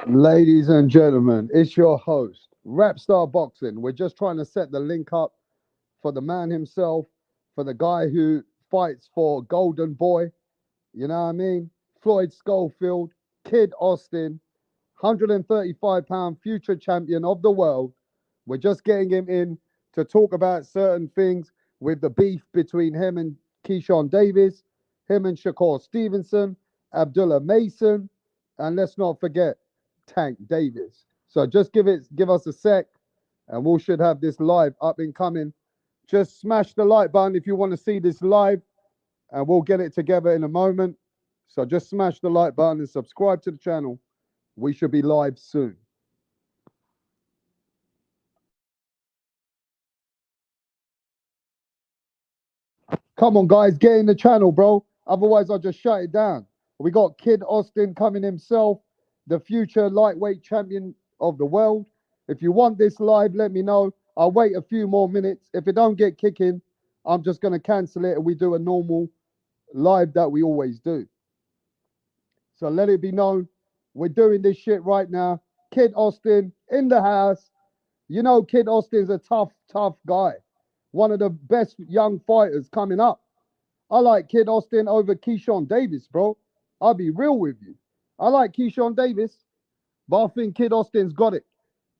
Ladies and gentlemen, it's your host, Rapstar Boxing. We're just trying to set the link up for the man himself, for the guy who fights for Golden Boy. You know what I mean? Floyd Schofield, Kid Austin, 135-pound future champion of the world. We're just getting him in to talk about certain things with the beef between him and Keyshawn Davis, him and Shakur Stevenson, Abdullah Mason, and let's not forget Tank Davis. So just give us a sec, and we should have this live up and coming. Just smash the like button if you want to see this live, and we'll get it together in a moment. So just smash the like button and subscribe to the channel. We should be live soon. Come on, guys, get in the channel, bro. Otherwise, I'll just shut it down. We got Kid Austin coming himself, the future lightweight champion of the world. If you want this live, let me know. I'll wait a few more minutes. If it don't get kicking, I'm just going to cancel it and we do a normal live that we always do. So let it be known, we're doing this shit right now. Kid Austin in the house. You know, Kid Austin's a tough guy. One of the best young fighters coming up. I like Kid Austin over Keyshawn Davis, bro. I'll be real with you. I like Keyshawn Davis, but I think Kid Austin's got it.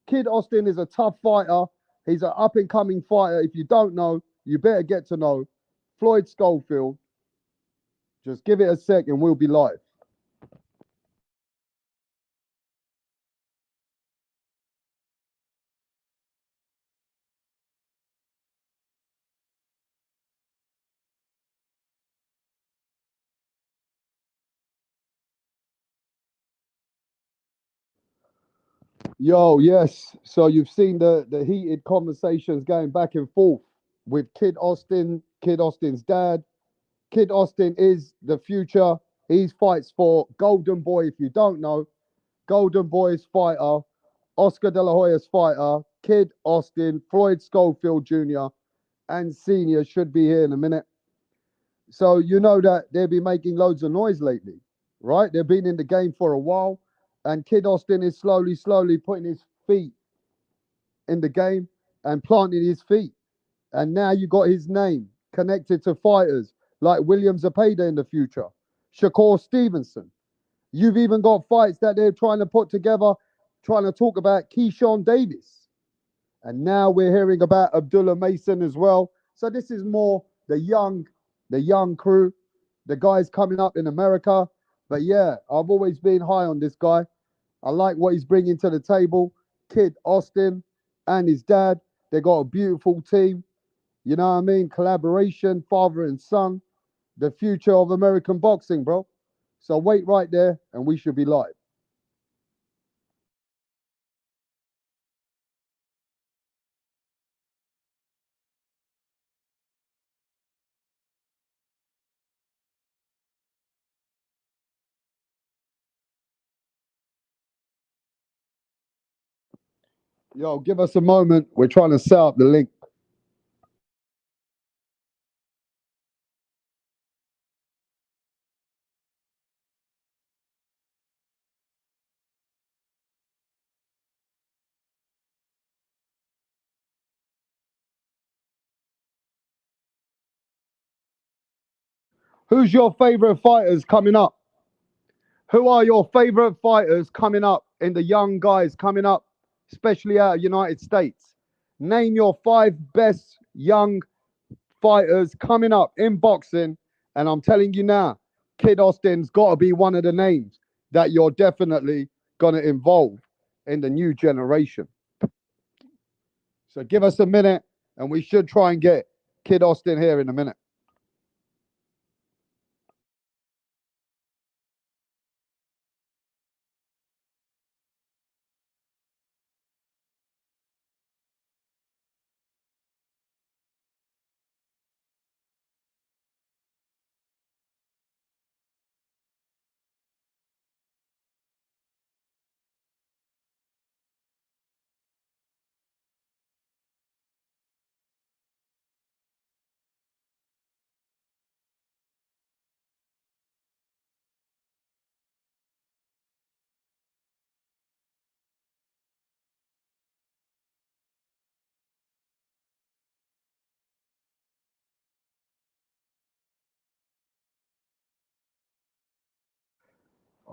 Kid Austin is a tough fighter. He's an up and coming fighter. If you don't know, you better get to know. Floyd Schofield. Just give it a sec and we'll be live. Yo, yes. So you've seen the heated conversations going back and forth with Kid Austin, Kid Austin's dad. Kid Austin is the future. He fights for Golden Boy. If you don't know, Golden Boy's fighter, Oscar De La Hoya's fighter, Kid Austin, Floyd Schofield Jr. and Senior should be here in a minute. So you know that they've been making loads of noise lately, right? They've been in the game for a while, and Kid Austin is slowly putting his feet in the game and planting his feet. And now you got his name connected to fighters like William Zepeda in the future, Shakur Stevenson. You've even got fights that they're trying to put together, trying to talk about Keyshawn Davis. And now we're hearing about Abdullah Mason as well. So this is more the young crew, the guys coming up in America. But yeah, I've always been high on this guy. I like what he's bringing to the table. Kid Austin and his dad, they got a beautiful team. You know what I mean? Collaboration, father and son, the future of American boxing, bro. So wait right there, and we should be live. Yo, give us a moment. We're trying to set up the link. Who's your favorite fighters coming up? Who are your favorite fighters coming up in the young guys coming up, especially out of United States? Name your five best young fighters coming up in boxing. And I'm telling you now, Kid Austin's got to be one of the names that you're definitely going to involve in the new generation. So give us a minute and we should try and get Kid Austin here in a minute.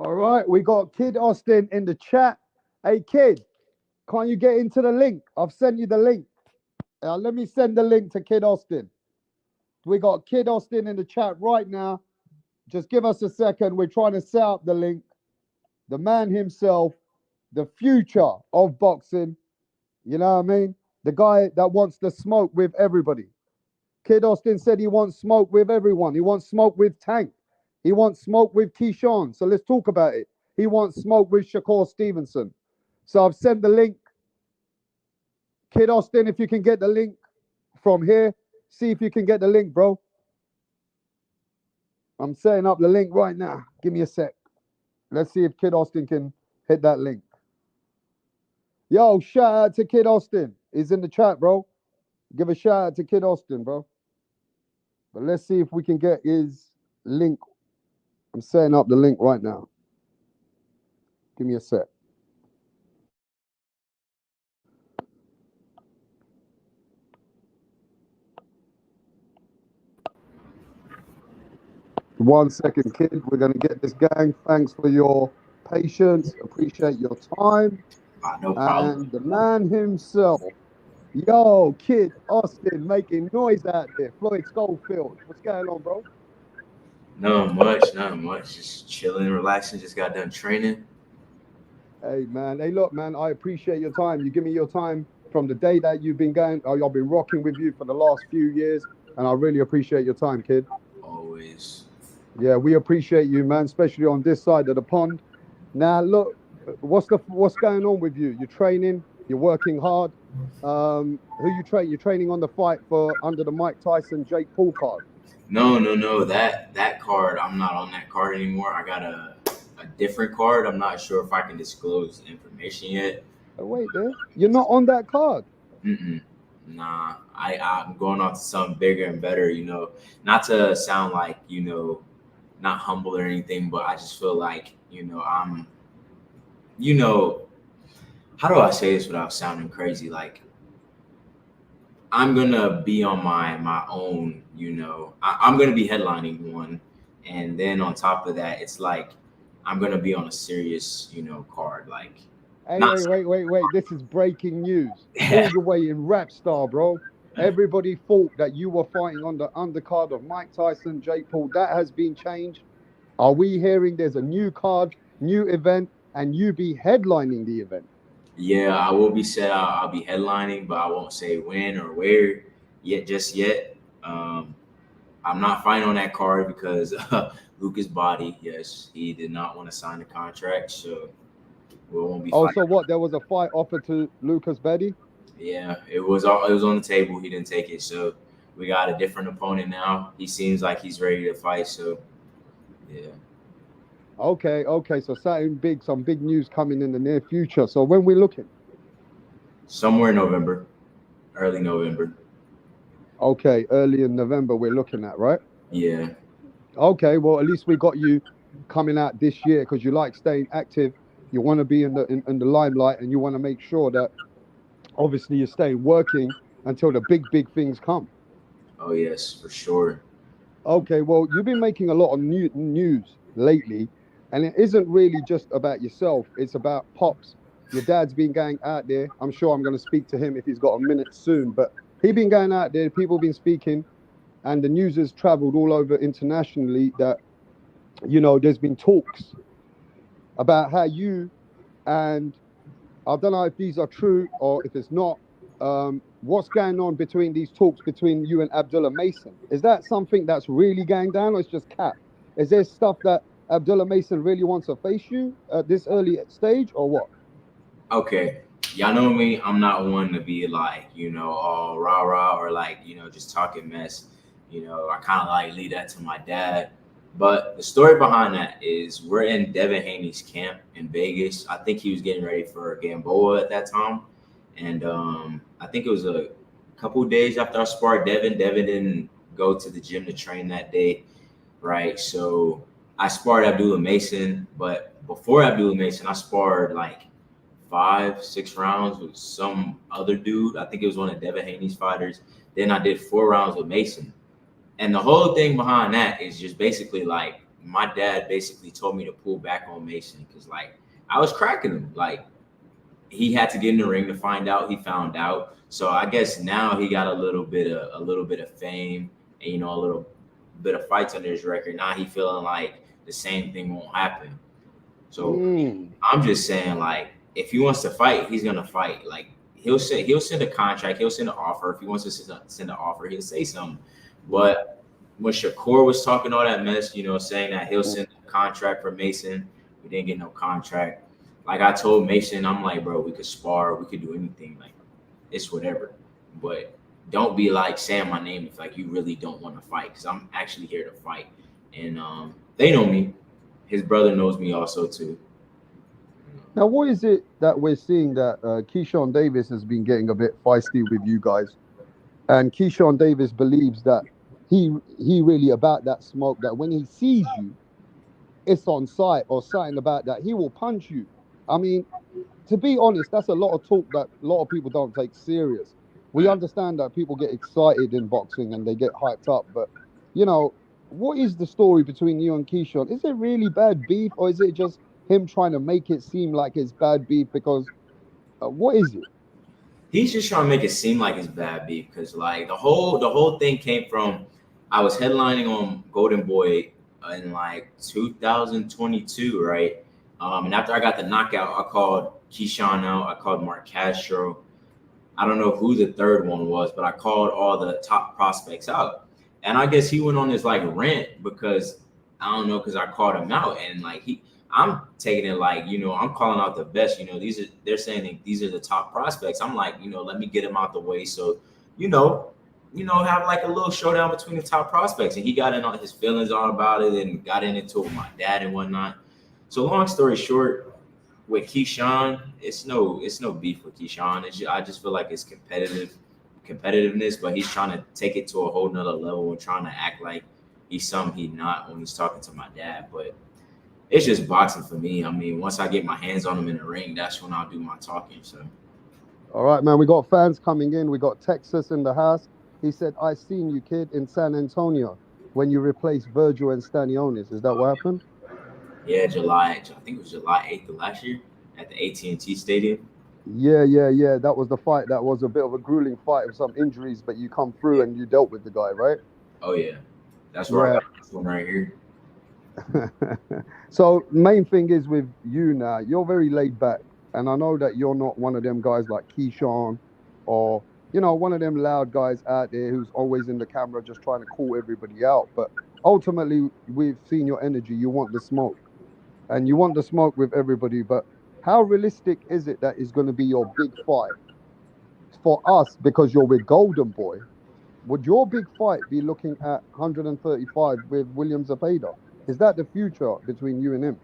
All right, we got Kid Austin in the chat. Hey, Kid, can't you get into the link? I've sent you the link. Let me send the link to Kid Austin. We got Kid Austin in the chat right now. Just give us a second. We're trying to set up the link. The man himself, the future of boxing. You know what I mean? The guy that wants to smoke with everybody. Kid Austin said he wants smoke with everyone. He wants smoke with Tank. He wants smoke with Keyshawn. So let's talk about it. He wants smoke with Shakur Stevenson. So I've sent the link. Kid Austin, if you can get the link from here, see if you can get the link, bro. I'm setting up the link right now. Give me a sec. Let's see if Kid Austin can hit that link. Yo, shout out to Kid Austin. He's in the chat, bro. Give a shout out to Kid Austin, bro. But let's see if we can get his link. I'm setting up the link right now. Give me a sec. One second, Kid. We're going to get this gang. Thanks for your patience. Appreciate your time. No problem. And the man himself. Yo, Kid Austin making noise out there. Floyd Schofield. What's going on, bro? Not much. Just chilling, relaxing. Just got done training. Hey, man. Hey, look, man, I appreciate your time. You give me your time from the day that you've been going. I've been rocking with you for the last few years, and I really appreciate your time, Kid. Always. Yeah, we appreciate you, man, especially on this side of the pond. Now, look, what's going on with you? You're training. You're working hard. Who you train? You're training on the fight for under the Mike Tyson Jake Paul card. No. That card, I'm not on that card anymore. I got a different card. I'm not sure if I can disclose information yet. Oh, wait there. You're not on that card. Nah, I'm going on to something bigger and better. Not to sound like not humble or anything, but I just feel like I'm. How do I say this without sounding crazy? Like, I'm gonna be on my own, I'm gonna be headlining one, and then on top of that, it's like I'm gonna be on a serious, card. Like, Hey, wait. This is breaking news. All the way in Rap Star, bro. Everybody thought that you were fighting on the undercard of Mike Tyson, Jake Paul. That has been changed. Are we hearing there's a new card, new event, and you be headlining the event? Yeah, I will be set out. I'll be headlining, but I won't say when or where just yet. I'm not fighting on that card because Lucas Body, yes, he did not want to sign the contract, so we won't be. So what? There was a fight offered to Lucas Betty. Yeah, it was on the table. He didn't take it, so we got a different opponent now. He seems like he's ready to fight, so yeah. Okay. So some big news coming in the near future. So when we're looking? Somewhere in November, early November. Okay, early in November we're looking at, right? Yeah. Okay, well at least we got you coming out this year because you like staying active. You want to be in the limelight, and you want to make sure that obviously you're staying working until the big things come. Oh yes, for sure. Okay, well you've been making a lot of news lately, and it isn't really just about yourself. It's about Pops. Your dad's been going out there. I'm sure I'm going to speak to him if he's got a minute soon, but he's been going out there. People have been speaking, and the news has traveled all over internationally that, there's been talks about how you and I don't know if these are true or if it's not. What's going on between these talks between you and Abdullah Mason? Is that something that's really going down, or it's just cap? Is there stuff that Abdullah Mason really wants to face you at this early stage, or what? Okay, y'all know me. I'm not one to be like, all rah rah or like, just talking mess. I kind of like leave that to my dad. But the story behind that is we're in Devin Haney's camp in Vegas. I think he was getting ready for Gamboa at that time. And I think it was a couple days after I sparred Devin. Devin didn't go to the gym to train that day, right? So I sparred Abdullah Mason. But before Abdullah Mason, I sparred like 5-6 rounds with some other dude. I think it was one of Devin Haney's fighters. Then I did 4 rounds with Mason. And the whole thing behind that is just basically like my dad basically told me to pull back on Mason because like I was cracking him. Like he had to get in the ring to find out. He found out. So I guess now he got a little bit of fame and a little bit of fights under his record. Now he feeling like the same thing won't happen. So Mm. I'm just saying, like, if he wants to fight, he's gonna fight. Like he'll send a contract, he'll send an offer. If he wants to send an offer, he'll say something. But when Shakur was talking all that mess, saying that he'll send a contract for Mason, we didn't get no contract. Like I told Mason, I'm like, bro, we could spar, we could do anything. Like it's whatever. But don't be like saying my name if like you really don't want to fight, because I'm actually here to fight. And they know me. His brother knows me also too. Now, what is it that we're seeing that Keyshawn Davis has been getting a bit feisty with you guys? And Keyshawn Davis believes that he really about that smoke, that when he sees you, it's on sight or something about that. He will punch you. I mean, to be honest, that's a lot of talk that a lot of people don't take serious. We understand that people get excited in boxing and they get hyped up, but you know, what is the story between you and Keyshawn? Is it really bad beef, or is it just him trying to make it seem like it's bad beef? Because what is it? He's just trying to make it seem like it's bad beef because like the whole thing came from I was headlining on Golden Boy in like 2022, right? And after I got the knockout, I called Keyshawn out. I called Mark Castro. I don't know who the third one was, but I called all the top prospects out. And I guess he went on this like rant because I don't know, because I called him out and like I'm taking it like, I'm calling out the best. They're saying that these are the top prospects. I'm like, let me get him out the way. So, you know, have like a little showdown between the top prospects. And he got in on his feelings all about it and got into it with my dad and whatnot. So long story short, with Keyshawn, it's no beef with Keyshawn. I just feel like it's competitiveness, but he's trying to take it to a whole nother level and trying to act like he's something he's not when he's talking to my dad. But it's just boxing for me. I mean, once I get my hands on him in the ring, that's when I'll do my talking. So All right, man. We got fans coming in. We got Texas in the house. He said, "I seen you, kid, in San Antonio when you replaced Virgil and Stanionis." Is that what happened? yeah, I think it was July 8th of last year at the AT&T Stadium. Yeah, yeah, yeah. That was the fight. That was a bit of a grueling fight with some injuries, but you come through and you dealt with the guy, right? Oh yeah, that's where I Yeah. got this one right here. So main thing is with you now, you're very laid back, and I know that you're not one of them guys like Keyshawn, or one of them loud guys out there who's always in the camera just trying to call everybody out. But ultimately, we've seen your energy. You want the smoke, and you want the smoke with everybody. But how realistic is it that is going to be your big fight for us? Because you're with Golden Boy, would your big fight be looking at 135 with William Zepeda? Is that the future between you and him?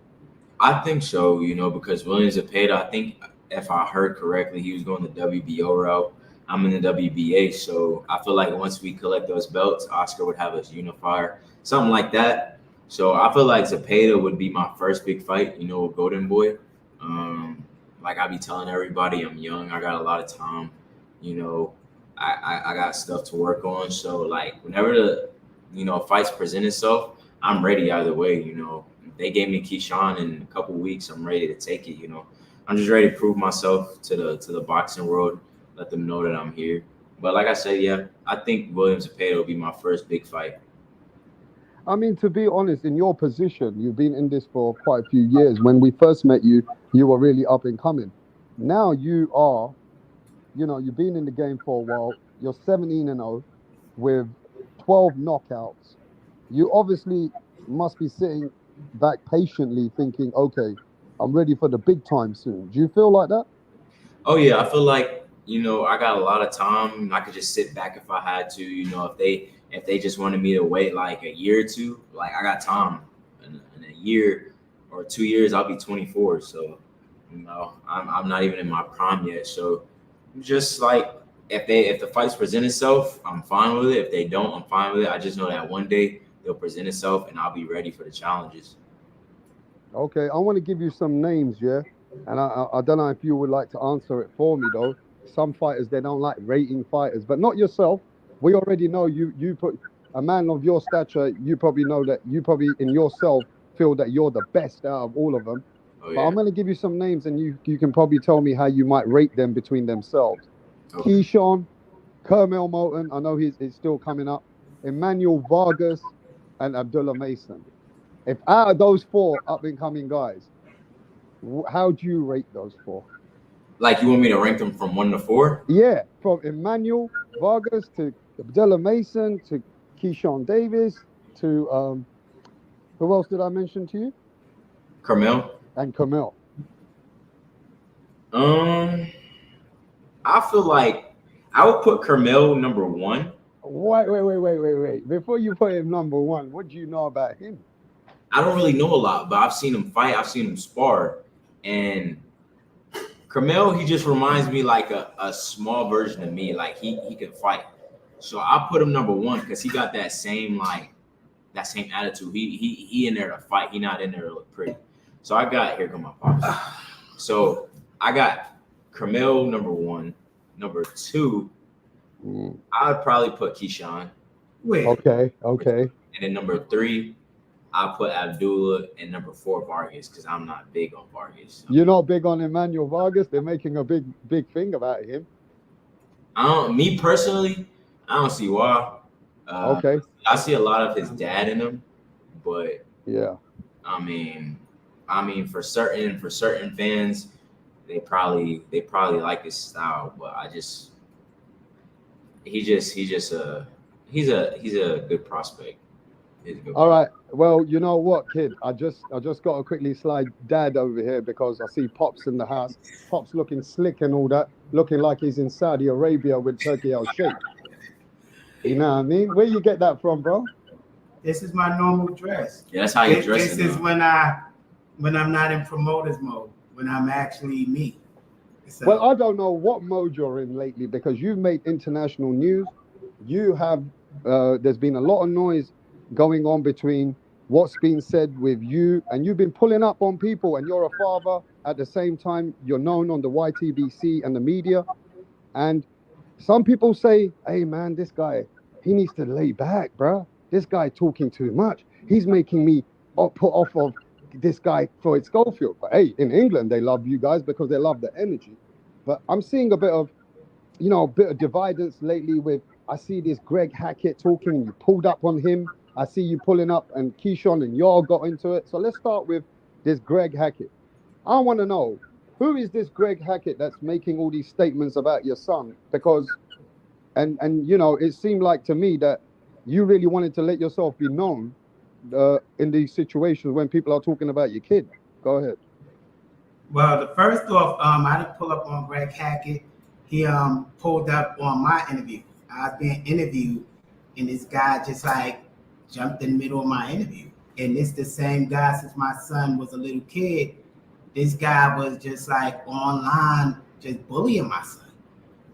I think so, because William Zepeda, I think if I heard correctly, he was going the WBO route. I'm in the WBA, so I feel like once we collect those belts, Oscar would have us unifier, something like that. So I feel like Zepeda would be my first big fight, with Golden Boy. Like I be telling everybody, I'm young, I got a lot of time, you know, I got stuff to work on. So like whenever the fights present itself, I'm ready either way. If they gave me Keyshawn in a couple weeks, I'm ready to take it. I'm just ready to prove myself to the boxing world, let them know that I'm here. But like I said, yeah, I think William Zepeda will be my first big fight. I mean, to be honest, in your position, you've been in this for quite a few years. When we first met you, you were really up and coming. Now you are, you've been in the game for a while. You're 17-0 with 12 knockouts. You obviously must be sitting back patiently thinking, okay, I'm ready for the big time soon. Do you feel like that? Oh yeah, I feel like I got a lot of time. I could just sit back if I had to. If they just wanted me to wait like a year or two, like I got time. In a year or 2 years, I'll be 24. So I'm not even in my prime yet. So just like if the fights present itself, I'm fine with it. If they don't, I'm fine with it. I just know that one day they'll present itself and I'll be ready for the challenges. Okay, I want to give you some names, yeah? And I don't know if you would like to answer it for me, though. Some fighters, they don't like rating fighters, but not yourself. We already know you put a man of your stature, you probably know that you probably in yourself feel that you're the best out of all of them. Oh But I'm yeah. going to give you some names, and you can probably tell me how you might rate them between themselves. Okay. Keyshawn, Kermel Moulton, I know he's still coming up. Emmanuel Vargas, and Abdullah Mason. If out of those four up and coming guys, how do you rate those four? Like you want me to rank them from 1 to 4? Yeah, from Emmanuel Vargas to Abdullah Mason to Keyshawn Davis to who else did I mention to you? Carmel. And Camille. I feel like I would put Carmel number 1. Wait. Before you put him number 1, what do you know about him? I don't really know a lot, but I've seen him fight. I've seen him spar, and Carmel, he just reminds me like a small version of me. Like he could fight. So I put him number 1 because he got that same attitude. He in there to fight. He not in there to look pretty. So I got here come my pops. So I got Carmel number 1. Number 2, I would probably put Keyshawn. Okay. And then number 3, I'll put Abdullah, and number 4, Vargas, because I'm not big on Vargas. You're not big on Emmanuel Vargas? They're making a big thing about him. Me personally, I don't see why. Okay. I see a lot of his dad in him, but yeah. I mean, for certain fans, they probably like his style, but he's a good prospect. All right. Well, you know what, kid? I just got to quickly slide Dad over here because I see Pops in the house. Pops looking slick and all that, looking like he's in Saudi Arabia with Turkey Al Sheikh. You know what I mean? Where you get that from, bro? This is my normal dress. Yeah, that's how you dress. This is when I'm not in promoter's mode, when I'm actually me. So, well, I don't know what mode you're in lately because you've made international news. You have, there's been a lot of noise going on between what's been said with you, and you've been pulling up on people, and you're a father. At the same time, you're known on the YTBC and the media. And some people say, hey, man, this guy, he needs to lay back, bro. This guy talking too much. He's making me put off of this guy, Floyd Schofield. But hey, in England, they love you guys because they love the energy. But I'm seeing a bit of dividance lately with, I see this Greg Hackett talking, and you pulled up on him. I see you pulling up, and Keyshawn and y'all got into it. So let's start with this Greg Hackett. I want to know, who is this Greg Hackett that's making all these statements about your son? Because, and you know, it seemed like to me that you really wanted to let yourself be known in these situations when people are talking about your kid. Go ahead. Well, the first off, I didn't pull up on Greg Hackett. He pulled up on my interview. I was being interviewed, and this guy just like jumped in the middle of my interview. And it's the same guy since my son was a little kid. This guy was just like online, just bullying my son.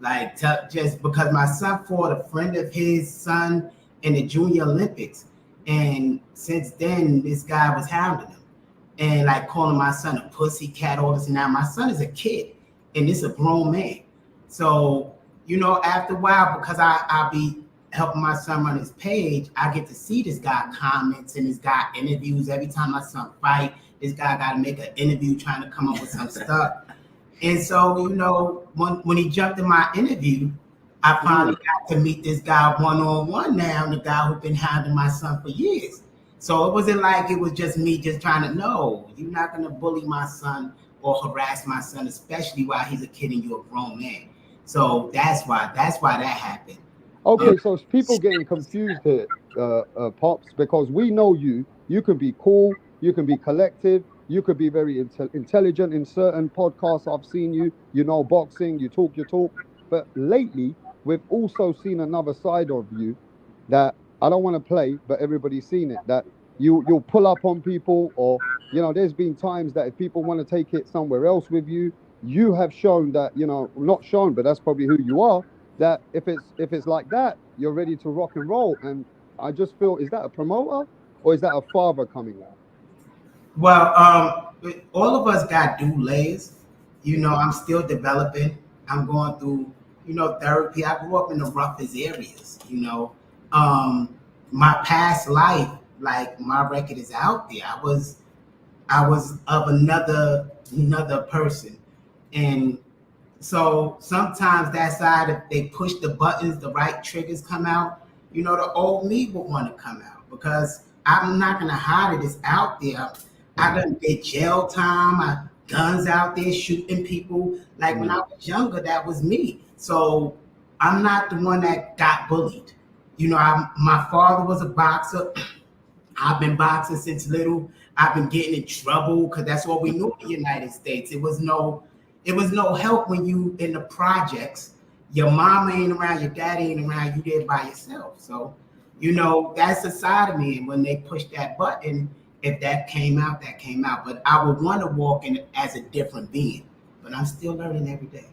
Like just because my son fought a friend of his son in the Junior Olympics. And since then, this guy was hounding him and like calling my son a pussy cat, all this. And now my son is a kid and this is a grown man. So, you know, after a while, because I'll be helping my son run his page, I get to see this guy comments and this guy interviews. Every time my son fight, this guy got to make an interview trying to come up with some stuff. And so, you know, when he jumped in my interview, I finally got to meet this guy one-on-one now, the guy who's been hounding my son for years. So it wasn't like it was just me just trying to know, you're not going to bully my son or harass my son, especially while he's a kid and you're a grown man. So that's why that happened. Okay, so people getting confused here, Pops, because we know you can be cool, you can be collective, you could be very intelligent in certain podcasts. I've seen you know boxing, you talk your talk. But lately, we've also seen another side of you that I don't want to play, but everybody's seen it, that you'll pull up on people, or, you know, there's been times that if people want to take it somewhere else with you, you have shown that, you know, not shown, but that's probably who you are, that if it's like that, you're ready to rock and roll. And I just feel, is that a promoter or is that a father coming out? Well, all of us got due layers. You know, I'm still developing. I'm going through, you know, therapy. I grew up in the roughest areas, you know. my past life, like my record is out there. I was of another person, and so sometimes that side, if they push the buttons, the right triggers come out. You know, the old me would want to come out because I'm not gonna hide it. It's out there. I done did jail time. I guns out there shooting people. Like when I was younger, that was me. So I'm not the one that got bullied. You know, my father was a boxer. I've been boxing since little. I've been getting in trouble because that's what we knew in the United States. It was no help when you in the projects. Your mama ain't around, your daddy ain't around, you there by yourself. So, you know, that's the side of me. And when they push that button, if that came out, that came out. But I would want to walk in as a different being. But I'm still learning every day.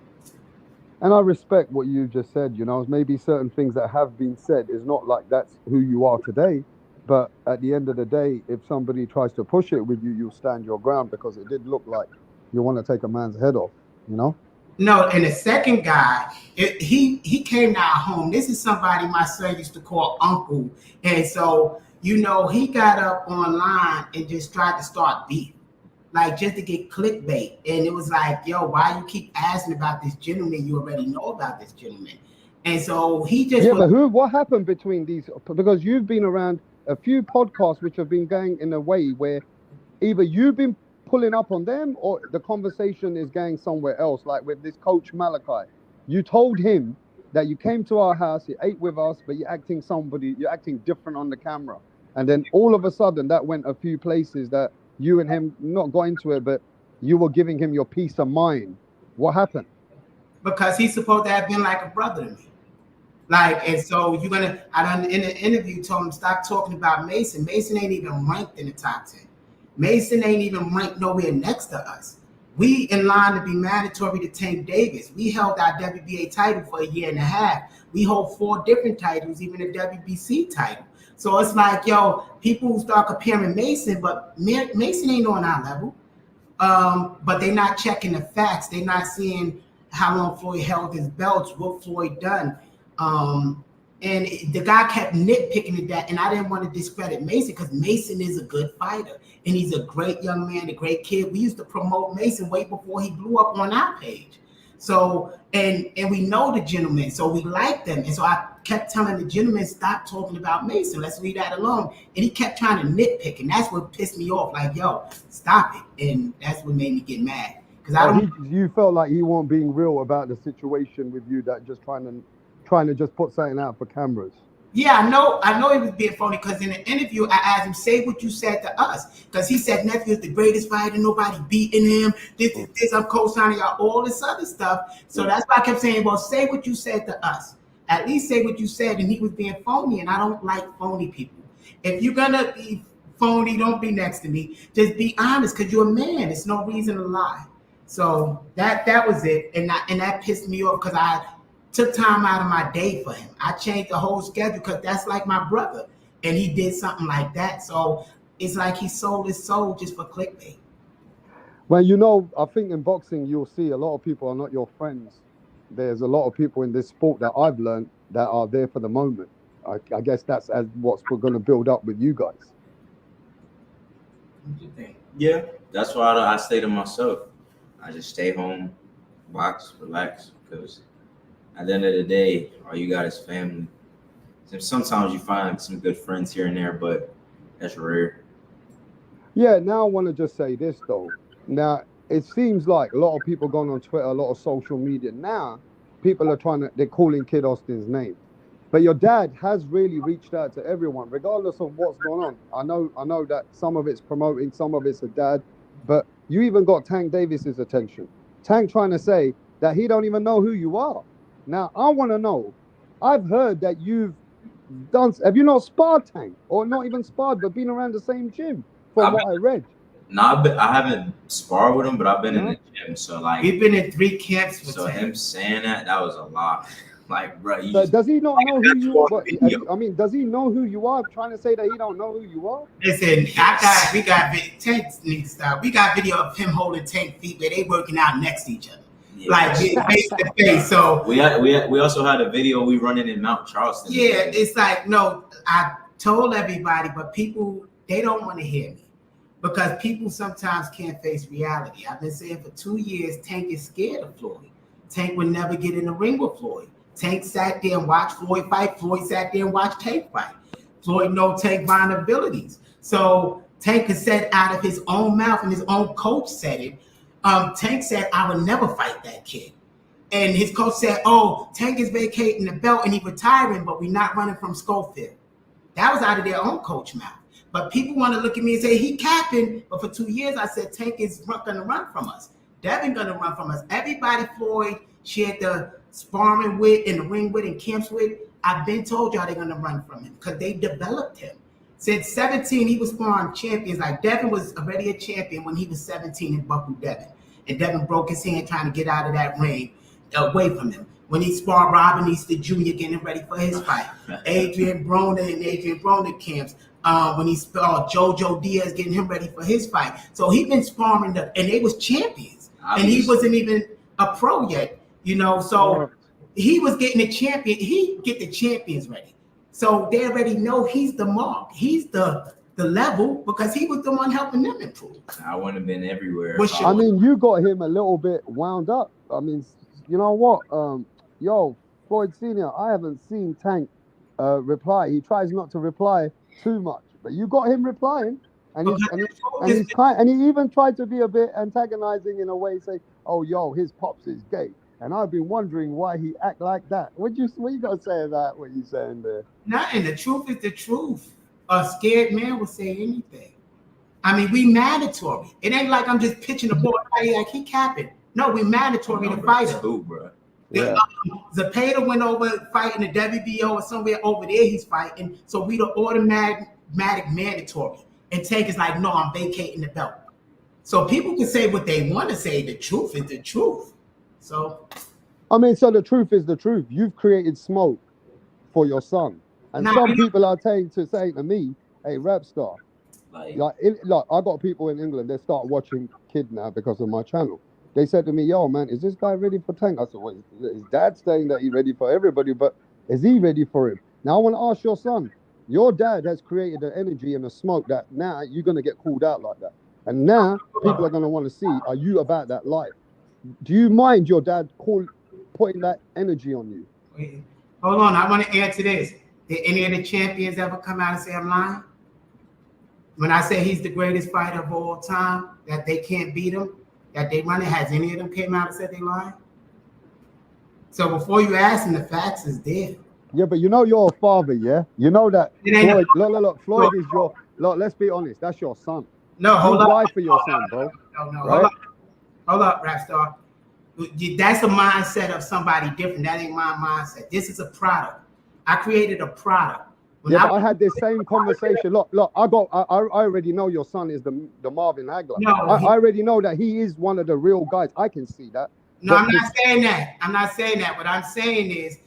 And I respect what you just said. You know, maybe certain things that have been said is not like that's who you are today. But at the end of the day, if somebody tries to push it with you, you'll stand your ground because it did look like you want to take a man's head off, you know? No, and the second guy, he came to our home. This is somebody my son used to call uncle. And so, you know, he got up online and just tried to start beef, like just to get clickbait. And it was like, yo, why you keep asking about this gentleman? You already know about this gentleman. And so he just... Yeah, but what happened between these? Because you've been around a few podcasts which have been going in a way where either you've been pulling up on them or the conversation is going somewhere else. Like with this coach Malachi, you told him that you came to our house, you ate with us, but you're acting different on the camera. And then all of a sudden that went a few places that you and him not got into it, but you were giving him your peace of mind. What happened? Because he's supposed to have been like a brother to me. Like, and so I done in the interview told him stop talking about Mason. Mason ain't even ranked in the top 10. Mason ain't even ranked nowhere next to us. We in line to be mandatory to Tank Davis. We held our WBA title for a year and a half. We hold 4 different titles, even a WBC title. So it's like, yo, people who start comparing Mason, but Mason ain't on our level. But they're not checking the facts. They're not seeing how long Floyd held his belts, what Floyd done. And the guy kept nitpicking at that, and I didn't want to discredit Mason because Mason is a good fighter, and he's a great young man, a great kid. We used to promote Mason way before he blew up on our page. So, and we know the gentleman, so we like them. And so I kept telling the gentleman, stop talking about Mason. Let's leave that alone. And he kept trying to nitpick, and that's what pissed me off. Like, yo, stop it. And that's what made me get mad. Because you felt like he wasn't being real about the situation with you, that just trying to just put something out for cameras. Yeah, I know he was being phony because in the interview I asked him, say what you said to us. Because he said Nephew is the greatest fighter, nobody beating him. This, I'm co-signing y'all, all this other stuff. So that's why I kept saying, well, say what you said to us. At least say what you said. And he was being phony, and I don't like phony people. If you're gonna be phony, don't be next to me. Just be honest, because you're a man. It's no reason to lie. So that was it. And that pissed me off because I took time out of my day for him. I changed the whole schedule because that's like my brother. And he did something like that. So it's like he sold his soul just for clickbait. Well, you know, I think in boxing, you'll see a lot of people are not your friends. There's a lot of people in this sport that I've learned that are there for the moment. I guess that's what's going to build up with you guys. What do you think? Yeah, that's why I stay to myself. I just stay home, box, relax, because at the end of the day, all you got is family. Sometimes you find some good friends here and there, but that's rare. Yeah, now I want to just say this, though. Now, it seems like a lot of people going on Twitter, a lot of social media. Now, people are they're calling Kid Austin's name. But your dad has really reached out to everyone, regardless of what's going on. I know that some of it's promoting, some of it's a dad, but you even got Tank Davis's attention. Tank trying to say that he don't even know who you are. Now, I want to know, I've heard that have you not sparred Tank? Or not even sparred, but been around the same gym, from what I read. No, I haven't sparred with him, but I've been in the gym. So, like, we've been in 3 camps with Tank. Him saying that was a lot. Like, bro, does he not know who you are? I mean, does he know who you are? Trying to say that he don't know who you are? Listen, Tank needs to stop. We got video of him holding Tank feet where they working out next to each other. Yeah. Like face to face. So we also had a video we running in Mount Charleston. Yeah, it's like, no, I told everybody, but people, they don't want to hear me because people sometimes can't face reality. I've been saying for 2 years, Tank is scared of Floyd. Tank would never get in the ring with Floyd. Tank sat there and watched Floyd fight. Floyd sat there and watched Tank fight. Floyd know Tank vulnerabilities. So Tank has said out of his own mouth, and his own coach said it. Tank said, I would never fight that kid. And his coach said, oh, Tank is vacating the belt and he's retiring, but we're not running from Schofield. That was out of their own coach mouth. But people want to look at me and say, he capping. But for 2 years, I said, Tank is going to run from us. Devin going to run from us. Everybody Floyd shared the sparring with, in the ring with, and camps with, I've been told y'all they're going to run from him because they developed him. Since 17, he was sparring champions. Like Devin was already a champion when he was 17 in Buckle Devin. And Devin broke his hand trying to get out of that ring away from him. When he sparred Robin Easter Jr. getting ready for his fight. Adrian Broner and Adrian Broner camps. When he sparred Jojo Diaz getting him ready for his fight. So he been sparring and they was champions. And he wasn't even a pro yet, you know. So he was getting the champion. He get the champions ready. So they already know he's the mark. He's the level because he was the one helping them improve. I wouldn't have been everywhere. I mean, you got him a little bit wound up. I mean, you know what? Floyd Sr., I haven't seen Tank reply. He tries not to reply too much, but you got him replying. And he even tried to be a bit antagonizing in a way, say, "Oh, his pops is gay," and I've been wondering why he act like that. What you got to say that? What you saying there? Nothing. The truth is the truth. A scared man will say anything. I mean, we mandatory. It ain't like I'm just pitching the ball like he capping. No, we mandatory to fight him. Two, bro. Yeah. Zapata went over fighting the WBO or somewhere over there. He's fighting, so we the automatic mandatory. And Tank is like, no, I'm vacating the belt. So people can say what they want to say. The truth is the truth. So, I mean, so the truth is the truth. You've created smoke for your son, and some people are saying to me, "Hey, Rapstar, like I got people in England. They start watching Kid now because of my channel. They said to me, yo, man, is this guy ready for Tank? I said, well, his dad's saying that he's ready for everybody, but is he ready for him? Now, I want to ask your son, your dad has created an energy and a smoke that now you're going to get called out like that. And now people are going to want to see, are you about that life? Do you mind your dad putting that energy on you? Wait, hold on, I want to answer this. Did any of the champions ever come out and say I'm lying? When I say he's the greatest fighter of all time, that they can't beat him, that they running, has any of them came out and said they lying? So before you ask him, the facts is there. Yeah, but you know you're a father, yeah? You know that Floyd, Floyd is your, let's be honest, that's your son. No, hold up. You die for your son, bro. No, right? Hold up, Rapstar. That's a mindset of somebody different. That ain't my mindset. This is a product. I created a product. When I had this same conversation. Look, I already know your son is the Marvin Hagler. No, I already know that he is one of the real guys. I can see that. No, I'm not saying that. I'm not saying that. What I'm saying is,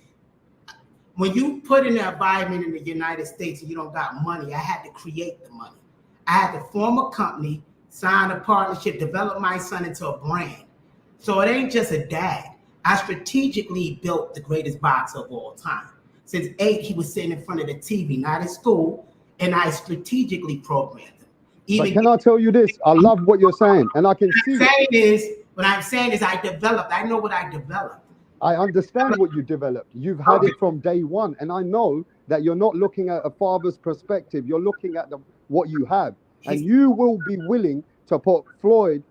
when you put in an environment in the United States and you don't got money, I had to create the money. I had to form a company, sign a partnership, develop my son into a brand. So it ain't just a dad. I strategically built the greatest boxer of all time. Since 8, he was sitting in front of the TV, not at school, and I strategically programmed him. But can I tell you this? I love what you're saying, and I can see What I'm saying is I developed. I know what I developed. I understand what you developed. You've had it from day one, and I know that you're not looking at a father's perspective. You're looking at what you have, and you will be willing to put Floyd,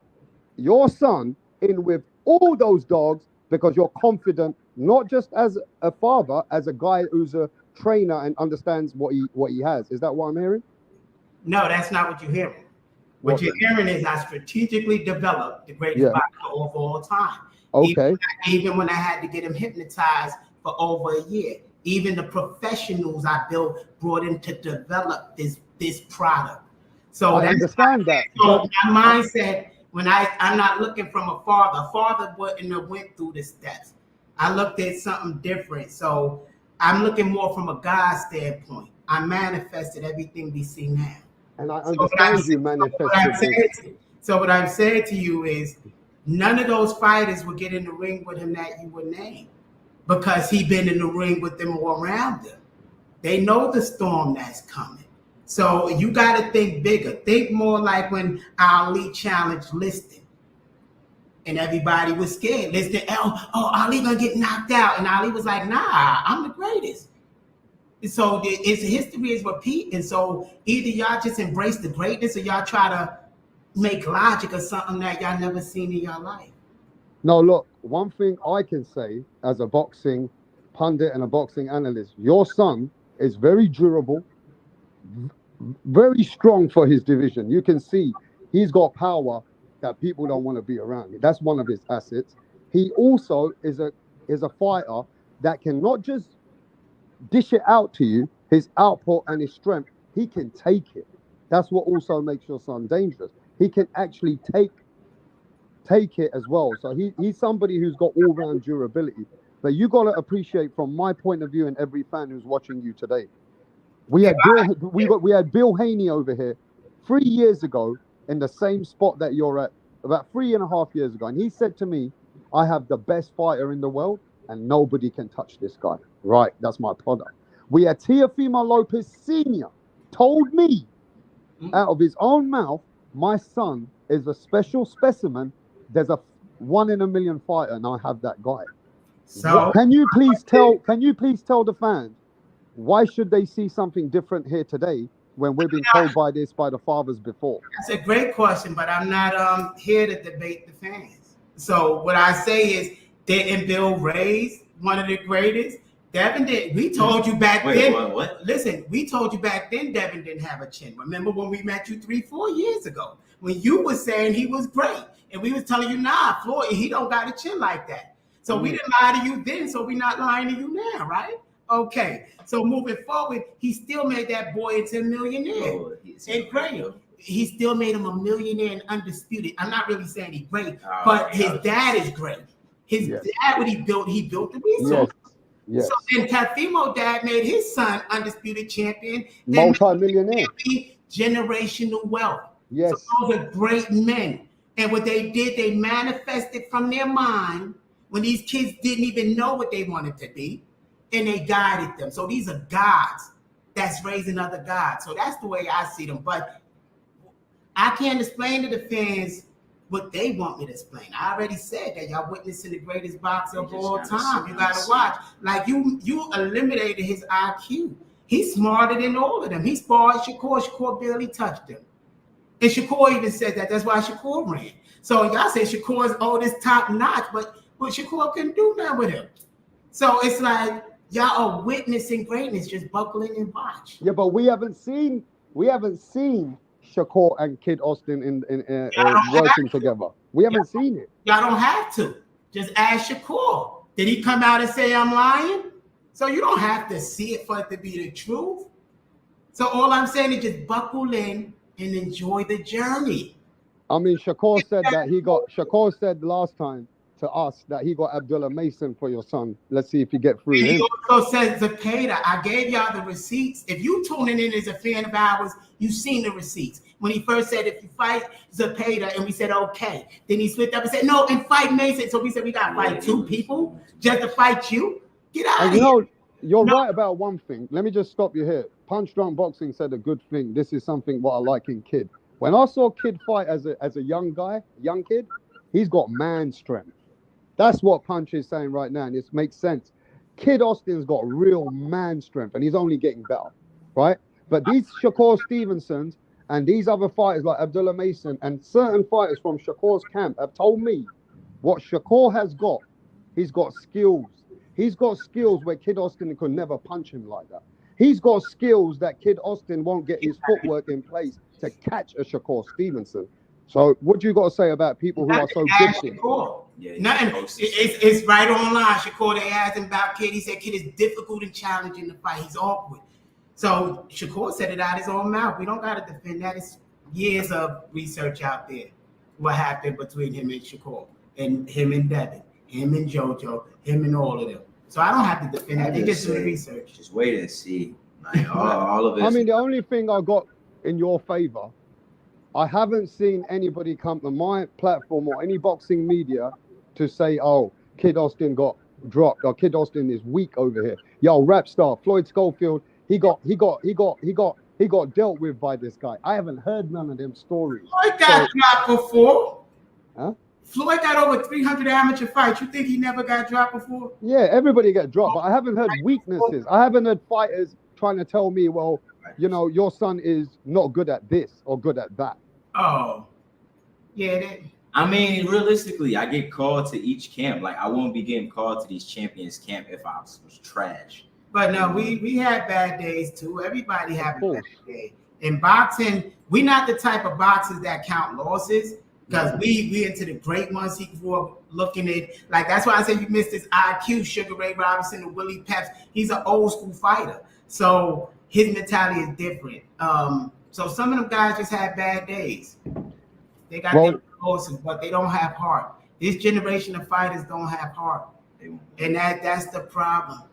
your son, in with all those dogs because you're confident, not just as a father, as a guy who's a trainer and understands what he has. Is that what I'm hearing? No, that's not what you're hearing. What you're hearing is I strategically developed the greatest boxer of all time. Okay. Even when I had to get him hypnotized for over a year, even the professionals I brought in to develop this product. So I understand that. So my mindset, when I'm not looking from a father wouldn't have went through the steps. I looked at something different. So I'm looking more from a God standpoint. I manifested everything we see now. And I understand you manifested. So what I'm saying to you is none of those fighters would get in the ring with him that you would name because he been in the ring with them or around them. They know the storm that's coming. So you got to think bigger. Think more like when Ali challenged Liston. And everybody was scared. Liston, Ali gonna get knocked out. And Ali was like, nah, I'm the greatest. So it's history is repeating. So either y'all just embrace the greatness or y'all try to make logic of something that y'all never seen in your life. No, look, one thing I can say as a boxing pundit and a boxing analyst, your son is very durable, very strong for his division. You can see he's got power that people don't want to be around. That's one of his assets. He also is a fighter that can not just dish it out to you, his output and his strength, he can take it. That's what also makes your son dangerous. He can actually take it as well. So he's somebody who's got all-round durability. But you got to appreciate, from my point of view and every fan who's watching you today, we had Bill Haney over here 3 years ago in the same spot that you're at, about 3.5 years ago. And he said to me, I have the best fighter in the world and nobody can touch this guy. Right, that's my product. We had Teofimo Lopez Sr. told me out of his own mouth, my son is a special specimen. There's a 1 in a million fighter and I have that guy. So can you please tell the fans, why should they see something different here today when we've been told by the fathers before? That's a great question, but I'm not here to debate the fans. So what I say is, didn't Bill raise one of the greatest? Devin did. We told you back then. What? Listen, we told you back then Devin didn't have a chin. Remember when we met you 3-4 years ago when you were saying he was great, and we was telling you, nah, Floyd, he don't got a chin like that. So we didn't lie to you then, so we're not lying to you now, right? Okay. So moving forward, he still made that boy into a millionaire. And great. He still made him a millionaire and undisputed. I'm not really saying he's great, but his dad is great. His dad, what he built the resource. Yes. So then Teofimo dad made his son undisputed champion. Multi-millionaire. Generational wealth. Yes. So those are great men. And what they did, they manifested from their mind when these kids didn't even know what they wanted to be, and they guided them. So these are gods that's raising other gods. So that's the way I see them. But I can't explain to the fans what they want me to explain. I already said that y'all witnessing the greatest boxer of all time. You gotta watch. Like you eliminated his IQ. He's smarter than all of them. He sparred Shakur. Shakur barely touched him. And Shakur even said that. That's why Shakur ran. So y'all say Shakur's this top notch, but Shakur couldn't do nothing with him. So it's like y'all are witnessing greatness. Just buckle in and watch. Yeah, but we haven't seen Shakur and Kid Austin in working together. We haven't seen it. Y'all don't have to. Just ask Shakur. Did he come out and say I'm lying? So you don't have to see it for it to be the truth. So all I'm saying is just buckle in and enjoy the journey. I mean, Shakur said last time to us that he got Abdullah Mason for your son. Let's see if you get through. He also said Zepeda. I gave y'all the receipts. If you tuning in as a fan of ours, you've seen the receipts. When he first said, if you fight Zepeda, and we said, okay. Then he split up and said, no, and fight Mason. So we said, we got to fight two people just to fight you? Get out of here. You're right about one thing. Let me just stop you here. Punch Drunk Boxing said a good thing. This is something what I like in Kid. When I saw Kid fight as a young kid, he's got man strength. That's what Punch is saying right now, and it makes sense. Kid Austin's got real man strength, and he's only getting better, right? But these Shakur Stevensons and these other fighters like Abdullah Mason and certain fighters from Shakur's camp have told me what Shakur has got. He's got skills. He's got skills where Kid Austin could never punch him like that. He's got skills that Kid Austin won't get his footwork in place to catch a Shakur Stevenson. So what do you got to say about people who are so gifted? Nothing. It's right online. Shakur, they asked him about Kid. He said Kid is difficult and challenging to fight. He's awkward. So Shakur said it out his own mouth. We don't got to defend that. It's years of research out there. What happened between him and Shakur, and him and Devin, him and JoJo, him and all of them. So I don't have to defend that. They just do the research. Just wait and see. Like, all of it. I mean, the only thing I got in your favor, I haven't seen anybody come to my platform or any boxing media to say, oh, Kid Austin got dropped or Kid Austin is weak over here. Yo, rap star Floyd Schofield, he got dealt with by this guy. I haven't heard none of them stories. Floyd got dropped before. Huh? Floyd got over 300 amateur fights. You think he never got dropped before? Yeah, everybody get dropped, but I haven't heard weaknesses. I haven't heard fighters trying to tell me, well, you know, your son is not good at this or good at that. Oh, yeah. I mean, realistically, I get called to each camp. Like, I won't be getting called to these champions camp if I was trash. But no, we had bad days too. Everybody had a bad day. In boxing, we're not the type of boxers that count losses because we into the great ones he grew up looking at. Like, that's why I say you missed his IQ, Sugar Ray Robinson and Willie Peps. He's an old school fighter. So his mentality is different. So some of them guys just had bad days. They got their losses, but they don't have heart. This generation of fighters don't have heart. And that's the problem.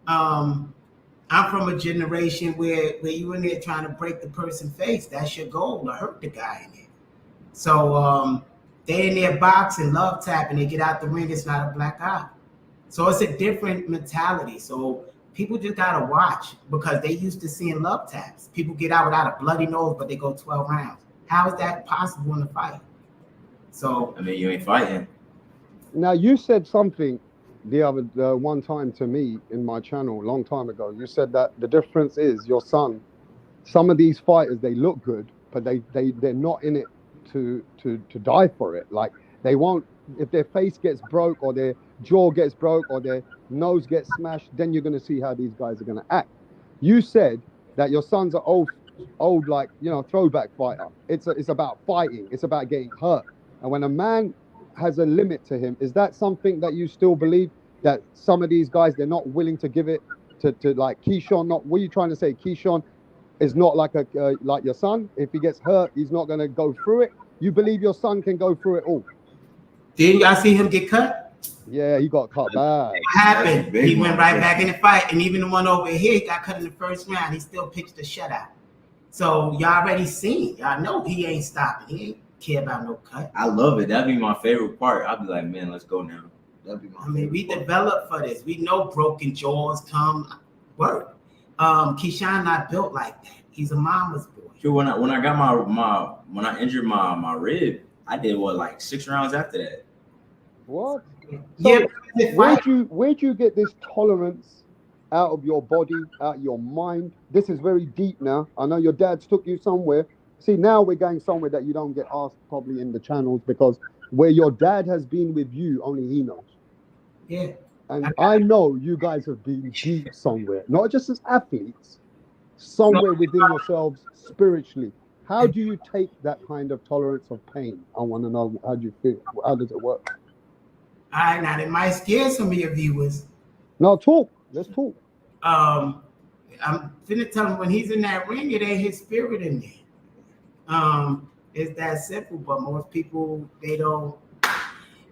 I'm from a generation where you in there trying to break the person's face. That's your goal, to hurt the guy in there. So they in there boxing, love tapping, they get out the ring, it's not a black eye. So it's a different mentality. So people just gotta watch because they used to seeing love taps. People get out without a bloody nose, but they go 12 rounds. How is that possible in a fight? So I mean, you ain't fighting. Now, you said something the other one time to me in my channel a long time ago. You said that the difference is your son. Some of these fighters, they look good, but they're not in it to die for it. Like, they won't, if their face gets broke or their jaw gets broke or their nose gets smashed, then you're going to see how these guys are going to act. You said that your son's an old like, you know, throwback fighter. It's about fighting. It's about getting hurt. And when a man has a limit to him, is that something that you still believe, that some of these guys, they're not willing to give it to like Keyshawn? Not, what are you trying to say? Keyshawn is not like like your son. If he gets hurt, he's not going to go through it. You believe your son can go through it all? Didn't y'all see him get cut? Yeah, he got cut bad. What happened? He went right back in the fight, and even the one over here got cut in the first round. He still pitched a shutout. So y'all already seen. Y'all know he ain't stopping. He ain't care about no cut. I love it. That'd be my favorite part. I'd be like, man, let's go now. That'd be my favorite we part. developed for this. We know broken jaws come work. Keyshawn not built like that. He's a mama's boy. Sure, when I got when I injured my rib, I did like 6 rounds after that. What? Yeah. So where'd you get this tolerance out of your body, out of your mind? This is very deep now. I know your dad's took you somewhere. See, now we're going somewhere that you don't get asked probably in the channels, because where your dad has been with you, only he knows. Yeah. And I know you guys have been deep somewhere, not just as athletes, somewhere within yourselves spiritually. How do you take that kind of tolerance of pain? I want to know, how do you feel? How does it work? All right, now that might scare some of your viewers. No, talk. Let's talk. I'm finna tell him when he's in that ring, it ain't his spirit in there. It's that simple, but most people, they don't.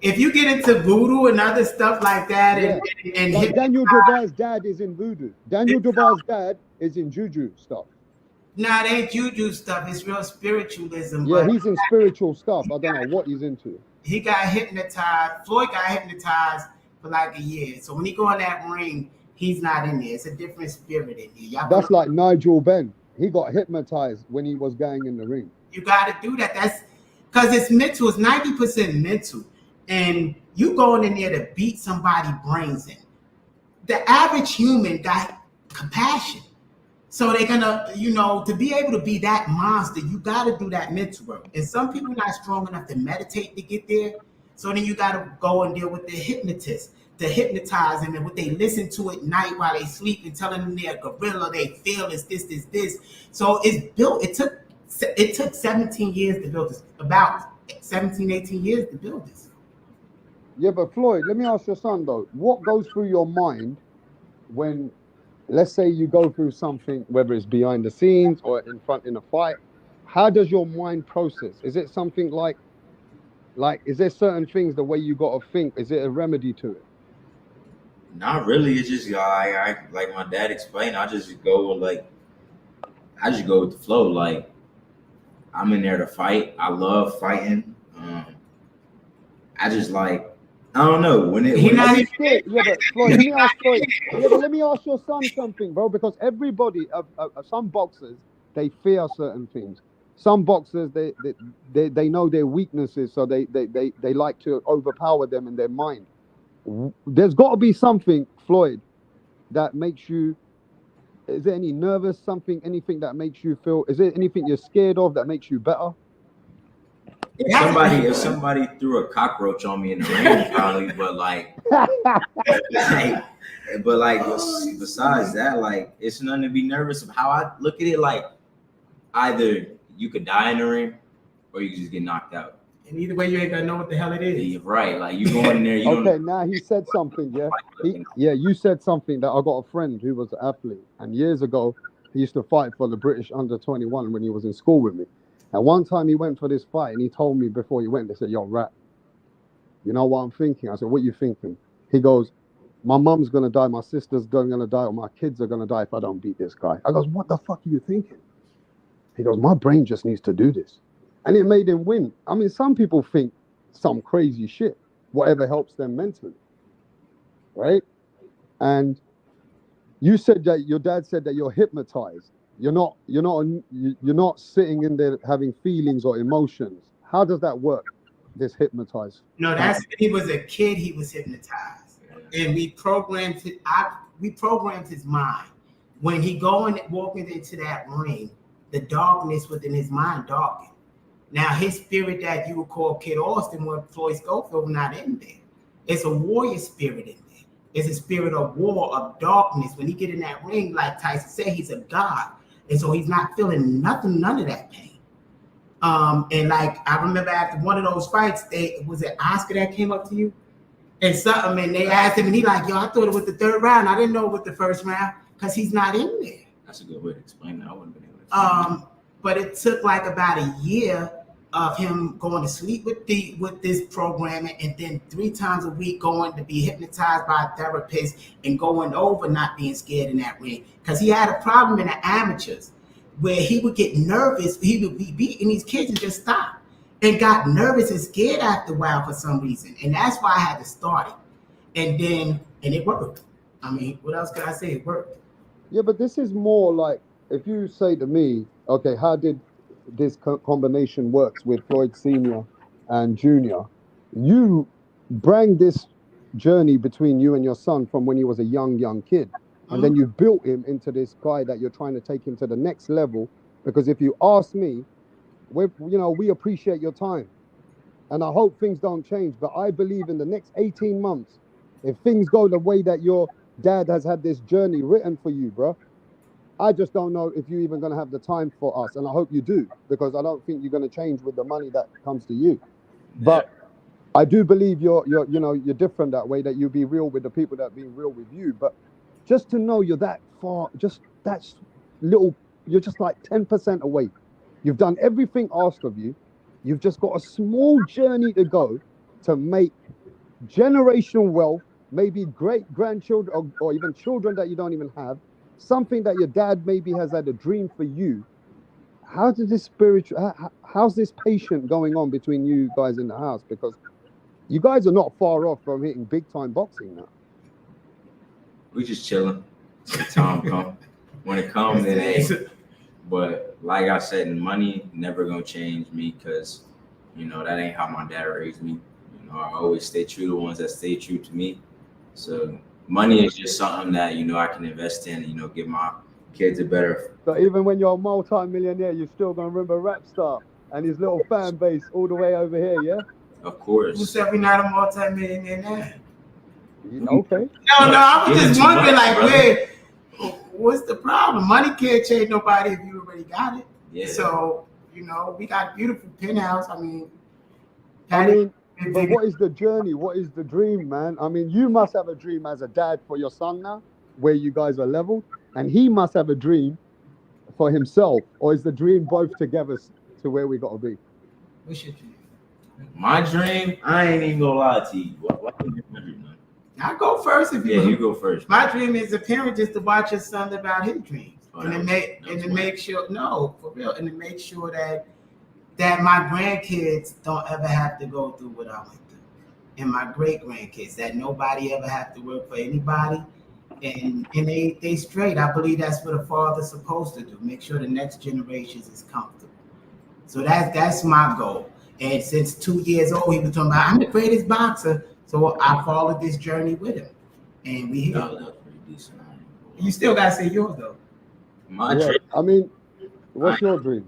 If you get into voodoo and other stuff like that, and like Daniel Dubois' dad is in voodoo. Daniel Dubois' dad is in juju stuff. Nah, it ain't juju stuff. It's real spiritualism. Yeah, he's in spiritual stuff. I don't know what he's into. He got hypnotized. Floyd got hypnotized for like a year. So when he go in that ring, he's not in there. It's a different spirit in there. That's like Nigel Benn. He got hypnotized when he was going in the ring. You got to do that. That's because it's mental. It's 90% mental. And you going in there to beat somebody's brains in. The average human got compassion. So they're gonna, to be able to be that monster, you gotta do that mental work. And some people not strong enough to meditate to get there. So then you gotta go and deal with the hypnotist to hypnotize them, and what they listen to at night while they sleep and telling them they're a gorilla, they feel is this. So it's built. It took 17 years to build this. About 17, 18 years to build this. Yeah, but Floyd, let me ask your son though, what goes through your mind when, let's say you go through something, whether it's behind the scenes or in a fight, how does your mind process? Is it something like, is there certain things the way you got to think? Is it a remedy to it? Not really. It's just like my dad explained, I just go with the flow. Like, I'm in there to fight. I love fighting. I just like I don't know when it. He When not it's, even Scared. Yeah, but Floyd, let me ask Floyd. Yeah, but let me ask your son something, bro. Because everybody, some boxers, they fear certain things. Some boxers, they know their weaknesses, so they like to overpower them in their mind. There's got to be something, Floyd, that makes you. Is there any nervous something, anything that makes you feel? Is there anything you're scared of that makes you better? if somebody threw a cockroach on me in the rain, probably, but like, besides that, like, it's nothing to be nervous of. How I look at it, like, either you could die in the ring, or you could just get knocked out. And either way, you ain't gonna know what the hell it is. Yeah, right? Like, you go in there, you Okay, don't. now he said something, yeah. You said something that I got a friend who was an athlete, and years ago he used to fight for the British under-21 when he was in school with me. And one time he went for this fight, and he told me before he went, they said, "Yo, Rat, you know what I'm thinking?" I said, "What you thinking?" He goes, "My mum's gonna die, my sister's gonna die, or my kids are gonna die if I don't beat this guy." I goes, "What the fuck are you thinking?" He goes, "My brain just needs to do this." And it made him win. I mean, some people think some crazy shit, whatever helps them mentally, right? And you said that your dad said that you're hypnotized. You're not sitting in there having feelings or emotions. How does that work? This hypnotized. No, that's when he was a kid. He was hypnotized, and we programmed his mind. When he walking into that ring, the darkness within his mind darkened. Now his spirit that you would call Kid Austin, what Floyd Schofield, not in there. It's a warrior spirit in there. It's a spirit of war, of darkness. When he get in that ring, like Tyson said, he's a god, and so he's not feeling nothing, none of that pain. And like I remember after one of those fights, was it Oscar that came up to you and something, and they asked him, and he like, "Yo, I thought it was the third round. I didn't know it was the first round because he's not in there." That's a good way to explain that. I wouldn't have been able to explain that. But it took like about a year of him going to sleep with this programming, and then 3 times a week going to be hypnotized by a therapist and going over not being scared in that ring, because he had a problem in the amateurs where he would get nervous. He would be beating these kids and just stop, and got nervous and scared after a while for some reason, and that's why I had to start it, and it worked. I mean, what else could I say? It worked. Yeah, but this is more like, if you say to me, okay, how did this combination works with Floyd Senior and Junior? You bring this journey between you and your son from when he was a young kid, and then you built him into this guy that you're trying to take him to the next level. Because if you ask me, we appreciate your time, and I hope things don't change. But I believe in the next 18 months, if things go the way that your dad has had this journey written for you, bro, I just don't know if you're even going to have the time for us, and I hope you do, because I don't think you're going to change with the money that comes to you. But I do believe you're different that way, that you be real with the people that be real with you. But just to know you're that far, just that little, you're just like 10% away. You've done everything asked of you. You've just got a small journey to go to make generational wealth, maybe great grandchildren or even children that you don't even have. Something that your dad maybe has had a dream for you. How's this patient going on between you guys in the house? Because you guys are not far off from hitting big time boxing now. We just chilling. When time come. When it comes, it ain't. But like I said, money never gonna change me, because that ain't how my dad raised me. I always stay true to the ones that stay true to me. So money is just something that I can invest in and give my kids a better. So even when you're a multi-millionaire, you're still gonna remember Rapstar and his little fan base all the way over here, yeah? Of course. Who said we're not a multi-millionaire now? Okay. No, I was just wondering, like, what's the problem? Money can't change nobody if you already got it. Yeah. So we got beautiful penthouse. But what is the journey? What is the dream, man? I mean, you must have a dream as a dad for your son now, where you guys are leveled, and he must have a dream for himself, or is the dream both together to where we got to be? What's your dream? My dream, I ain't even gonna lie to you. What is my dream, man? I'll go first if you. Yeah, you go first. My dream is a parent just to watch his son about his dreams, and to make sure that my grandkids don't ever have to go through what I went through. and my great grandkids, that nobody ever have to work for anybody. And they straight. I believe that's what a father's supposed to do. Make sure the next generations is comfortable. So that's my goal. And since 2 years old, he was talking about I'm the greatest boxer. So I followed this journey with him. And we here. No, that's pretty decent. You still gotta say yours though. My Yeah, dream, I mean, what's your dream?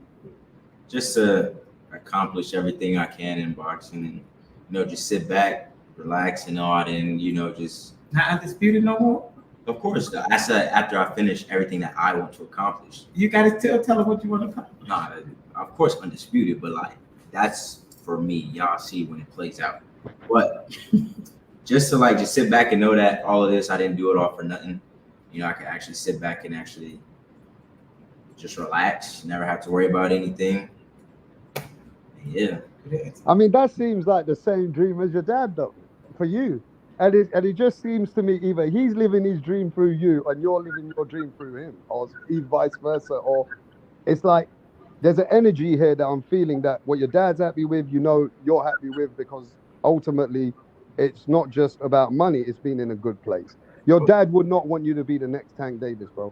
just to accomplish everything I can in boxing, and just sit back, relax, and all, and just Not undisputed no more. of course I said after I finish everything that I want to accomplish. You gotta tell them what you want to accomplish. Nah, of course undisputed, but like that's for me. Y'all see when it plays out. But just to just sit back and know that all of this I didn't do it all for nothing. I could actually sit back and actually just relax, never have to worry about anything. Yeah. I mean, that seems like the same dream as your dad, though, for you. And it just seems to me either he's living his dream through you and you're living your dream through him, or vice versa. Or it's like there's an energy here that I'm feeling that what your dad's happy with, you're happy with, because ultimately it's not just about money, it's being in a good place. Your dad would not want you to be the next Tank Davis, bro.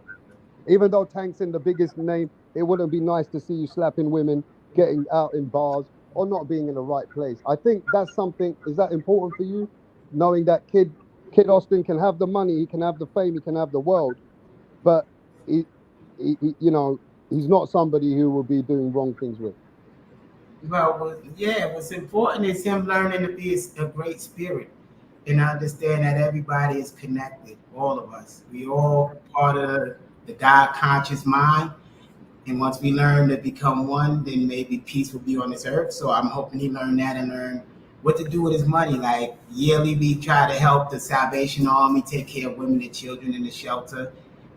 Even though Tank's in the biggest name, it wouldn't be nice to see you slapping women, getting out in bars, or not being in the right place. I think that's something. Is that important for you? Knowing that Kid Austin can have the money, he can have the fame, he can have the world, but he's not somebody who will be doing wrong things with. Well, yeah, what's important is him learning to be a great spirit and understand that everybody is connected, all of us. We all part of the God conscious mind. And once we learn to become one, then maybe peace will be on this earth. So I'm hoping he learned that and learn what to do with his money. Like yearly, we try to help the Salvation Army take care of women and children in the shelter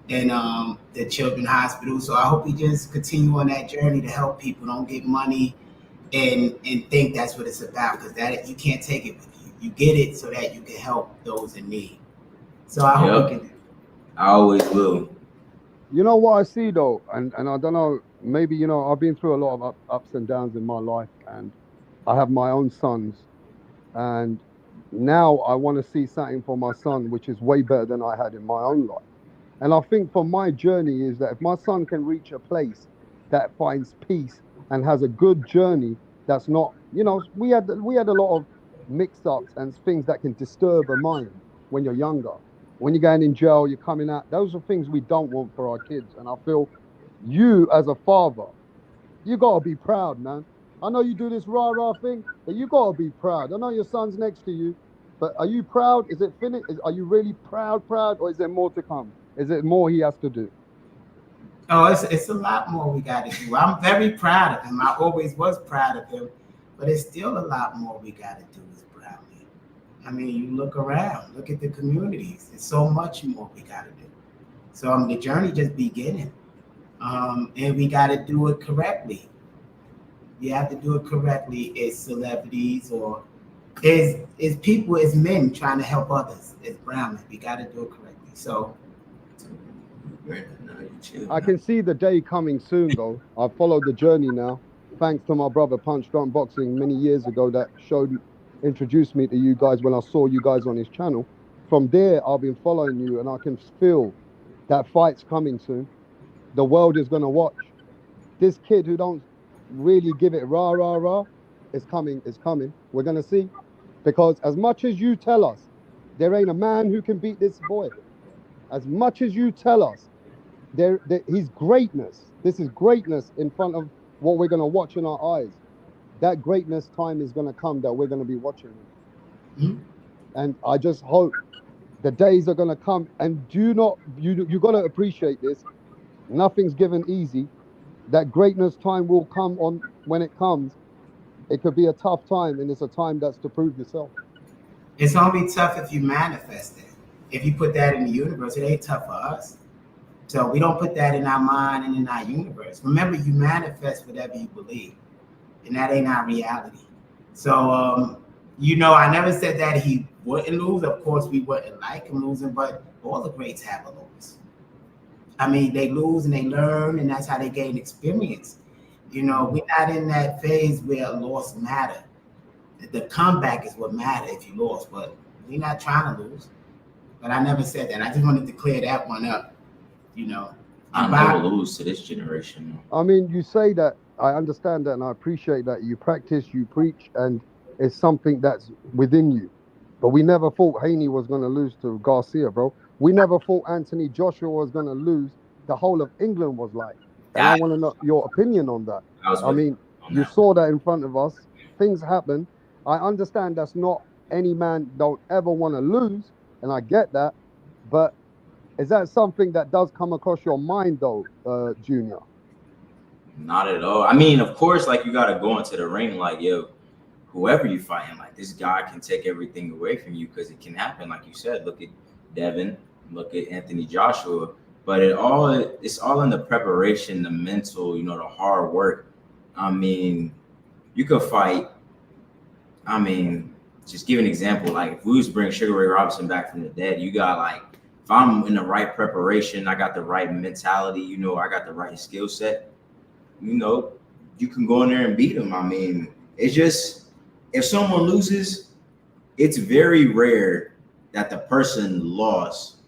and the children's hospital. So I hope he just continue on that journey to help people. Don't get money and think that's what it's about, because that you can't take it with you. You get it so that you can help those in need. So I hope he can. I always will. You know what I see though, and I don't know, maybe I've been through a lot of ups and downs in my life, and I have my own sons, and now I want to see something for my son which is way better than I had in my own life. And I think for my journey is that if my son can reach a place that finds peace and has a good journey, that's not, we had a lot of mix-ups and things that can disturb a mind when you're younger. When you're going in jail, you're coming out. Those are things we don't want for our kids. And I feel you as a father, you got to be proud, man. I know you do this rah-rah thing, but you got to be proud. I know your son's next to you, but are you proud? Is it finished? Are you really proud, or is there more to come? Is it more he has to do? Oh, it's a lot more we got to do. I'm very proud of him. I always was proud of him, but it's still a lot more we got to do as Brownlee. I mean, you look around, look at the communities. There's so much more we got to do. So the journey just beginning, and we got to do it correctly. You have to do it correctly as celebrities or as people, as men trying to help others. As Brownlee, we got to do it correctly. So. I can see the day coming soon, though. I've followed the journey now, thanks to my brother Punch Drunk Boxing many years ago that introduced me to you guys when I saw you guys on his channel. From there, I've been following you, and I can feel that fight's coming soon. The world is going to watch. This kid who don't really give it rah, rah, rah, is coming. We're going to see. Because as much as you tell us, there ain't a man who can beat this boy. As much as you tell us, his greatness, this is greatness in front of what we're going to watch in our eyes. That greatness time is going to come that we're going to be watching. Mm-hmm. And I just hope the days are going to come. And you got to appreciate this. Nothing's given easy. That greatness time will come on when it comes. It could be a tough time, and it's a time that's to prove yourself. It's going to be tough if you manifest it. If you put that in the universe, it ain't tough for us. So we don't put that in our mind and in our universe. Remember, you manifest whatever you believe, and that ain't our reality. So, I never said that he wouldn't lose. Of course, we wouldn't like him losing, but all the greats have a lose. I mean, they lose and they learn, and that's how they gain experience. We're not in that phase where a loss matter. The comeback is what matters if you lost, but we're not trying to lose. But I never said that. I just wanted to clear that one up. You know, I'll never lose to this generation. I mean, you say that, I understand that, and I appreciate that. You practice, you preach, and it's something that's within you. But we never thought Haney was going to lose to Garcia, bro. We never thought Anthony Joshua was going to lose. The whole of England was like. And I want to know your opinion on that. I mean, you saw that in front of us. Things happen. I understand that's not any man don't ever want to lose, and I get that. But is that something that does come across your mind, though, Junior? Not at all. I mean, of course, like, you got to go into the ring like, yo, whoever you fighting, like, this guy can take everything away from you, because it can happen. Like you said, look at Devin, look at Anthony Joshua. But it's all in the preparation, the mental, you know, the hard work. I mean, you could fight. I mean, just give an example. Like, if we was to bring Sugar Ray Robinson back from the dead, you got, like, if I'm in the right preparation, I got the right mentality, you know, I got the right skill set, you know, you can go in there and beat him. I mean, it's just, if someone loses, it's very rare that the person lost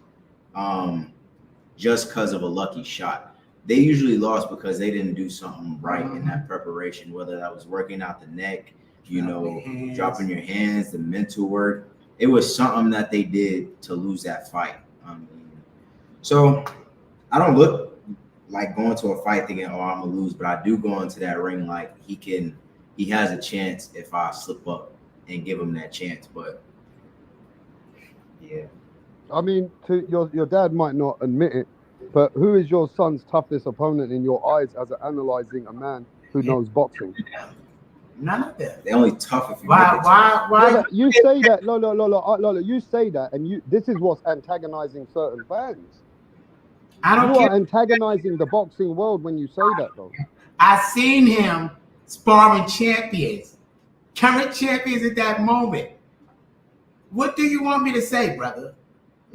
just because of a lucky shot. They usually lost because they didn't do something right in that preparation, whether that was working out the neck, you know, dropping your hands, the mental work. It was something that they did to lose that fight. So I don't look like going to a fight thinking, oh, I'm gonna lose, but I do go into that ring like he has a chance if I slip up and give him that chance. But yeah. I mean, to your dad might not admit it, but who is your son's toughest opponent in your eyes as analyzing a man who knows boxing? None of them. They're only tough if you. Why? Yeah, you say that, Lolo, you say that, and this is what's antagonizing certain fans. I don't You care. are antagonizing the boxing world when you say that, though. I seen him sparring champions, current champions at that moment. What do you want me to say, brother?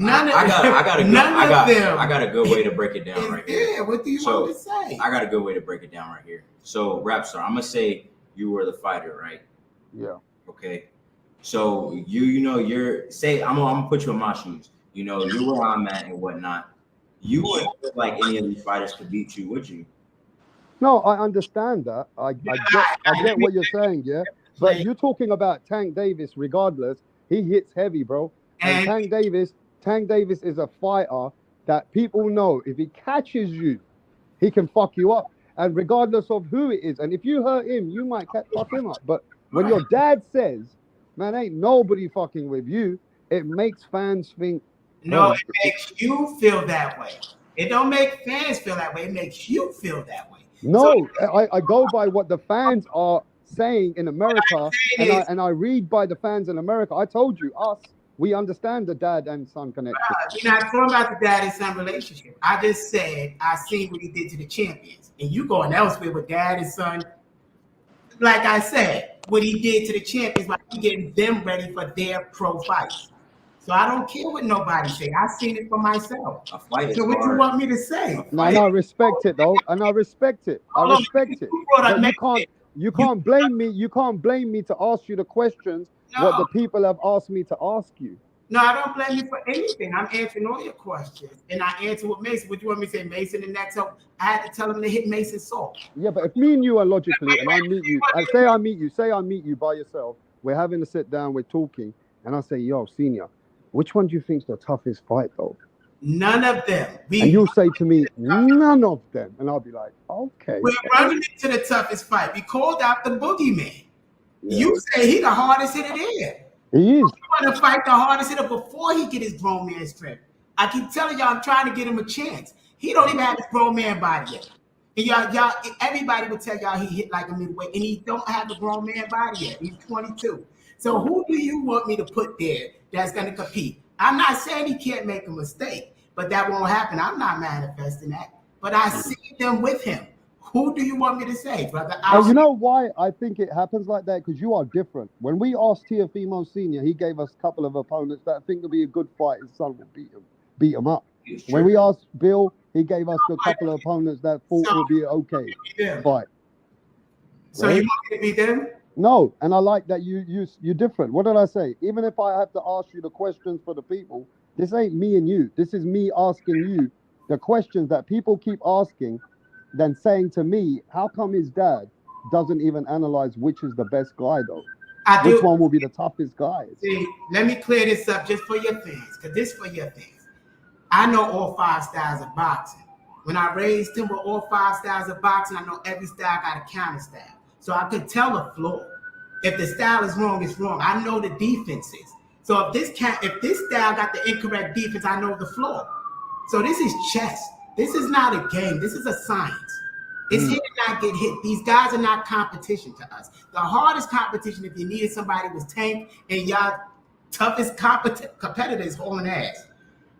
I got a good way to break it down right here. Yeah, what do you want me to say? I got a good way to break it down right here. So, Rapstar, I'm gonna say you were the fighter, right? Yeah. Okay. So I'm gonna put you in my shoes. You know, you're where I'm at and whatnot. You wouldn't feel like any of these fighters could beat you, would you? No, I understand that. I get what you're saying, yeah. But you're talking about Tank Davis. Regardless, he hits heavy, bro. And Tank Davis is a fighter that people know if he catches you, he can fuck you up. And regardless of who it is, and if you hurt him, you might fuck him up. But when your dad says, man, ain't nobody fucking with you, it makes fans think. No, it makes you feel that way. It don't make fans feel that way. It makes you feel that way. No, I go by what the fans are saying in America, and I read by the fans in America. I told you, we understand the dad and son connection. You're not talking about the dad and son relationship. I just said I seen what he did to the champions, and you going elsewhere with dad and son. Like I said, what he did to the champions, like he getting them ready for their pro fights. So I don't care what nobody say. I seen it for myself. A fight is so what hard. you want me to say? No, I respect it though, and I respect it. I respect it. But you can't blame me. You can't blame me to ask you the questions what the people have asked me to ask you. No, I don't blame you for anything. I'm answering all your questions, and I answer with Mason. What you want me to say, Mason? And that's how I had to tell him to hit Mason soft. Yeah, but if me and you are logically, and I meet you, say I meet you by yourself. We're having a sit down. We're talking, and I say, yo, senior, which one do you think's the toughest fight though? None of them. And you'll say to me, none of them, and I'll be like, okay. We're running into the toughest fight. We called out the boogeyman. Yeah. You say he the hardest hitter there. He is. You want to fight the hardest hitter before he get his grown man strength. I keep telling y'all, I'm trying to get him a chance. He don't even have his grown man body yet. And y'all, everybody would tell y'all he hit like a midweight, and he don't have a grown man body yet. He's 22. So who do you want me to put there that's going to compete? I'm not saying he can't make a mistake, but that won't happen. I'm not manifesting that. But I see them with him. Who do you want me to say, brother? You know why I think it happens like that? Because you are different. When we asked Teofimo Sr., he gave us a couple of opponents that I think would be a good fight. His son would beat him up. When we asked Bill, he gave us a couple of opponents that thought would be an okay fight. So you want me to beat them? No, and I like that you're different. What did I say? Even if I have to ask you the questions for the people, this ain't me and you. This is me asking you the questions that people keep asking, then saying to me, how come his dad doesn't even analyze which is the best guy though? I Which do. one will be the toughest guys? See, let me clear this up just for your things, because this for your things. I know all 5 styles of boxing. When I raised him with all 5 styles of boxing, I know every style got a counter style. So I could tell a flaw. If the style is wrong, it's wrong. I know the defenses. So if this style got the incorrect defense, I know the flaw. So this is chess. This is not a game. This is a science. It's hit and not get hit. These guys are not competition to us. The hardest competition, if you needed somebody, was Tank, and y'all toughest competitors hauling ass.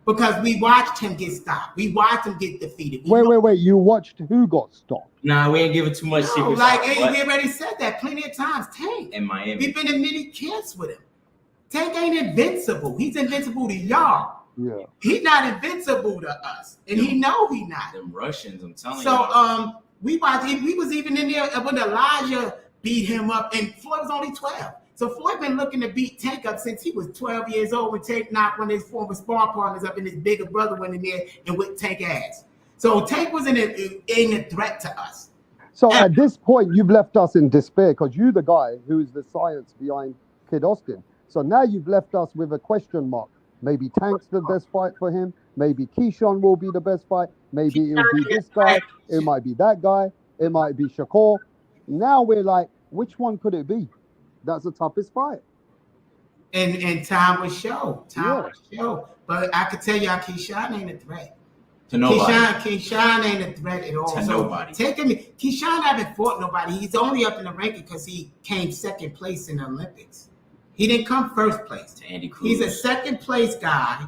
Because we watched him get stopped. We watched him get defeated. Wait. You watched who got stopped? Nah, we ain't giving too much secrets. Like, we already said that plenty of times. Tank. In Miami. We've been in many camps with him. Tank ain't invincible. He's invincible to y'all. Yeah. He's not invincible to us. And he know he not. Them Russians, I'm telling you. So, we was even in there when Elijah beat him up, and Floyd was only 12. So Floyd been looking to beat Tank up since he was 12 years old when Tank knocked one of his former sparring partners up, and his bigger brother went in there and whipped Tank ass. So Tank was in a threat to us. So at this point, you've left us in despair because you're the guy who is the science behind Kid Austin. So now you've left us with a question mark. Maybe Tank's the best fight for him. Maybe Keyshawn will be the best fight. Maybe it'll be this guy. It might be that guy. It might be Shakur. Now we're like, which one could it be? That's the toughest fight. And time will show. Time will show. But I could tell you, Keyshawn ain't a threat. To nobody. Keyshawn ain't a threat at all. To nobody. Keyshawn haven't fought nobody. He's only up in the ranking because he came second place in the Olympics. He didn't come first place. To Andy Cruz. He's a second place guy,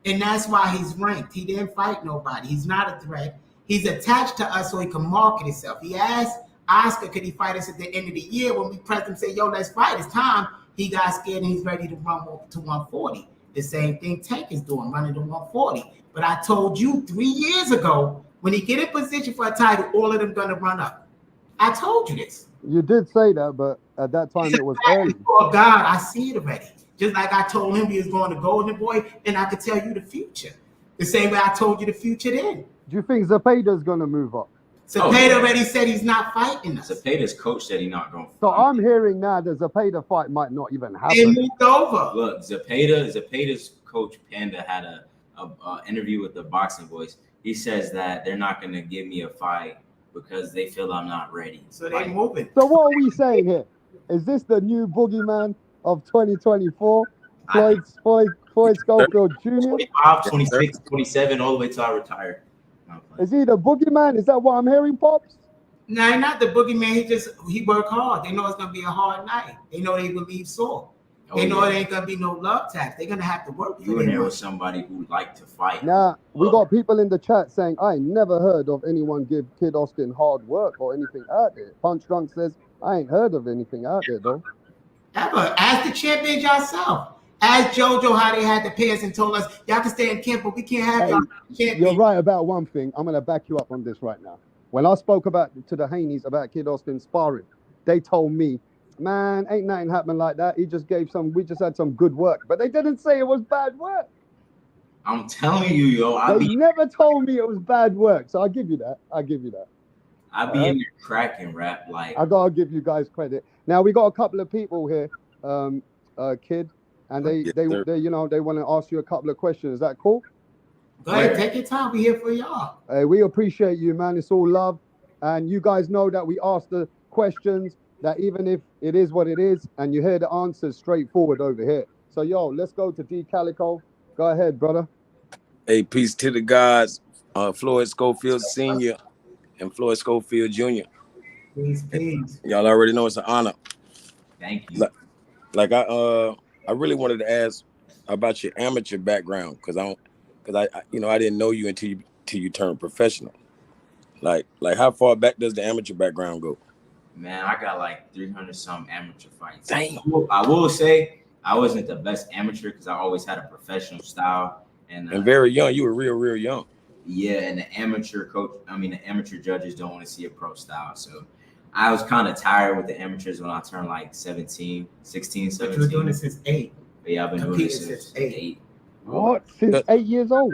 and that's why he's ranked. He didn't fight nobody. He's not a threat. He's attached to us so he can market himself. He asked Oscar, could he fight us at the end of the year? When we pressed him, say, yo, let's fight. It's time. He got scared and he's ready to run to 140. The same thing Tank is doing, running to 140. But I told you 3 years ago, when he get in position for a title, all of them gonna run up. I told you this. You did say that, but at that time it was early. Oh God, I see it already. Just like I told him he was going to Golden Boy, and I could tell you the future. The same way I told you the future then. Do you think Zepeda's going to move up? Zepeda already said he's not fighting us. Zepeda's coach said he's not going to fight. So I'm hearing now the Zepeda fight might not even happen. They moved over. Look, Zepeda's coach Panda had a interview with the Boxing Voice. He says that they're not going to give me a fight because they feel I'm not ready. So they're moving. So what are we saying here? Is this the new boogeyman of 2024? Floyd Schofield Jr.? 25, 26, 27, all the way till I retire. Is he the boogeyman? Is that what I'm hearing, Pops? No, he's not the boogeyman. He worked hard. They know it's going to be a hard night. They know they will leave sore. They know it ain't going to be no love tax. They're going to have to work. You in there with somebody who like to fight. Now, we got people in the chat saying, I ain't never heard of anyone give Kid Austin hard work or anything out there. Punch Drunk says, I ain't heard of anything out there, though. Ever. Ask the champions yourself. Ask JoJo how they had to pay us and told us, y'all can stay in camp, but we can't have y'all champions. You're right about one thing. I'm going to back you up on this right now. When I spoke to the Haneys about Kid Austin sparring, they told me, man, ain't nothing happening like that. We just had some good work. But they didn't say it was bad work. I'm telling you, yo. They never told me it was bad work. So I'll give you that. I be in there cracking rap like. I got to give you guys credit. Now, we got a couple of people here, Kid. And they want to ask you a couple of questions. Is that cool? Go ahead, take your time. We're here for y'all. We appreciate you, man. It's all love. And you guys know that we ask the questions that even if it is what it is, and you hear the answers straightforward over here. So, let's go to D Calico. Go ahead, brother. Hey, peace to the gods. Floyd Schofield Sr. and Floyd Schofield Jr. Peace. Y'all already know it's an honor. Thank you. I really wanted to ask about your amateur background because I didn't know you until you turned professional. Like how far back does the amateur background go? Man, I got like 300 some amateur fights. Dang. I will say I wasn't the best amateur because I always had a professional style and very young. You were real young. Yeah, and the amateur judges don't want to see a pro style. So I was kind of tired with the amateurs when I turned like 16, But 17. you were doing it since 8. But yeah, I've been doing Competed this since since 8. 8. What? Since Good. 8 years old?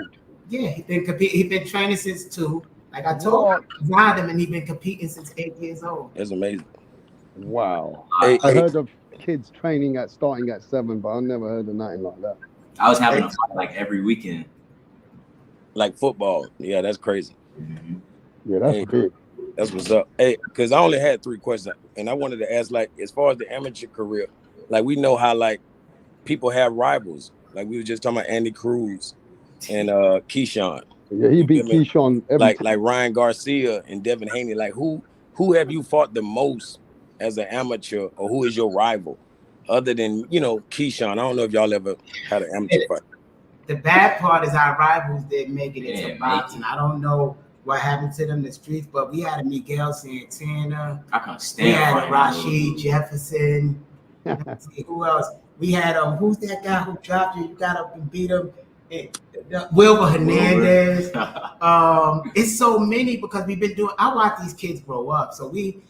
Yeah, he been training since 2. Like I told What? him, designed him, and he been competing since 8 years old. That's amazing. Wow. Hey, I hey, heard of kids training starting at 7, but I never heard of nothing like that. I was having a fight like every weekend. like football. Yeah, that's crazy. Mhm. Yeah, that's Hey. big. That's what's up. Hey, because I only had 3 questions, and I wanted to ask, like, as far as the amateur career, like we know how like people have rivals. Like we were just talking about Andy Cruz and Keyshawn. Yeah, he You beat feel me? Keyshawn every Like time. like Ryan Garcia and Devin Haney. Like who have you fought the most as an amateur, or who is your rival, other than Keyshawn? I don't know if y'all ever had an amateur fight. The bad part is our rivals didn't make it They into didn't boxing. make it. I don't know what happened to them in the streets, but we had a Miguel Santana, I can't we stand had a fighting Rashid those. Jefferson. Let's see, who else? We had who's that guy who dropped you? You got up and beat him. Wilbur Hernandez. It's so many because we've been doing. I watch these kids grow up, so we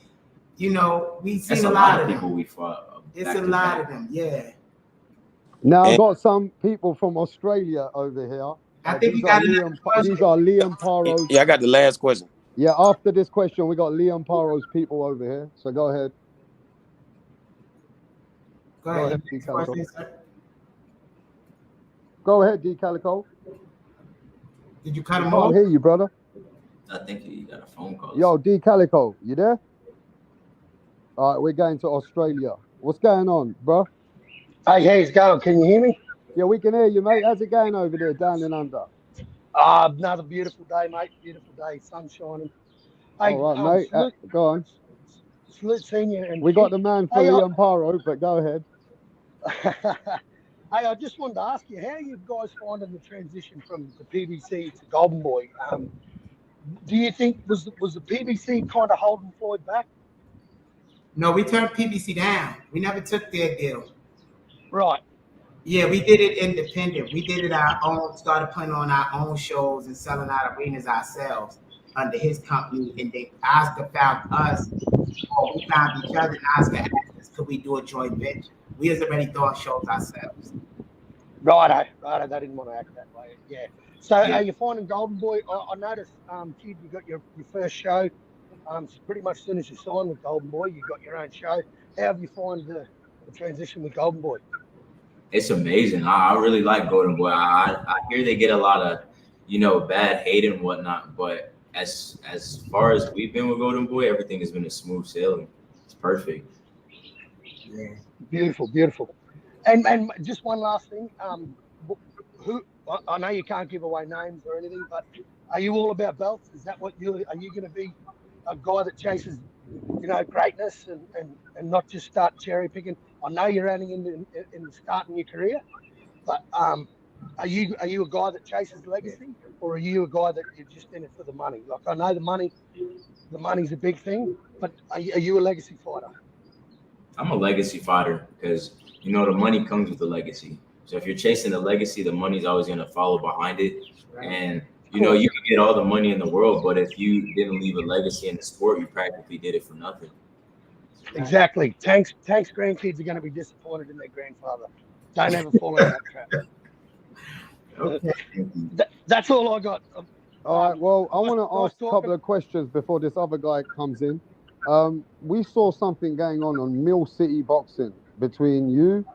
seen That's a lot of people them. we fought. It's back a to lot back. of them, yeah. Now I And- got some people from Australia over here. I think These you are got Liam. These are Liam Paro's. Yeah, I got the last question. Yeah, after this question, we got Liam Paro's people over here. So go ahead. Go Go ahead. ahead, Next D-Calico. question, sir. Go ahead, D Calico. Did you cut I him can't off? hear you, brother. I think you got a phone call. Yo, D Calico, you there? All right, we're going to Australia. What's going on, bro? Hey, how's it going? Can you hear me? Yeah, we can hear you, mate. How's it going over there, down and under? Another beautiful day, mate. Beautiful day, sun shining. Hey, All right, mate. Salute, Go on. salute senior and We got the man for Hey, Liam Paro, but go ahead. Hey, I just wanted to ask you, how are you guys finding the transition from the PBC to Golden Boy? Do you think was the PBC kind of holding Floyd back? No, we turned PBC down. We never took their deal. Right. Yeah, we did it independent. We did it our own, started putting on our own shows and selling out arenas ourselves under his company. And then Oscar found us, or we found each other, and Oscar asked us, could we do a joint venture? We was already doing shows ourselves. Righto. They didn't want to act that way. Yeah. So Yeah. are you finding Golden Boy? I noticed, kid, you got your first show. Pretty much as soon as you signed with Golden Boy, you got your own show. How have you found the transition with Golden Boy? It's amazing. I really like Golden Boy. I hear they get a lot of, bad hate and whatnot. But as far as we've been with Golden Boy, everything has been a smooth sailing. It's perfect. Yeah. Beautiful. And just one last thing. Who I know you can't give away names or anything, but are you all about belts? Is that what are you going to be a guy that chases, greatness and not just start cherry picking? I know you're only in starting your career, but are you a guy that chases legacy, or are you a guy that you're just in it for the money? Like, I know the money's a big thing, but are you a legacy fighter? I'm a legacy fighter because the money comes with the legacy. So if you're chasing the legacy, the money's always going to follow behind it. And you can get all the money in the world, but if you didn't leave a legacy in the sport, you practically did it for nothing. Exactly. Tank's grandkids are going to be disappointed in their grandfather. Don't ever fall into that trap. Okay. That's all I got. All right. Well, I want to nice ask a couple of questions before this other guy comes in. We saw something going on Mill City Boxing between you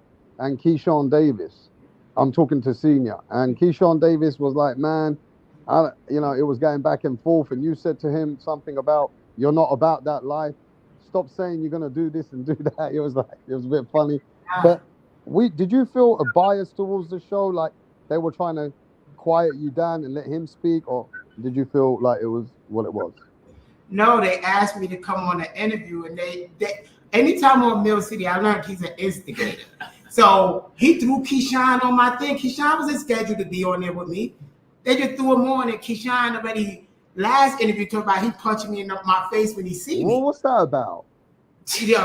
and Keyshawn Davis. I'm talking to Senior, and Keyshawn Davis was like, "Man, it was going back and forth." And you said to him something about, "You're not about that life. Stop saying you're gonna do this and do that." It was a bit funny. But did you feel a bias towards the show, like they were trying to quiet you down and let him speak, or did you feel like it was what it was? No, they asked me to come on an interview, and they anytime on Mill City, I learned he's an instigator. So he threw Keyshawn on my thing. Keyshawn wasn't scheduled to be on there with me. They just threw him on, and Keyshawn already last interview talked about he punched me in my face when he see me. Well, what's that about?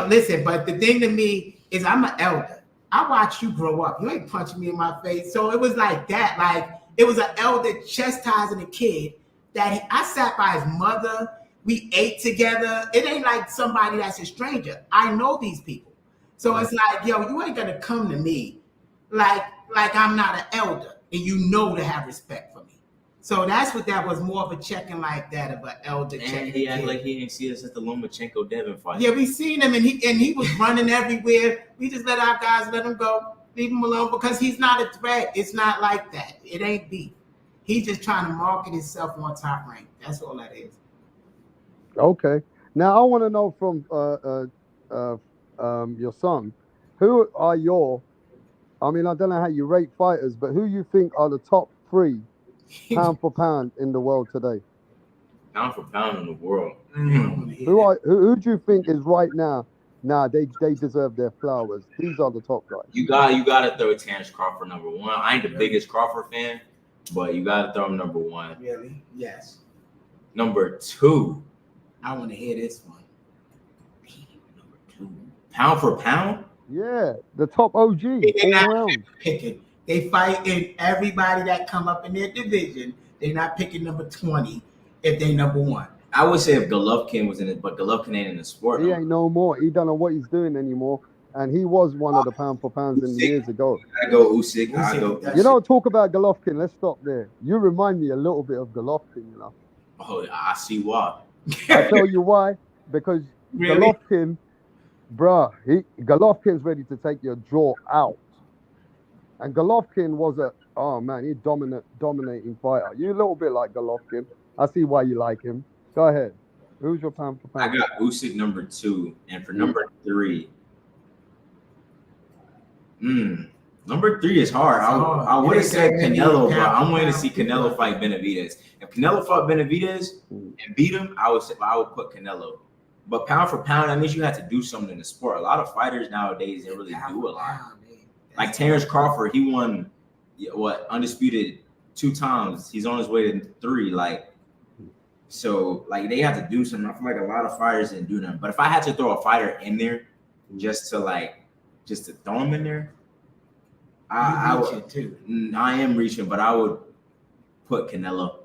Listen, but the thing to me is I'm an elder. I watched you grow up. You ain't punching me in my face. So it was like that. Like, it was an elder chastising a kid that I sat by his mother. we ate together. It ain't like somebody that's a stranger. I know these people. So it's like, yo, you ain't gonna come to me like I'm not an elder, and you know to have respect for me. So that's what that was, more of a checking like that, of an elder And checking. he acted like he didn't see us at the Lomachenko Devin fight. Yeah, we seen him, and he was running everywhere. We just let our guys let him go, leave him alone, because he's not a threat. It's not like that. It ain't beef. He's just trying to market himself on Top Rank. That's all that is. Okay. Now I want to know from your son, who are your? I mean, I don't know how you rate fighters, but who you think are the top 3 pound for pound in the world today? Pound for pound in the world. Who do you think is right now? Nah, they deserve their flowers. These are the top guys. You gotta throw Terrence Crawford number 1. I ain't the biggest Crawford fan, but you gotta throw him number 1. Really? Yes. Number 2. I want to hear this one. Number 2. Pound for pound? Yeah, the top OG all around. Picking. They fight in everybody that come up in their division. They're not picking number 20 if they number 1. I would say if Golovkin was in it, but Golovkin ain't in the sport. He ain't no more. He don't know what he's doing anymore. And he was one of the pound for pounds in years ago. I go Usyk. I go. You know, talk about Golovkin. Let's stop there. You remind me a little bit of Golovkin, you know. Oh, I see why. I tell you why. Because Really? Golovkin, Golovkin's ready to take your jaw out. And Golovkin was he's dominating fighter. You're a little bit like Golovkin. I see why you like him. Go ahead. Who's your pound for pound? I got Usyk number 2, and for number 3, number 3 is hard. I would have said Canelo, but I'm waiting to see Canelo fight Benavidez. If Canelo fought Benavidez and beat him, I would put Canelo. But pound for pound, that means you have to do something in the sport. A lot of fighters nowadays, they really do a lot. Like Terrence Crawford, he won undisputed 2 times. He's on his way to 3. So they have to do something. I feel like a lot of fighters didn't do them. But if I had to throw a fighter in there, just to throw him in there, I would too. I am reaching, but I would put Canelo.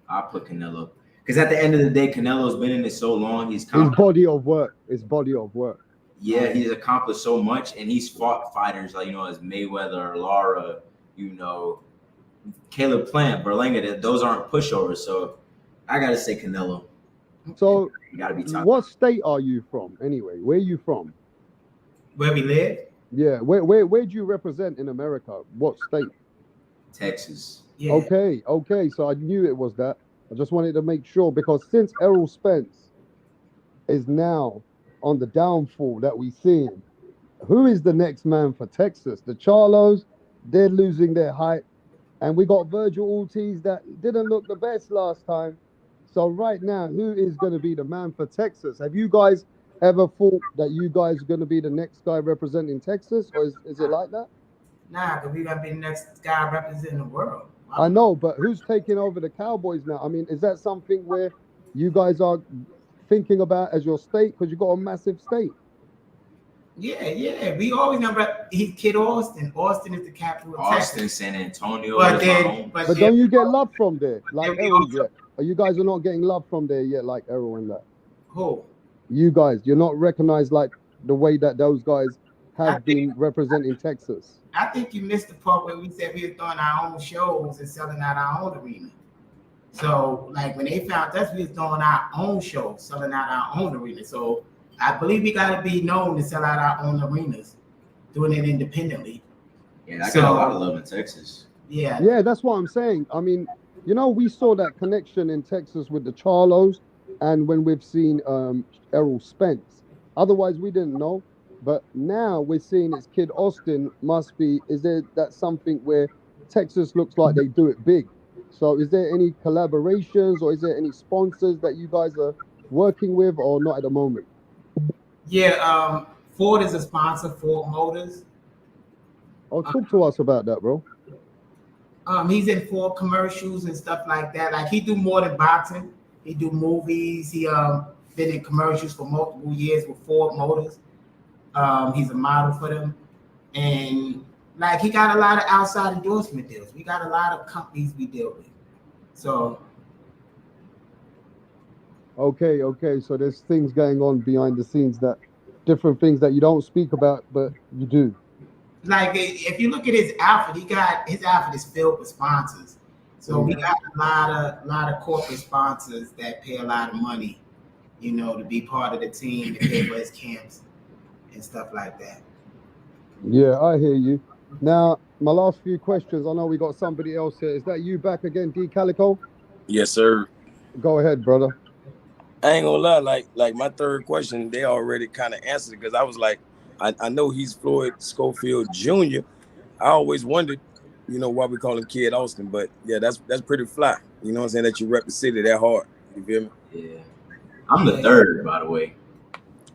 I'll put Canelo. Because at the end of the day, Canelo's been in it so long. His body of work. His body of work. Yeah, he's accomplished so much, and he's fought fighters like as Mayweather, Lara, Caleb Plant, Berlanga. Those aren't pushovers. So I gotta say Canelo. So you gotta be top. What state are you from anyway? Where are you from? Where we live? Yeah. Where do you represent in America? What state? Texas. Yeah. Okay. So I knew it was that. I just wanted to make sure, because since Errol Spence is now on the downfall that we're seeing, who is the next man for Texas? The Charlos, they're losing their height. And we got Virgil Ortiz that didn't look the best last time. So right now, who is going to be the man for Texas? Have you guys ever thought that you guys are going to be the next guy representing Texas? Or is it like that? Nah, because we're going to be the next guy representing the world. I know, but who's taking over the Cowboys now? I mean, is that something where you guys are thinking about as your state? Because you got a massive state. Yeah. We always know he's Kid Austin. Austin is the capital of Texas. Austin, San Antonio. But don't you get love from there? Like Errol yet? Or you guys are not getting love from there yet, like Errol and that? Who? You guys, you're not recognized like the way that those guys have been representing Texas. I think you missed the part where we said we were throwing our own shows and selling out our own arena. So, when they found us, we were throwing our own shows, selling out our own arena. So, I believe we got to be known to sell out our own arenas, doing it independently. Yeah, I got a lot of love in Texas. Yeah, that's what I'm saying. I mean, we saw that connection in Texas with the Charlos, and when we've seen Errol Spence. Otherwise, we didn't know. But now we're seeing it's Kid Austin is there that something where Texas looks like they do it big? So is there any collaborations or is there any sponsors that you guys are working with or not at the moment? Yeah, Ford is a sponsor, Ford Motors. Oh, talk to us about that, bro. He's in Ford commercials and stuff like that. Like, he do more than boxing. He do movies. He been in commercials for multiple years with Ford Motors. He's a model for them, and he got a lot of outside endorsement deals. We got a lot of companies we deal with. So, Okay. So there's things going on behind the scenes that different things that you don't speak about, but you do. Like if you look at his outfit, his outfit is filled with sponsors. So we got a lot of corporate sponsors that pay a lot of money, to be part of the team, to pay for his camps and stuff like that. Yeah, I hear you. Now, my last few questions. I know we got somebody else here. Is that you back again, D Calico? Yes, sir. Go ahead, brother. I ain't gonna lie, like my third question, they already kind of answered it because I was like, I know he's Floyd Schofield Jr. I always wondered, why we call him Kid Austin, but yeah, that's pretty fly. You know what I'm saying? That you rep the city that hard. You feel me? Yeah. I'm the third, by the way.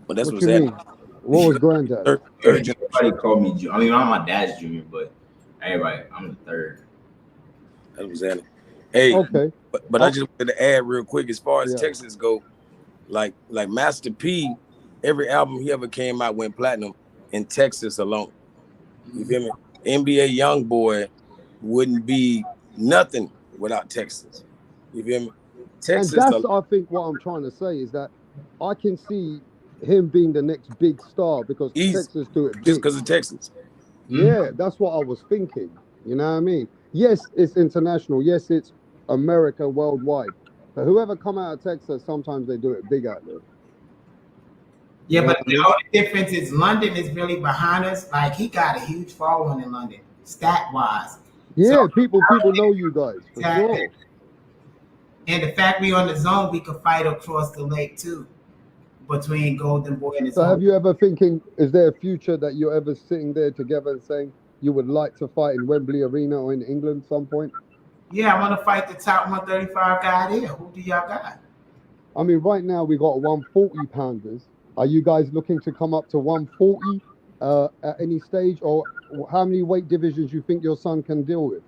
But that's What what's you happening. mean? What was granddad? Third generation. Everybody called me Junior. I mean, I'm my dad's Junior, but everybody, I'm the third. That's what's happening. Hey, Okay. but I just wanted to add real quick, as far as Yeah. Texas go, like Master P, every album he ever came out went platinum in Texas alone. You feel me? NBA YoungBoy wouldn't be nothing without Texas. You feel me? And Texas, that's, I think, what I'm trying to say is that I can see him being the next big star because Easy. Texas do it just big. because of Texas. Yeah, that's what I was thinking. You know what I mean? Yes, it's international. Yes, it's America worldwide. But whoever come out of Texas, sometimes they do it big out there. Yeah, Yeah, but I the mean- only difference is London is really behind us. Like he got a huge following in London, stat wise. Yeah, people know you guys for Exactly. sure. And the fact we on the zone, we could fight across the lake too, between Golden Boy and his So have home. you ever thinking, is there a future that you're ever sitting there together and saying you would like to fight in Wembley Arena or in England some point? Yeah, I want to fight the top 135 guy there. Who do y'all got? I mean, right now we got 140 pounders. Are you guys looking to come up to 140 at any stage, or how many weight divisions you think your son can deal with?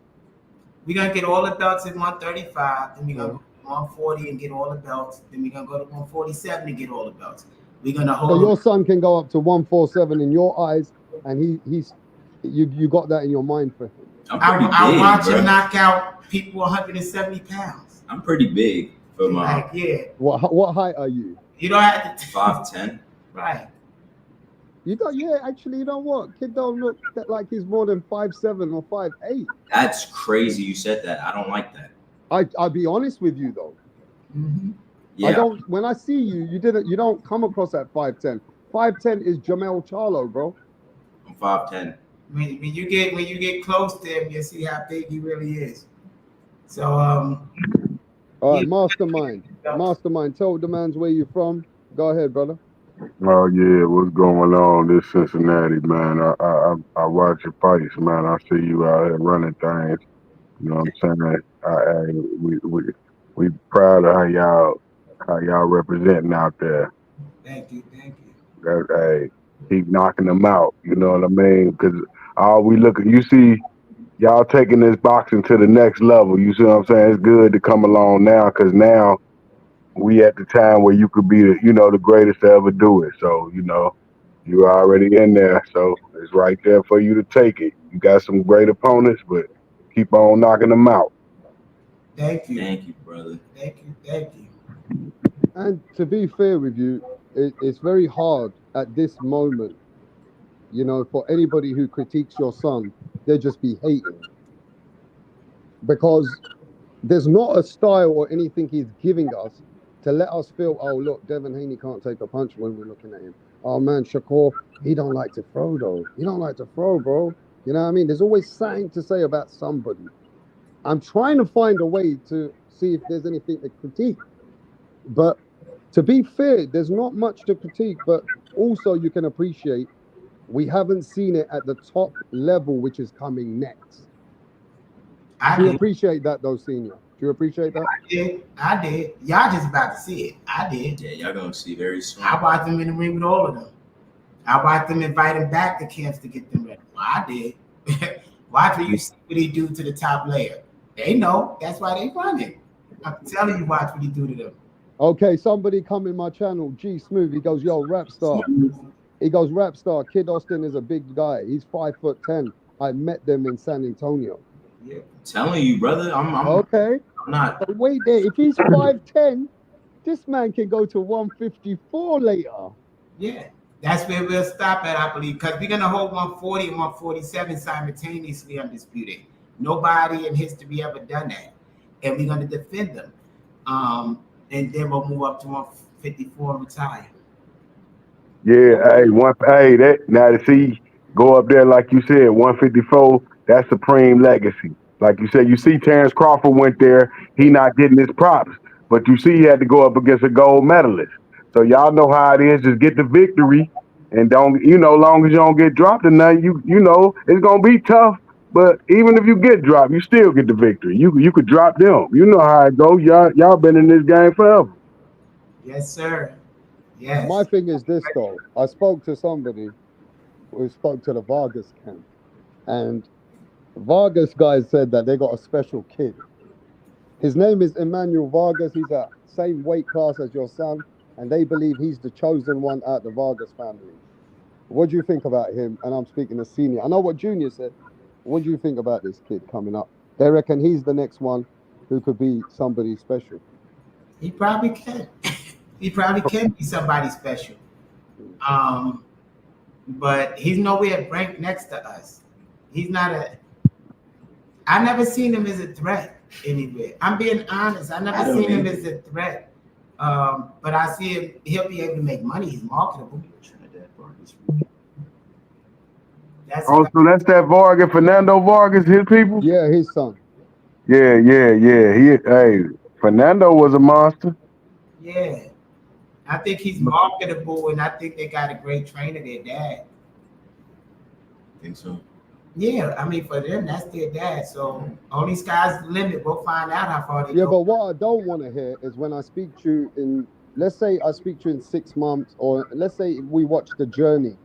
We're going to get all the belts at 135. Then we're going to Yeah. go to 140 and get all the belts. Then we're going to go to 147 and get all the belts. We're going to So hold your son can go up to 147 in your eyes, and you got that in your mind for him. I'm pretty I big, watch bro. him knock out people 170 pounds. I'm pretty big for my Like, yeah, What height are you? you don't have to. 5'10". Right. You don't. Yeah, actually, you know what? Kid don't look like he's more than 5'7" or 5'8". That's crazy you said that. I don't like that. I'll be honest with you though. Mm-hmm. Yeah. I don't. When I see you, you don't come across at 5'10". 5'10" is Jamel Charlo, bro. I'm 5'10". When you get close to him, you see how big he really is. So All right, Yeah. Mastermind. Tell the man's where you from. Go ahead, brother. Oh yeah, what's going on? This Cincinnati, man. I watch your fights, man. I see you out here running things. You know what I'm saying? We proud of how y'all representing out there. thank you. Keep knocking them out. You know what I mean? Because all we look at, you see, y'all taking this boxing to the next level. You see what I'm saying? It's good to come along now because now we at the time where you could be the greatest to ever do it. So, you're already in there. So it's right there for you to take it. You got some great opponents, but keep on knocking them out. Thank you. Thank you, brother. Thank you. And to be fair with you, it's very hard at this moment, for anybody who critiques your son, they'll just be hating. Because there's not a style or anything he's giving us to let us feel, oh, look, Devin Haney can't take a punch when we're looking at him. Oh, man, Shakur, he don't like to throw, though. He don't like to throw, bro. You know what I mean? There's always something to say about somebody. I'm trying to find a way to see if there's anything to critique. But to be fair, there's not much to critique, but also you can appreciate we haven't seen it at the top level, which is coming next. I Do you did. appreciate that, though, Senior? Do you appreciate that? I did. Y'all just about to see it. I did. Yeah, y'all gonna see very soon. I watched them in the ring with all of them. I watched them invite him back to camps to get them ready. Well, I did. Watch what you see what he do to the top layer. They know. That's why they running. I'm telling you, watch what he do to them. Okay, somebody come in my channel, G Smooth. He goes, yo, rap star. He goes, rap star. Kid Austin is a big guy. He's 5'10". I met them in San Antonio. Yeah. I'm telling you, brother. I'm Okay. not. But wait there. If he's 5'10", This man can go to 154 later. Yeah, that's where we'll stop at, I believe, because we're gonna hold 140 and 147 simultaneously undisputed. Nobody in history ever done that, and we're gonna defend them. And then we'll move up to 154 and retire. Yeah, that now to see go up there like you said, 154. That's supreme legacy. Like you said, you see Terrence Crawford went there. He not getting his props, but you see he had to go up against a gold medalist. So y'all know how it is. Just get the victory, and don't long as you don't get dropped or nothing, you know it's gonna be tough. But even if you get dropped, you still get the victory. You could drop them. You know how it goes. Y'all been in this game forever. Yes, sir. Yes. My thing is this though. I spoke to somebody who spoke to the Vargas camp, and Vargas guys said that they got a special kid. His name is Emmanuel Vargas. He's a same weight class as your son, and they believe he's the chosen one out the Vargas family. What do you think about him? And I'm speaking as senior. I know what Junior said. What do you think about this kid coming up? They reckon he's the next one who could be somebody special. He probably can. He probably can be somebody special. But he's nowhere ranked next to us. He's not I never seen him as a threat anywhere. I'm being honest. I never seen him as a threat. But I see him, he'll be able to make money. He's marketable. So that's that Vargas, Fernando Vargas, his people? Yeah, his son. Yeah. Fernando was a monster. Yeah. I think he's marketable, and I think they got a great trainer, their dad. Think so? Yeah, I mean, for them, that's their dad. So only sky's the limit. We'll find out how far they Yeah, go. but what I don't want to hear is when I speak to you in, let's say I speak to you in 6 months, or let's say we watch The Journey,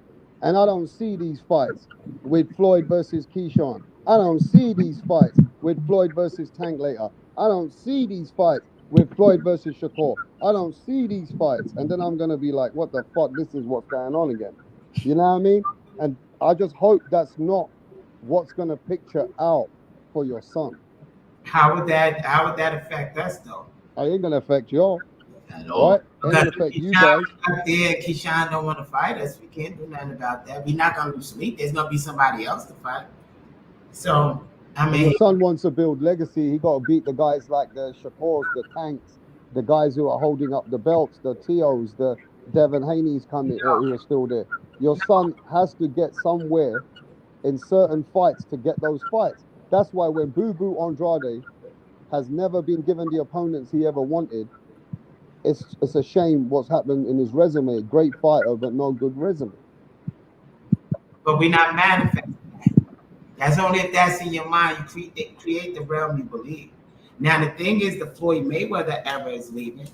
and I don't see these fights with Floyd versus Keyshawn. I don't see these fights with Floyd versus Tank later. I don't see these fights with Floyd versus Shakur. I don't see these fights. And then I'm going to be like, what the fuck? This is what's going on again. You know what I mean? And I just hope that's not what's going to picture out for your son. How would that affect us, though? It ain't going to affect y'all. At all. Right? It ain't going to affect you guys. Up there, Keyshawn don't want to fight us. We can't do nothing about that. We're not going to lose sleep. There's going to be somebody else to fight. So, I mean, your son wants to build legacy. He got to beat the guys like the Shakurs, the Tanks, the guys who are holding up the belts, the T.O.s, the Devin Haney's coming who are still there. Your son has to get somewhere in certain fights to get those fights. That's why when Boo Boo Andrade has never been given the opponents he ever wanted, it's a shame what's happened in his resume. Great fighter, but no good resume. But we're not manifesting that. That's only if that's in your mind. You create the realm you believe. Now the thing is, the Floyd Mayweather era is leaving.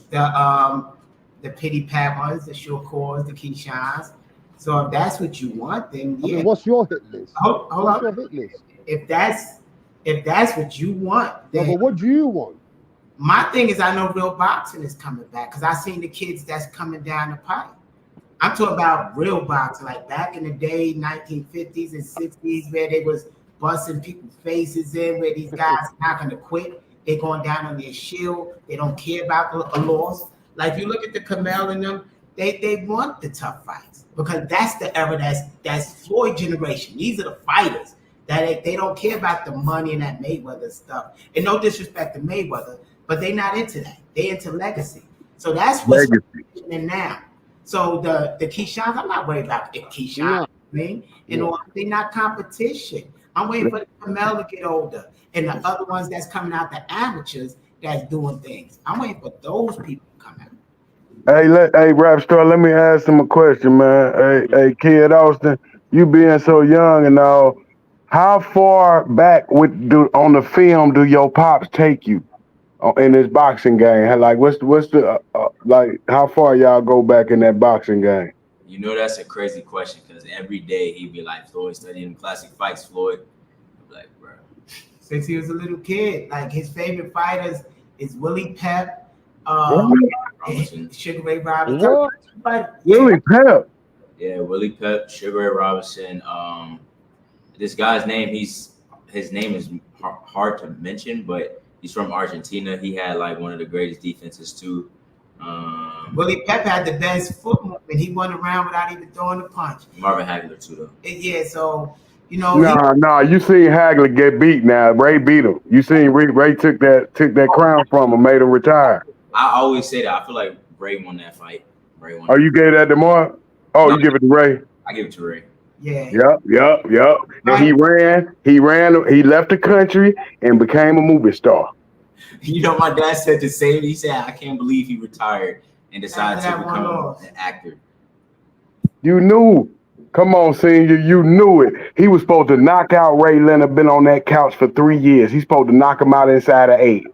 The Pity Pat ones, the Shakurs, the Keyshawns. So if that's what you want, then yeah. I mean, what's your hit list? Hold what's on. your hit list? If that's what you want, then but what do you want? my thing is, I know real boxing is coming back because I seen the kids that's coming down the pipe. I'm talking about real boxing, like back in the day, 1950s and 60s, where they was busting people's faces in, where these guys not gonna quit. They're going down on their shield. They don't care about a loss. Like you look at the Kamel and them, they want the tough fights because that's the era that's Floyd generation. These are the fighters that they don't care about the money and that Mayweather stuff. And no disrespect to Mayweather, but they're not into that. They into legacy. So that's what's happening now. So the Keyshawns, I'm not worried about the Keyshawn. They're not competition. I'm waiting for the Kamel to get older and the other ones that's coming out, the amateurs that's doing things. I'm waiting for those people to come out. Hey, Rap Star, let me ask him a question, man. Hey, Kid Austin, you being so young and all, how far back on the film do your pops take you in this boxing game? Like, what's the like? How far y'all go back in that boxing game? You know, that's a crazy question because every day he'd be like, Floyd studying classic fights, Floyd. I'm like, bro. Since he was a little kid, like his favorite fighters is Willie Pep, Sugar Ray Robinson. Willie Pep. Yeah, Willie Pep, Sugar Ray Robinson. This guy's name, his name is hard to mention, but he's from Argentina. He had like one of the greatest defenses too. Willie Pep had the best foot movement. He went around without even throwing a punch. Marvin Hagler too, though. Yeah, so you know. Nah. You seen Hagler get beat. Now Ray beat him. You seen Ray took that crown from him, made him retire. I always say that. I feel like Ray won that fight. Ray won. Oh, you gave that to Mark? Oh, No. you give it to Ray? I give it to Ray. Yeah. Yep. And he left the country and became a movie star. You know, my dad said the same. He said, I can't believe he retired and decided After to that one become loss. an actor. You knew. Come on, senior. You knew it. He was supposed to knock out Ray Leonard, been on that couch for 3 years. He's supposed to knock him out inside of 8.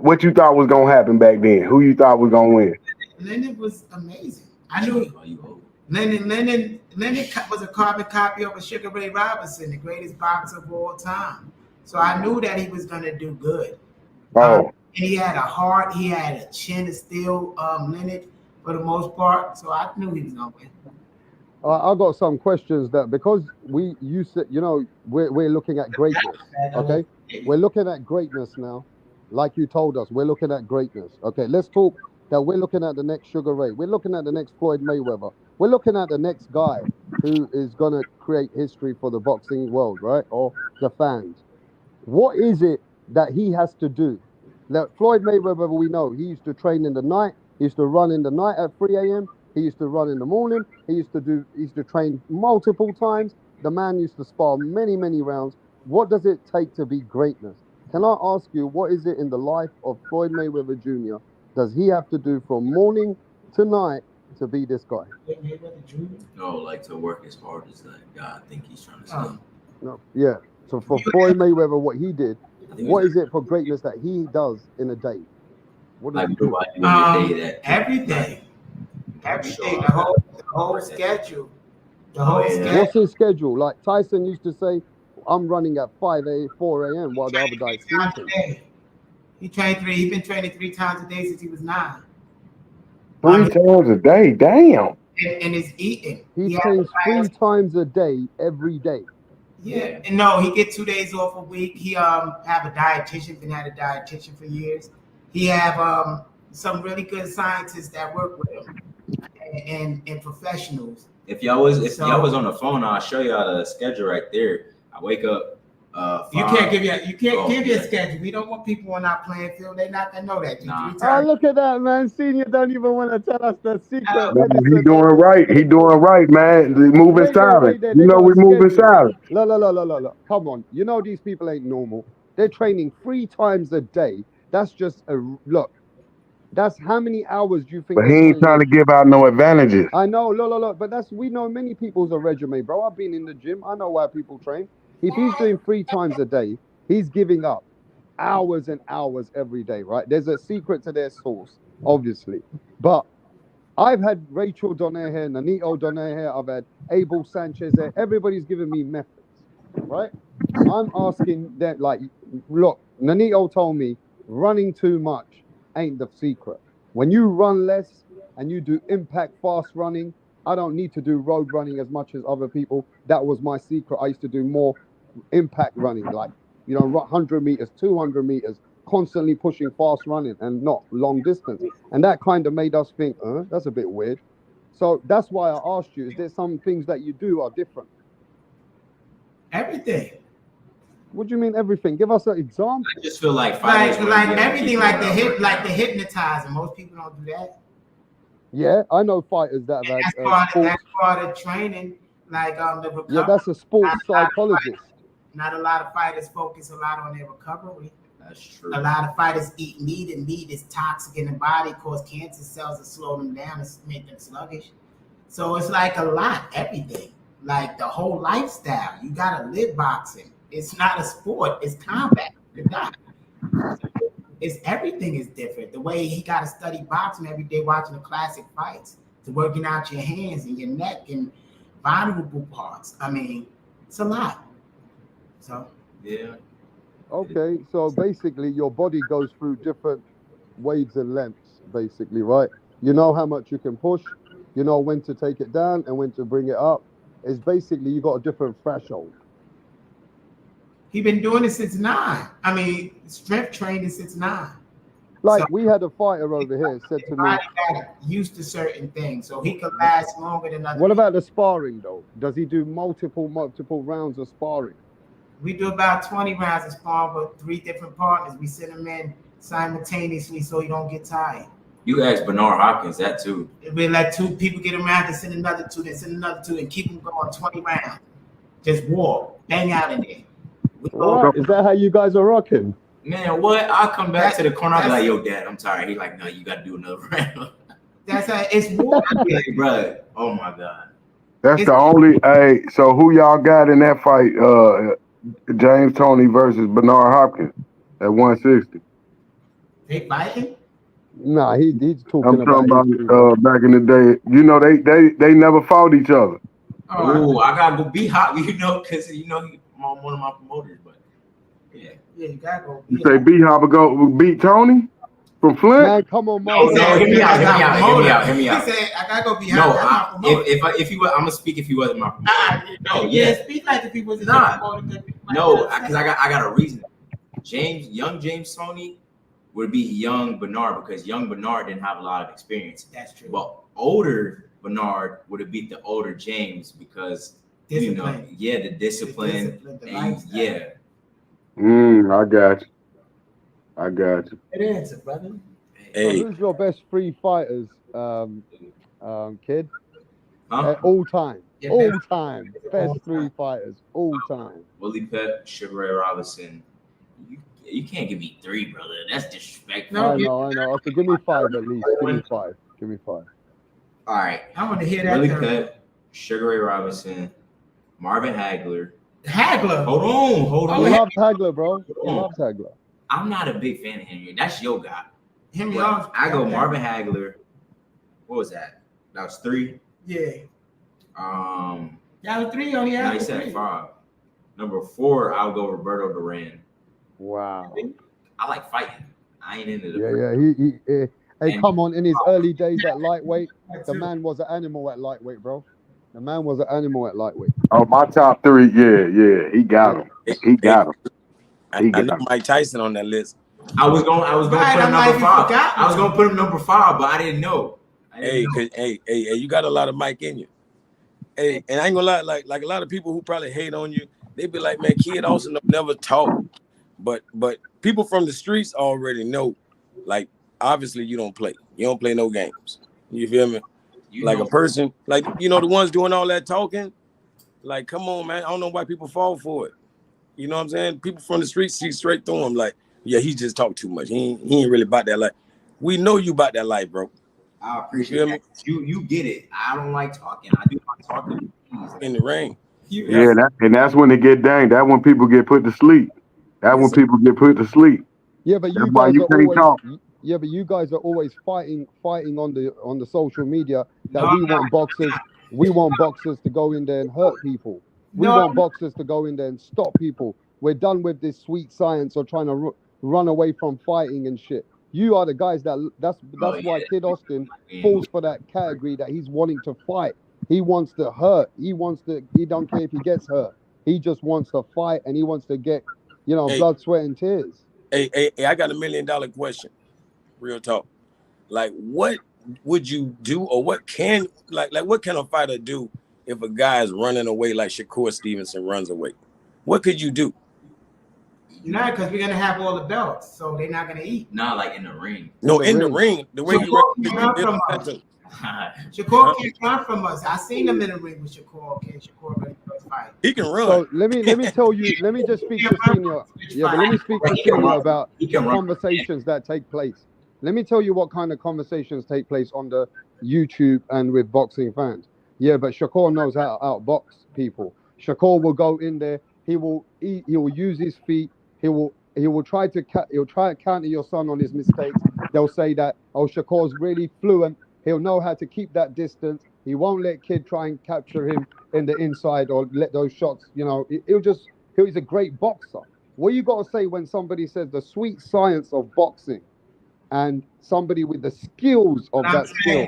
What you thought was going to happen back then? Who you thought was going to win? Leonard was amazing. I knew Leonard was a carbon copy of a Sugar Ray Robinson, the greatest boxer of all time. So I knew that he was going to do good. Oh. And he had a heart. He had a chin of steel, Leonard, for the most part. So I knew he was going to win. I got some questions that because you said, you know, we're looking at greatness, okay? We're looking at greatness now, like you told us. We're looking at greatness, okay? Let's talk that we're looking at the next Sugar Ray. We're looking at the next Floyd Mayweather. We're looking at the next guy who is gonna create history for the boxing world, right? Or the fans. What is it that he has to do? Like Floyd Mayweather, we know he used to train in the night. He used to run in the night at 3 a.m. He used to run in the morning. He used to train multiple times. The man used to spar many, many rounds. What does it take to be greatness? Can I ask you, what is it in the life of Floyd Mayweather Jr. does he have to do from morning to night to be this guy? No, like to work as hard as that guy I think he's trying to say. No. Yeah. So for Floyd Mayweather, what he did, what is it for greatness that he does in a day? What does he do? Everything. The whole schedule. What's his schedule? Like Tyson used to say, I'm running at 4 a.m. while the other guy's sleeping. He's been training 3 times a day since he was 9. 3 times a day, damn. And is eating. He trains 3 times a day, every day. Yeah. And no, he gets 2 days off a week. He have a dietitian, been had a dietitian for years. He have some really good scientists that work with him and professionals. If y'all was on the phone, I'll show y'all the schedule right there. I wake up. You can't give your schedule. We don't want people on our playing field. They're not gonna know that. Nah. Oh, look at that, man. Senior don't even want to tell us the secret. He doing right. He doing right, man. Moving silent. You know we're moving silent. Look. Come on. You know these people ain't normal. They're training 3 times a day. That's just a look. That's how many hours do you think? But he ain't trying to give out no advantages. I know, look. But we know many people's a resume, bro. I've been in the gym. I know why people train. If he's doing 3 times a day, he's giving up hours and hours every day, right? There's a secret to their source, obviously. But I've had Rachel Donaire here, Nanito Donaire here. I've had Abel Sanchez here. Everybody's giving me methods, right? I'm asking that, like, look, Nanito told me running too much ain't the secret. When you run less and you do impact fast running, I don't need to do road running as much as other people. That was my secret. I used to do more impact running, like, 100 meters, 200 meters, constantly pushing fast running and not long distance. And that kind of made us think, that's a bit weird. So that's why I asked you, is there some things that you do are different? Everything. What do you mean everything? Give us an example. I just feel like everything, like the hypnotizer. Most people don't do that. Yeah, I know fighters that have had that's part of training, like the recovery. Yeah, that's a sports psychologist. Not a lot of fighters focus a lot on their recovery. That's true. A lot of fighters eat meat, and meat is toxic in the body, cause cancer cells to slow them down and make them sluggish. So it's like a lot, everything, like the whole lifestyle. You gotta live boxing. It's not a sport. It's combat. It's not. It's everything is different. The way he got to study boxing every day, watching the classic fights, to working out your hands and your neck and vulnerable parts. I mean, it's a lot. So yeah. Okay, so basically your body goes through different waves and lengths, basically, right? You know how much you can push, you know when to take it down and when to bring it up. It's basically you got a different threshold. He been doing it since 9. I mean, strength training since 9. Like So- we had a fighter over here said His to me, body got used to certain things, so he could last longer than other "What people. about the sparring though? Does he do multiple rounds of sparring?" We do about 20 rounds of sparring with 3 different partners. We send them in simultaneously so you don't get tired. You asked Bernard Hopkins that too. We let 2 people get around, then send another 2, then send another 2, and keep them going 20 rounds. Just walk, bang out in there. We go, What is that? How you guys are rocking? Man, what? I'll come back to the corner. I'll be like, That's- yo, Dad, I'm tired. He like, no, you got to do another round. that's how it's war. Hey, bro. Oh, my God. That's It's- the only. Hey, so who y'all got in that fight? James Toney versus Bernard Hopkins at 160. They fighting? Nah, he's talking I'm talking about. about back in the day. You know, they never fought each other. Oh, I got to go be hot, you know, because, you know, he's one of my promoters. But, yeah. Yeah, you gotta go. You say B Hopper go beat Tony from Flint? Man, come on, No, man. no, hear me out, hear me out. He said, I gotta go behind. No, That's my promoter. if he was, I'm gonna speak if he wasn't my promoter. No, yeah. speak like if he was Nah. promoter. No, because I got a reason. Young James Toney would be young Bernard because young Bernard didn't have a lot of experience. That's true. But older Bernard would have beat the older James because Discipline. you know, the discipline, the and lifestyle. yeah. I got you. It is, brother. So Hey, who's your best 3 fighters, kid? Huh? At all time. Yeah, All best- time. all Best 3 time. fighters. All time. Willie Pep, Sugar Ray Robinson. You can't give me 3, brother. That's disrespectful. No, I know. Okay, give me 5 at least. Give me 5. All right. I want to hear that. Willie term. Pep, Sugar Ray Robinson, Marvin Hagler. Hagler. Hold on. He loves Hagler, bro. He on. loves Hagler. I'm not a big fan of Henry. That's your guy. Him But y'all. I go Marvin Hagler. What was that? That was 3. Yeah. Y'all 3 on the No, he said 5. Number 4, I'll go Roberto Duran. Wow. I like fighting. I ain't into the. Yeah. Hey, And- come on. In his early days at lightweight, the man was an animal at lightweight, bro. The man was an animal at lightweight. Oh, my top 3. Yeah. He got him. He got him. I know Mike Tyson on that list. I was going to Right, put him I'm number like, you 5. forgot I was one. going to put him number 5, but I didn't know. Hey, you got a lot of Mike in you. Hey, and I ain't gonna lie, like a lot of people who probably hate on you, they be like, man, Kid Austin never talk. But people from the streets already know, like, obviously you don't play. You don't play no games. You feel me? Like a person, like, you know, the ones doing all that talking, like, come on, man. I don't know why people fall for it. You know what I'm saying? People from the streets see straight through him, like, yeah, he just talk too much. He ain't really about that life. We know you about that life, bro. I You appreciate feel me? that. You get it. I don't like talking. I do my talking. In the ring. Yeah, that's when it get dang. That's when people get put to sleep. That's when people get put to sleep. Yeah, but you That's why guys you are can't always. talk. Yeah, but you guys are always fighting on the social media that No, we want boxers. We want boxers to go in there and hurt people. We No. want boxers to go in there and stop people. We're done with this sweet science or trying to run away from fighting and shit. You are the guys that's why Kid Austin falls for that category that he's wanting to fight. He wants to hurt. He don't care if he gets hurt. He just wants to fight and he wants to get, Hey. blood, sweat, and tears. Hey, I got $1 million question. Real talk. Like, what would you do, or what can a fighter do if a guy is running away like Shakur Stevenson runs away? What could you do? No, because we're gonna have all the belts, so they're not gonna eat. Not like in the ring. No, the in the ring. ring, the way you Shakur run. can't run from us. Shakur can't run from us. I seen him in the ring with Shakur. Okay, Shakur ready for a fight. He can run. So let me tell you. Let me just speak to Senior. Yeah, but let me speak to Senior about He the can run. conversations that take place. Let me tell you what kind of conversations take place on the YouTube and with boxing fans. Yeah, but Shakur knows how to outbox people. Shakur will go in there. He will eat. He will use his feet. He will try to counter your son on his mistakes. They'll say that, oh, Shakur's really fluent. He'll know how to keep that distance. He won't let Kid try and capture him in the inside or let those shots. He's a great boxer. What you got to say when somebody says the sweet science of boxing and somebody with the skills of that skill?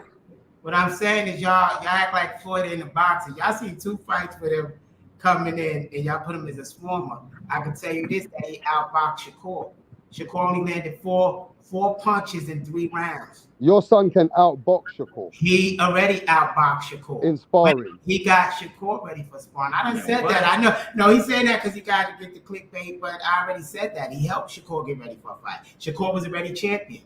What I'm saying is y'all act like Floyd in the boxing. Y'all seen 2 fights with him coming in and y'all put him as a swarmer. I can tell you this, that he outboxed Shakur. Shakur only landed four punches in 3 rounds. Your son can outbox Shakur He already outboxed Shakur. in sparring. He got Shakur ready for sparring. I done said what? that. I know. No, he's saying that because he got to get the clickbait, but I already said that. He helped Shakur get ready for a fight. Shakur was already champion.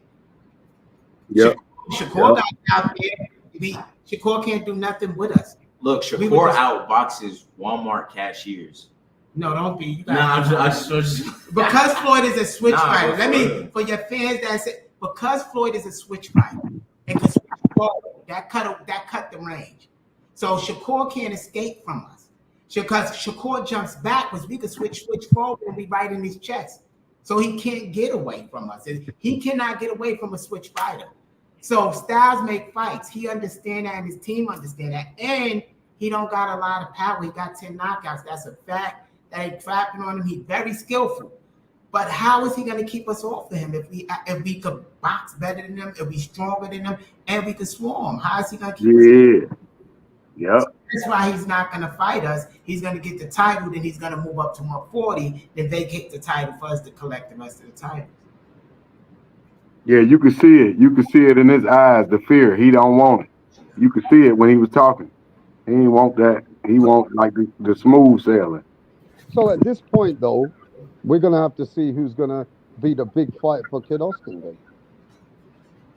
Yep. Shakur got out there. Shakur can't do nothing with us. Look, We were Shakur just- outboxes Walmart cashiers. No, don't be. You Nah, gotta- I just because Floyd is a switch Nah, fighter. but Let for me real. for your fans that say because Floyd is a switch fighter and can switch forward, that cut the range. So Shakur can't escape from us. Because Shakur jumps backwards, we can switch forward and be right in his chest. So he can't get away from us. He cannot get away from a switch fighter. So styles make fights. He understands that and his team understand that. And he don't got a lot of power. He got 10 knockouts. That's a fact. That ain't trapping on him. He's very skillful. But how is he going to keep us off of him if we could box better than him, if we stronger than him, and we could swarm? How is he going to keep us? Yeah. Yep. That's why he's not going to fight us. He's going to get the title, then he's going to move up to 140, then vacate the title for us to collect the rest of the titles. Yeah, you could see it. You could see it in his eyes, the fear. He don't want it. You could see it when he was talking. He ain't want that. He want like the smooth sailing. So at this point, though, we're gonna have to see who's gonna be the big fight for Kid Austin. Then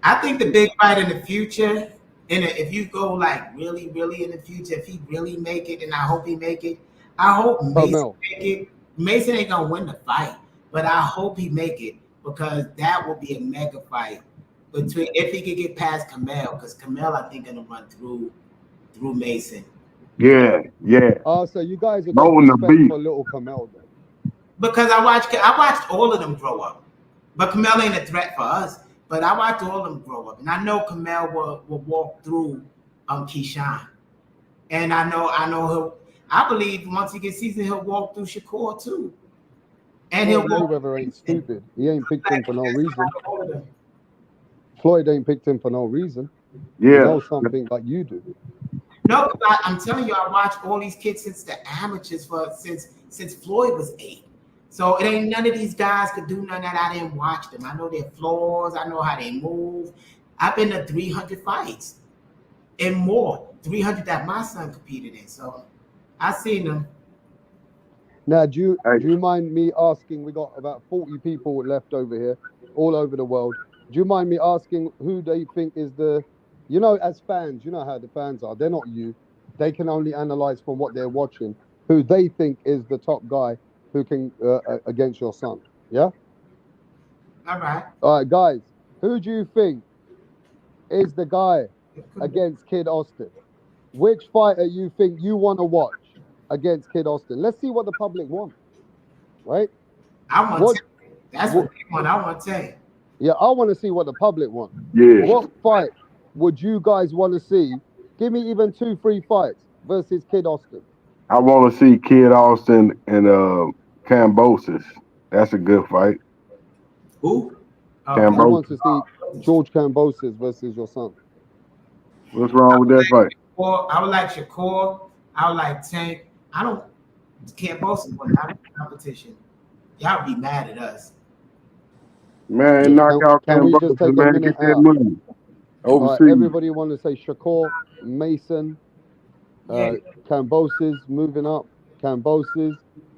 I think the big fight in the future, and if you go like really, really in the future, if he really make it, and I hope he make it, I hope Mason Mel. make it. Mason ain't gonna win the fight, but I hope he make it because that will be a mega fight between if he could get past Kamel, because Kamel I think gonna run through Mason. Yeah. so you guys are Low got on the respect beat. Oh, for Little Kamel then. Because I watched all of them grow up, but Kamel ain't a threat for us. But I watched all of them grow up, and I know Kamel will walk through Keyshawn, and I know he'll. I believe once he gets seasoned, he'll walk through Shakur too, and Floyd he'll walk. Mayweather ain't stupid. He ain't picked him for no That's reason. like all of them. Floyd ain't picked him for no reason. He Yeah. knows something like you do. No, I'm telling you, I watched all these kids since the amateurs since Floyd was 8. So it ain't none of these guys could do none of that. I didn't watch them. I know their flaws. I know how they move. I've been to 300 fights and more. 300 that my son competed in. So I seen them. Now, do Hey. you mind me asking? We got about 40 people left over here, all over the world. Do you mind me asking who they think is the, as fans, you know how the fans are. They're not you. They can only analyze from what they're watching. Who they think is the top guy who can against your son? Yeah. All right. All right, guys. Who do you think is the guy against Kid Austin? Which fighter you think you want to watch against Kid Austin? Let's see what the public want. Right? I want What- to. That's what they want. I want to tell you. Yeah, I want to see what the public want. Yeah. What fight would you guys want to see? Give me even 2-3 fights versus Kid Austin. I want to see Kid Austin and Kambosos. That's a good fight. Who? Oh, Cam- I want to see George Kambosos versus your son. What's wrong with that fight? Shakur, I would like Shakur. I would like Tank. Can't boast one. Not in competition. Y'all be mad at us. Man, knock out can we just Kambosos, take a man. minute Get that out? money. All right, Overseas. everybody want to say Shakur, Mason, Yeah. Kambosos moving up, Kambosos.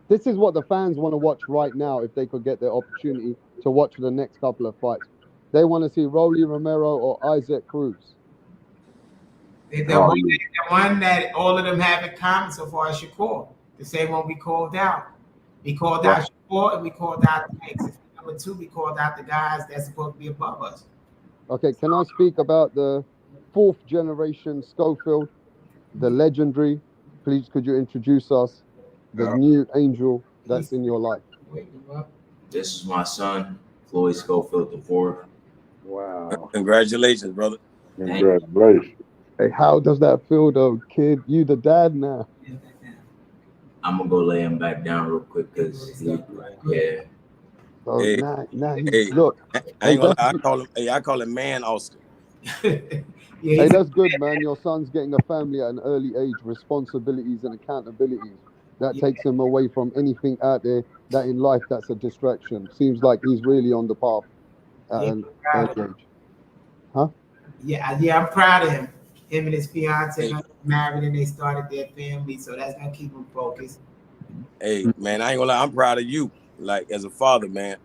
This is what the fans want to watch right now if they could get the opportunity to watch the next couple of fights. They want to see Rolly Romero or Isaac Cruz. The Oh, one that all of them have in common so far is Shakur. The same one we called out. We called out Shakur and we called out the Tanks. Number 2, we called out the guys that's supposed to be above us. Okay, can I speak about the 4th generation Schofield, the legendary? Please, could you introduce us, the new angel that's in your life? This is my son, Floyd Schofield IV. wow. Congratulations, brother. Congratulations. Hey, how does that feel, though, kid? You the dad now. I'm gonna go lay him back down real quick because yeah. So Hey, now he hey. look. I ain't gonna. Hey, I call him Man Austin. Hey, Yeah, that's good, man. Your son's getting a family at an early age, responsibilities and accountabilities. that Yeah. takes him away from anything out there that in life that's a distraction. Seems like he's really on the path at Yeah, an proud early of him. age. Huh? Yeah, I'm proud of him. Him and his fiance Hey, gonna get married and they started their family, so that's gonna keep him focused. hey, man, I ain't gonna lie. I'm proud of you. Like as a father, man.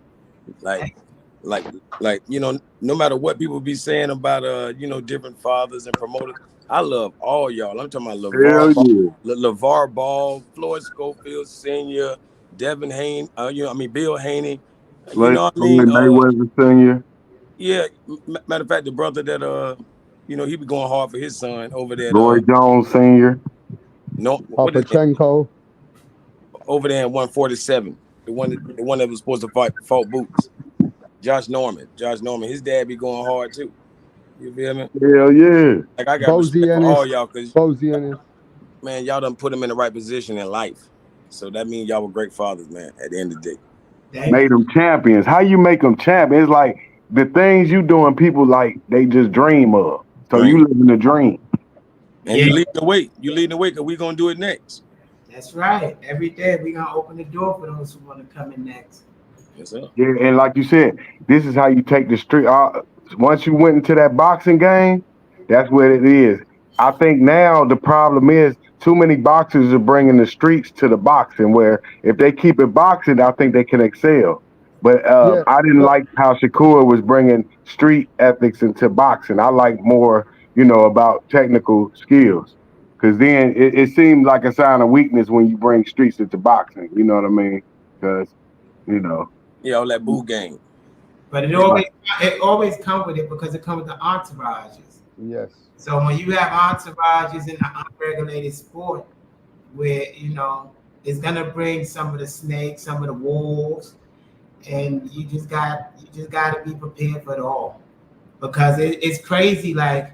Like, like you know, no matter what people be saying about different fathers and promoters, I love all y'all. I'm talking about Hell yeah. LeVar Ball, Floyd Schofield Sr., Devin Haney, Bill Haney. You know what I mean? Floyd Mayweather Sr., Yeah. Matter of fact, the brother that he be going hard for his son over there. Roy Jones Sr. No, what is it? Papachenko. Over there in 147, the one that was supposed to fought Boots. Josh Norman, his dad be going hard too. You feel me? Hell yeah. Like I got Bozy respect for all Ennis. y'all because Bozy Ennis. man, y'all done put him in the right position in life. So that means y'all were great fathers, man. At the end of the day, Thank Made them champions. How you make them champions? It's like the things you doing, people like they just dream of. So Dream. you living the dream. and Yeah. you leading the way. You leading the way because we gonna do it next. That's right. Every day we gonna open the door for those who want to come in next. Yes, sir. Yeah, and like you said, this is how you take the street. Once you went into that boxing game, that's what it is. I think now the problem is too many boxers are bringing the streets to the boxing. Where if they keep it boxing, I think they can excel. But Yeah, I didn't but like how Shakur was bringing street ethics into boxing. I like more, about technical skills. Because then it seemed like a sign of weakness when you bring streets into boxing. You know what I mean? Because you know. Yeah, all that boo game. But it Right. always comes with it because it comes with the entourages. yes. So when you have entourages in an unregulated sport, where it's gonna bring some of the snakes, some of the wolves, and you just got to be prepared for it all, because it's crazy. Like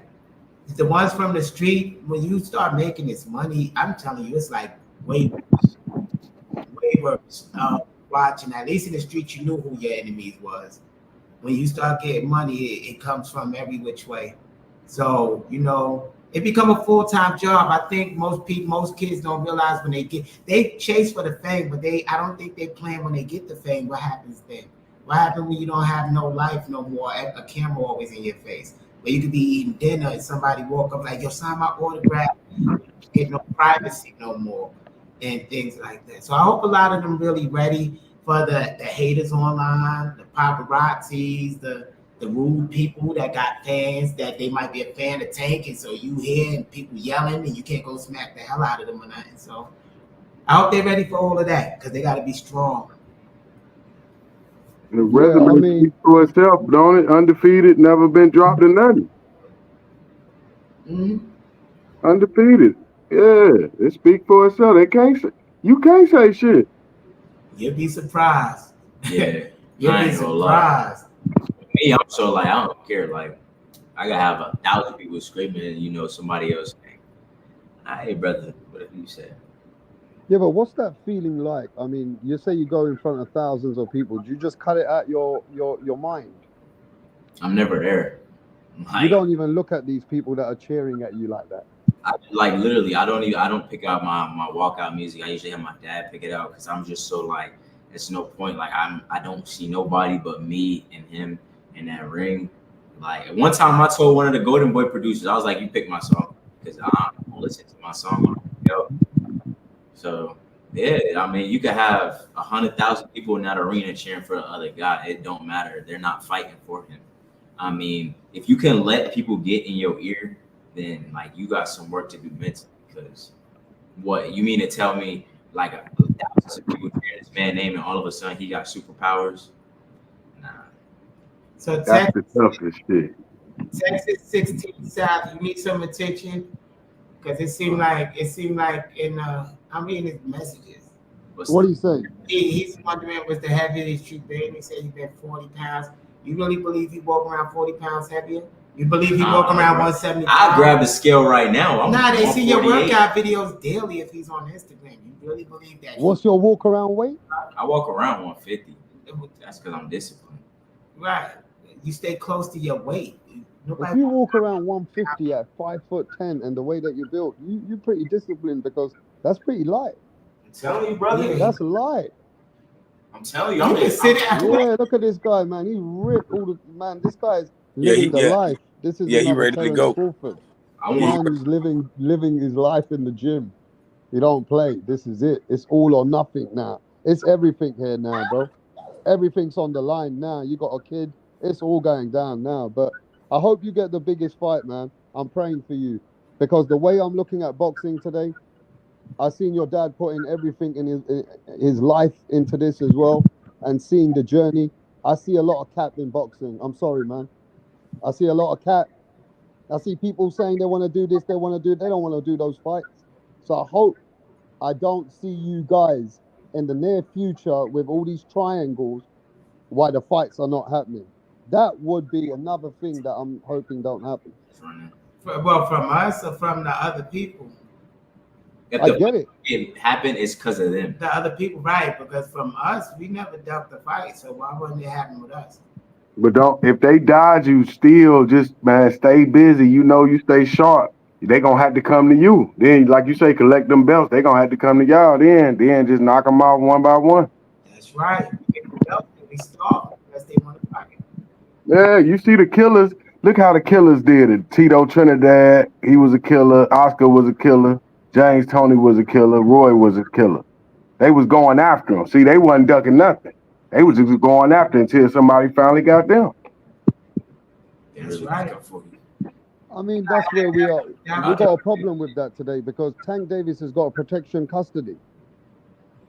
the ones from the street, when you start making this money, I'm telling you, it's like way worse. Watching, at least in the street, you knew who your enemies was. When you start getting money, it comes from every which way. So it become a full-time job. I think most kids don't realize when they chase for the fame, but I don't think they plan when they get the fame. What happens then? What happens when you don't have no life no more? A camera always in your face, where you could be eating dinner and somebody walk up like, "Yo, sign my autograph." You get no privacy no more, and things like that. So I hope a lot of them really ready for the haters online, the paparazzis, the rude people that got fans that they might be a fan of Tank, and so you hear and people yelling and you can't go smack the hell out of them or nothing. So I hope they're ready for all of that, because they got to be strong. The Yeah, I resume mean, speaks for itself, don't it? Undefeated, never been dropped in nothing. Mhm. Undefeated. Yeah, it speaks for itself. You can't say shit. You'll be surprised. Yeah, You'll I be ain't gonna lie. surprised. Me, I'm so like I don't care. Like I gotta have 1,000 people screaming, and somebody else saying, "Hey, brother, whatever you said." yeah, but what's that feeling like? I mean, you say you go in front of thousands of people. Do you just cut it out your mind? I'm never there. You Like don't even look at these people that are cheering at you like that. literally, I don't pick out my walkout music. I usually have my dad pick it out because I'm just so like, it's no point. Like I don't see nobody but me and him in that ring. Like one time I told one of the Golden Boy producers, I was like, "You pick my song because I don't listen to my song on the radio." So yeah, I mean, you could have 100,000 people in that arena cheering for the other guy. It don't matter. They're not fighting for him. I mean, if you can let people get in your ear, then like you got some work to do mentally. Because what you mean to tell me, like thousands of people hearing this man's name and all of a sudden he got superpowers? Nah. So That's the toughest shit. Texas 16 South, you need some attention, because it seemed like in I'm reading his messages. What do you say? He's wondering what's the heaviest you've been. He said he's been 40 pounds. You really believe he walk around 40 pounds heavier? You believe he walk around 170 pounds? I grab the scale right now. They see your 148. workout videos daily if he's on Instagram. You really believe that? What's your walk around weight? I walk around 150. That's because I'm disciplined. Right. You stay close to your weight. If you walk around 150 at 5'10" and the way that you built, you're pretty disciplined, because that's pretty light. I'm telling you, brother. That's light. I'm telling you, I'm just sit down. Yeah, look at this guy, man. He ripped all the man. This guy is Yeah, living the life. This is he another ready to Terence go. Crawford. I The want man who's living his life in the gym. He don't play. This is it. It's all or nothing now. It's everything here now, bro. Everything's on the line now. You got a kid. It's all going down now. But I hope you get the biggest fight, man. I'm praying for you because the way I'm looking at boxing today, I seen your dad putting everything in his life into this as well, and seeing the journey. I see a lot of cap in boxing. I'm sorry, man. I see a lot of cap. I see people saying they want to do this, they want to do. They don't want to do those fights. So I hope I don't see you guys in the near future with all these triangles. Why the fights are not happening? That would be another thing that I'm hoping don't happen. Well, from us or from the other people? if I the get it. it happened, it's because of them. The other people, right? Because from us, we never ducked the fight, so why wouldn't it happen with us? But don't if they dodge you, still just man, stay busy. You know, you stay sharp. They gonna have to come to you. Then, like you say, collect them belts. They gonna have to come to y'all. Then just knock them off one by one. That's right. We get the belt and we stop unless they want to fight. Yeah, you see the killers. Look how the killers did it. Tito Trinidad, he was a killer. Oscar was a killer. James Toney was a killer. Roy was a killer. They was going after him. See, they wasn't ducking nothing. They was just going after until somebody finally got them. That's Really right. pick up for you. I mean, that's where we are. We got a problem with that today because Tank Davis has got a protection custody.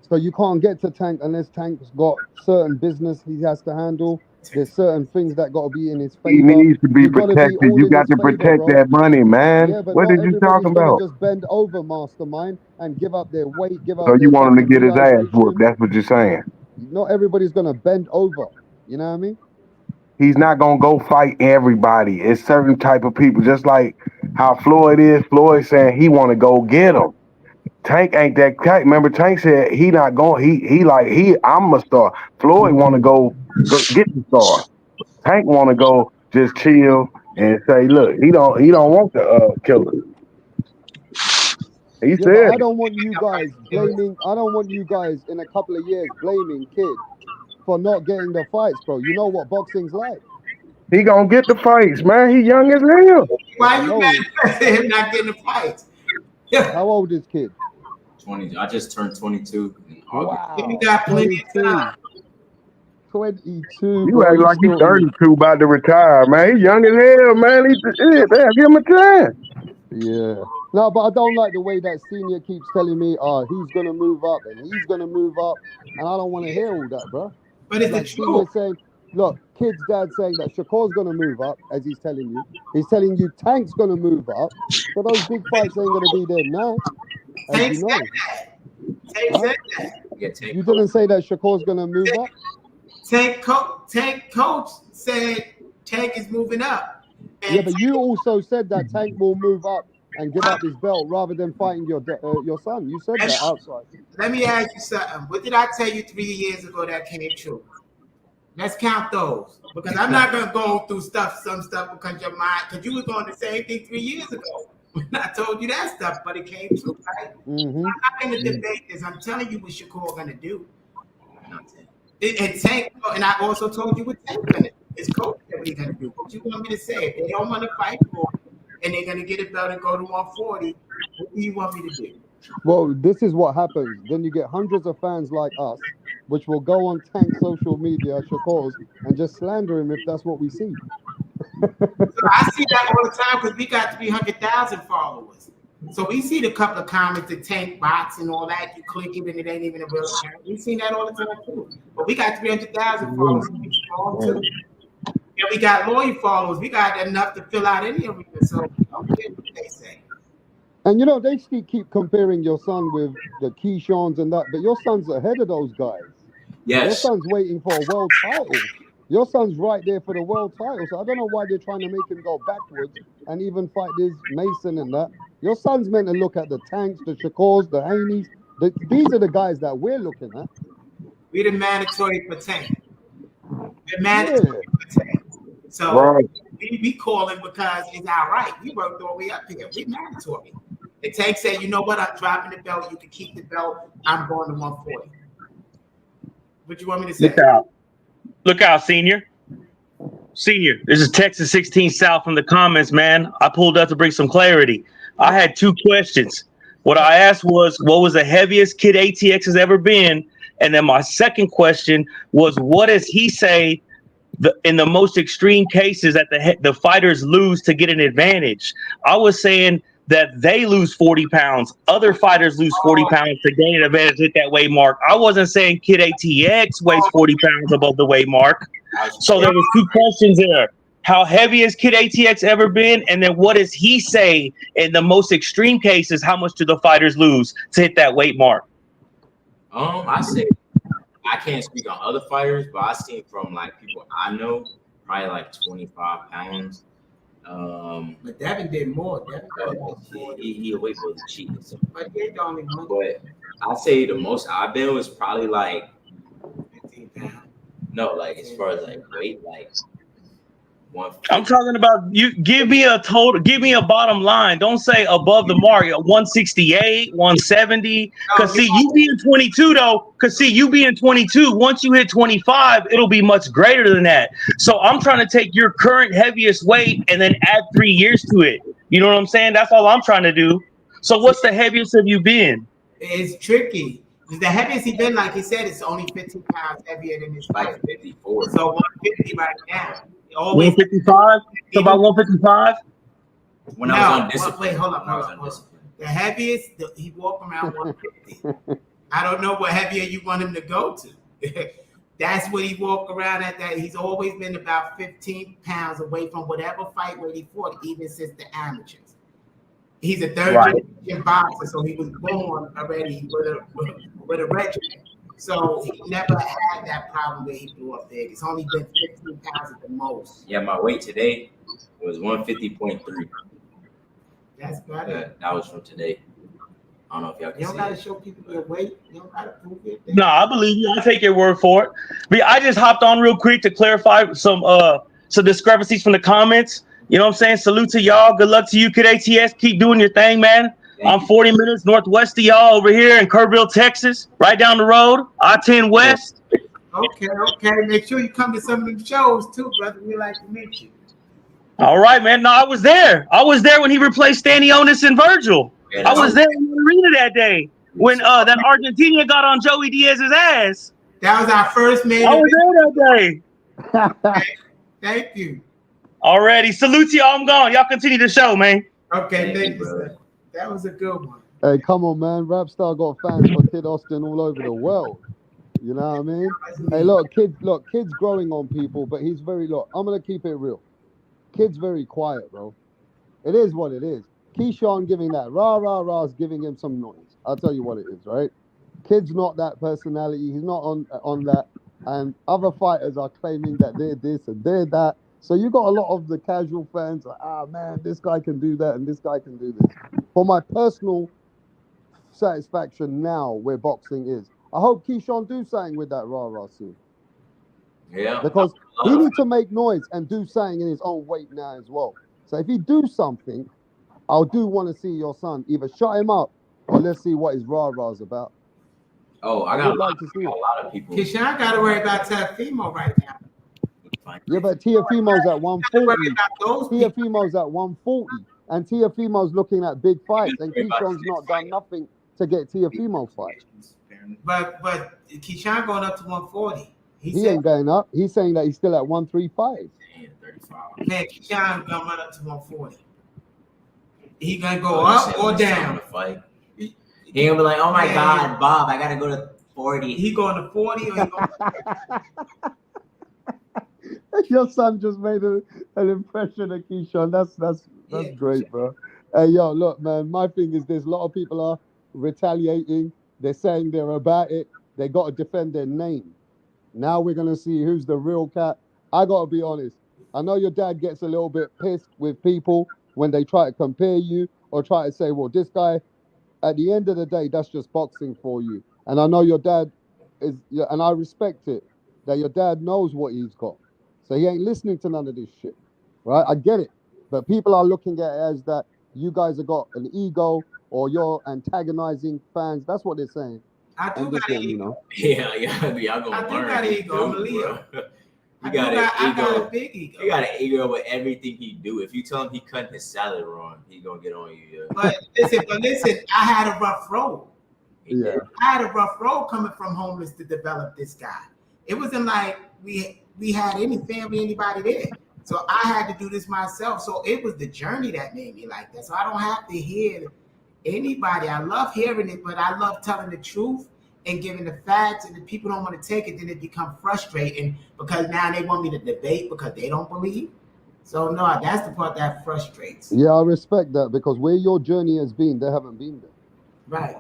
So you can't get to Tank unless Tank's got certain business he has to handle. There's certain things that got to be in his He favor. needs to be You gotta be protected. all You in got his to favor, protect bro. that money, man. Yeah, but What not did you everybody's talking gonna about? just bend over, mastermind, and give up their weight, give up So their you want him to get his ass capitalization. whooped. That's what you're saying. Not everybody's gonna bend over. You know what I mean? He's not gonna go fight everybody. It's certain type of people. Just like how Floyd is. Floyd saying he want to go get him. Tank ain't that type. Remember, Tank said he not going. I'm a star. Floyd want to go get the star. Tank want to go just chill and say, look, he don't want the killer. He Yeah, said but I don't want you guys blaming. I don't want you guys in a couple of years blaming Kid for not getting the fights, bro. You know what boxing's like. he gonna get the fights, man. He young as hell. Why I you know. mad at him not getting the fights? How old is Kid? 20. I just turned 22 in August. You Wow, got plenty of 22. time. 22, You bro. act You like he's still 32, about to retire, man. He young as hell, man. Damn, give him a chance. Yeah. No, but I don't like the way that senior keeps telling me, he's gonna move up and he's gonna move up, and I don't want to hear all that, bro. But it's Like the senior truth. saying, look, Kid's dad saying that Shakur's gonna move up, as he's telling you. He's telling you Tank's gonna move up, so those big fights ain't gonna be there now, as Tank you said know. that. Tank Huh? said that. Yeah, Tank You didn't say that Shakur's gonna move up. Tank coach said Tank is moving up. And Yeah, but you also said that Tank will move up and give up his belt rather than fighting your son. You said that outside. let me ask you something. What did I tell you 3 years ago that came true? Let's count those. Because I'm not gonna go through some stuff because your mind, because you were going the same thing 3 years ago. When I told you that stuff, but it came true, right? Mm-hmm. I'm not gonna debate this. I'm telling you what Shakur gonna do. And Tank, and I also told you what Tank gonna do. His coach said what he's gonna do. What you want me to say? If they don't want to fight for it, and they're gonna get a belt and go to 140, what do you want me to do? Well, this is what happens. Then you get hundreds of fans like us, which will go on Tank social media, Shakur's, and just slander him if that's what we see. So I see that all the time because we got 300,000 followers. So we see the couple of comments, the Tank bots and all that. You click it and it ain't even a real account. We've seen that all the time too. But we got 300,000 followers too. And we got loyal followers. We got enough to fill out any arena. So don't care what they say. And you know, they keep comparing your son with the Keyshawn's and that, but your son's ahead of those guys. Your Yes. son's waiting for a world title. Your son's right there for the world title. So I don't know why they're trying to make him go backwards and even fight this Mason and that. Your son's meant to look at the Tanks, the Shakurs, the Haneys. These are the guys that we're looking at. We the mandatory for Tank. We're mandatory for Tank. So Right. we call him because it's our right. We worked all the way up here. We mandatory. And Tank said, you know what? I'm dropping the belt. You can keep the belt. I'm going to 140. What you want me to say? Look out, senior. Senior, this is Texas 16 South from the comments, man. I pulled up to bring some clarity. I had two questions. What I asked was, what was the heaviest Kid ATX has ever been? And then my second question was, what does he say in the most extreme cases that the fighters lose to get an advantage? I was saying that they lose 40 pounds. Other fighters lose 40 pounds to gain an advantage at that weight mark. I wasn't saying Kid ATX weighs 40 pounds above the weight mark. So there was two questions there. How heavy has Kid ATX ever been? And then what does he say in the most extreme cases? How much do the fighters lose to hit that weight mark? I say I can't speak on other fighters, but I seen from like people I know, probably like 25 pounds. But Devin did more. He away for the cheat. So. But they the only one. But I say the most I've been was probably like 15 pounds. No, like as far as like weight, like 150. I'm talking about you. Give me a total. Give me a bottom line. Don't say above the mark. 168, 170. Cause see, you being 22 though. Cause see, you being 22. Once you hit 25, it'll be much greater than that. So I'm trying to take your current heaviest weight and then add 3 years to it. You know what I'm saying? That's all I'm trying to do. So what's the heaviest have you been? It's tricky. The heaviest he been, like he said, it's only 15 pounds heavier than his fight. 54. So 150 right now. Always 155? So about 155? When I was on discipline. Wait, hold up. The heaviest, he walk around 150. I don't know what heavier you want him to go to. That's what he walk around at. That he's always been about 15 pounds away from whatever fight weight he fought, even since the amateurs. He's a third generation boxer, so he was born already with a regiment. So he never had that problem where he blew up big. It's only been 15 pounds at the most. Yeah, my weight today was 150.3. That's better. That was from today. I don't know if y'all can see. You don't gotta show people your weight. You don't gotta prove it. No, I believe you. I take your word for it. But I just hopped on real quick to clarify some discrepancies from the comments. You know what I'm saying? Salute to y'all. Good luck to you, Kid ATX. Keep doing your thing, man. I'm 40 minutes northwest of y'all over here in Kerrville, Texas, right down the road, I-10 West. Okay. Make sure you come to some of them shows too, brother. We like to meet you. All right, man. No, I was there. I was there when he replaced Stanionis and Virgil. I was there in the arena that day when that Argentina got on Joey Diaz's ass. That was our first man. I was there that day. Thank you. Alrighty. Salute to y'all. I'm gone. Y'all continue the show, man. Okay, thank you, brother. That was a good one. Hey, come on, man. Rapstar got fans for Kid Austin all over the world. You know what I mean? Hey, kid's growing on people, but he's very, I'm going to keep it real. Kid's very quiet, bro. It is what it is. Keyshawn giving that rah is giving him some noise. I'll tell you what it is, right? Kid's not that personality. He's not on that. And other fighters are claiming that they're this and they're that. So you got a lot of the casual fans like, man, this guy can do that and this guy can do this. For my personal satisfaction now where boxing is, I hope Keyshawn do something with that rah soon. Yeah. Because he needs to make noise and do something in his own weight now as well. So if he do something, I do want to see your son either shut him up or let's see what his rah-rah's about. Oh, I got a lot of people. Keyshawn got to worry about Teofimo right now. Yeah, but Teofimo's at 140. Teofimo's at 140. And Teofimo's looking at big fights. And Keyshawn's not done nothing to get Teofimo fight. But Keyshawn going up to 140. He ain't going up. He's saying that he's still at 135. Man, Keyshawn gonna run up to 140. He gonna go up or down? He gonna be like, oh my God, Bob, I gotta go to 40. He going to 40 or he going Your son just made an impression of Keyshawn. That's great, bro. Hey, yo, look, man, my thing is this. A lot of people are retaliating. They're saying they're about it. They got to defend their name. Now we're going to see who's the real cat. I got to be honest. I know your dad gets a little bit pissed with people when they try to compare you or try to say, well, this guy, at the end of the day, that's just boxing for you. And I know your dad is, and I respect it, that your dad knows what he's got. So he ain't listening to none of this shit, right? I get it. But people are looking at it as that you guys have got an ego or you're antagonizing fans. That's what they're saying. I do I'm just got an letting you ego. know. Yeah, y'all gonna I do learn. got an he ego. I'm a do, Leo. bro. I You got got an a big ego. You got an ego with everything he do. If you tell him he cutting his salad wrong, he gonna get on you. Yeah. But listen, I had a rough road. Yeah. I had a rough road coming from homeless to develop this guy. It wasn't like we had any family, anybody there. So I had to do this myself. So it was the journey that made me like that. So I don't have to hear anybody. I love hearing it, but I love telling the truth and giving the facts. And if people don't want to take it, then it becomes frustrating because now they want me to debate because they don't believe. So no, that's the part that frustrates. Yeah, I respect that because where your journey has been, they haven't been there. Right.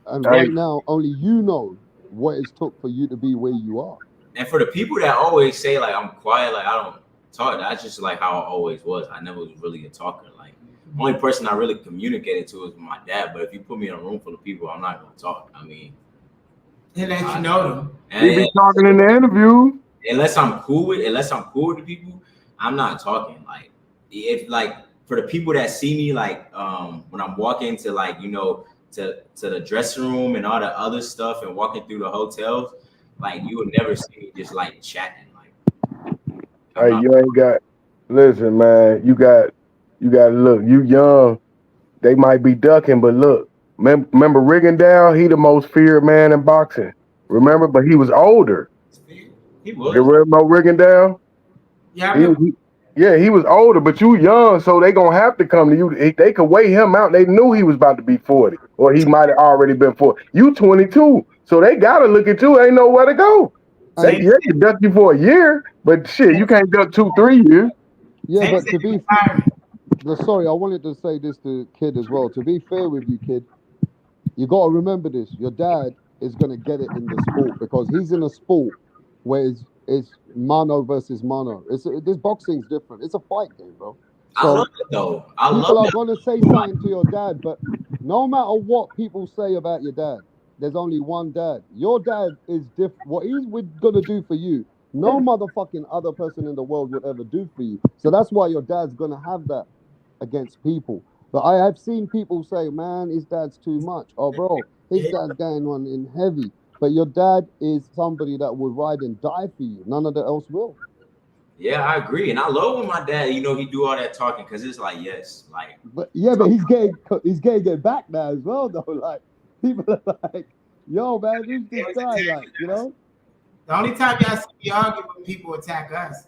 And Hey. right now, only you know what it's took for you to be where you are. And for the people that always say like I'm quiet, like I don't talk, that's just like how I always was. I never was really a talker. Like the only person I really communicated to was my dad. But if you put me in a room full of people, I'm not gonna talk. I mean, He let you know them. He be talking in the interview. unless I'm cool with the people, I'm not talking. Like if like for the people that see me like when I'm walking to like, you know, to the dressing room and all the other stuff and walking through the hotels, like you would never see me just like chatting. Like Hey, you ain't got. Listen, man. You got to look. You young. They might be ducking, but look. Remember Rigondeaux? He the most feared man in boxing. Remember, but he was older. he was. You remember Rigondeaux? Yeah, I remember. He was older, but you young, so they gonna have to come to you. They could weigh him out. They knew he was about to be 40, or he might have already been 40. You 22, so they gotta look at you. Ain't nowhere to go. They can duck you for a year, but shit, you can't duck 2-3 years. Yeah, but to be sorry, I wanted to say this to Kid as well. To be fair with you, Kid, you got to remember this. Your dad is going to get it in the sport because he's in a sport where it's mano versus mano. This boxing's different. It's a fight game, bro. I love it though. People are going to say something to your dad, but no matter what people say about your dad, there's only one dad. Your dad is different. What he's going to do for you, no motherfucking other person in the world would ever do for you. So that's why your dad's going to have that against people. But I have seen people say, man, his dad's too much. Oh, bro, his dad's going on in heavy. But your dad is somebody that will ride and die for you. None of the else will. Yeah, I agree. And I love when my dad, you know, he do all that talking because it's like, yes, like. But yeah, but he's getting it back now as well, though. Like, people are like, yo, man, who's this guy? Like, you know? The only time y'all see me argue when people attack us,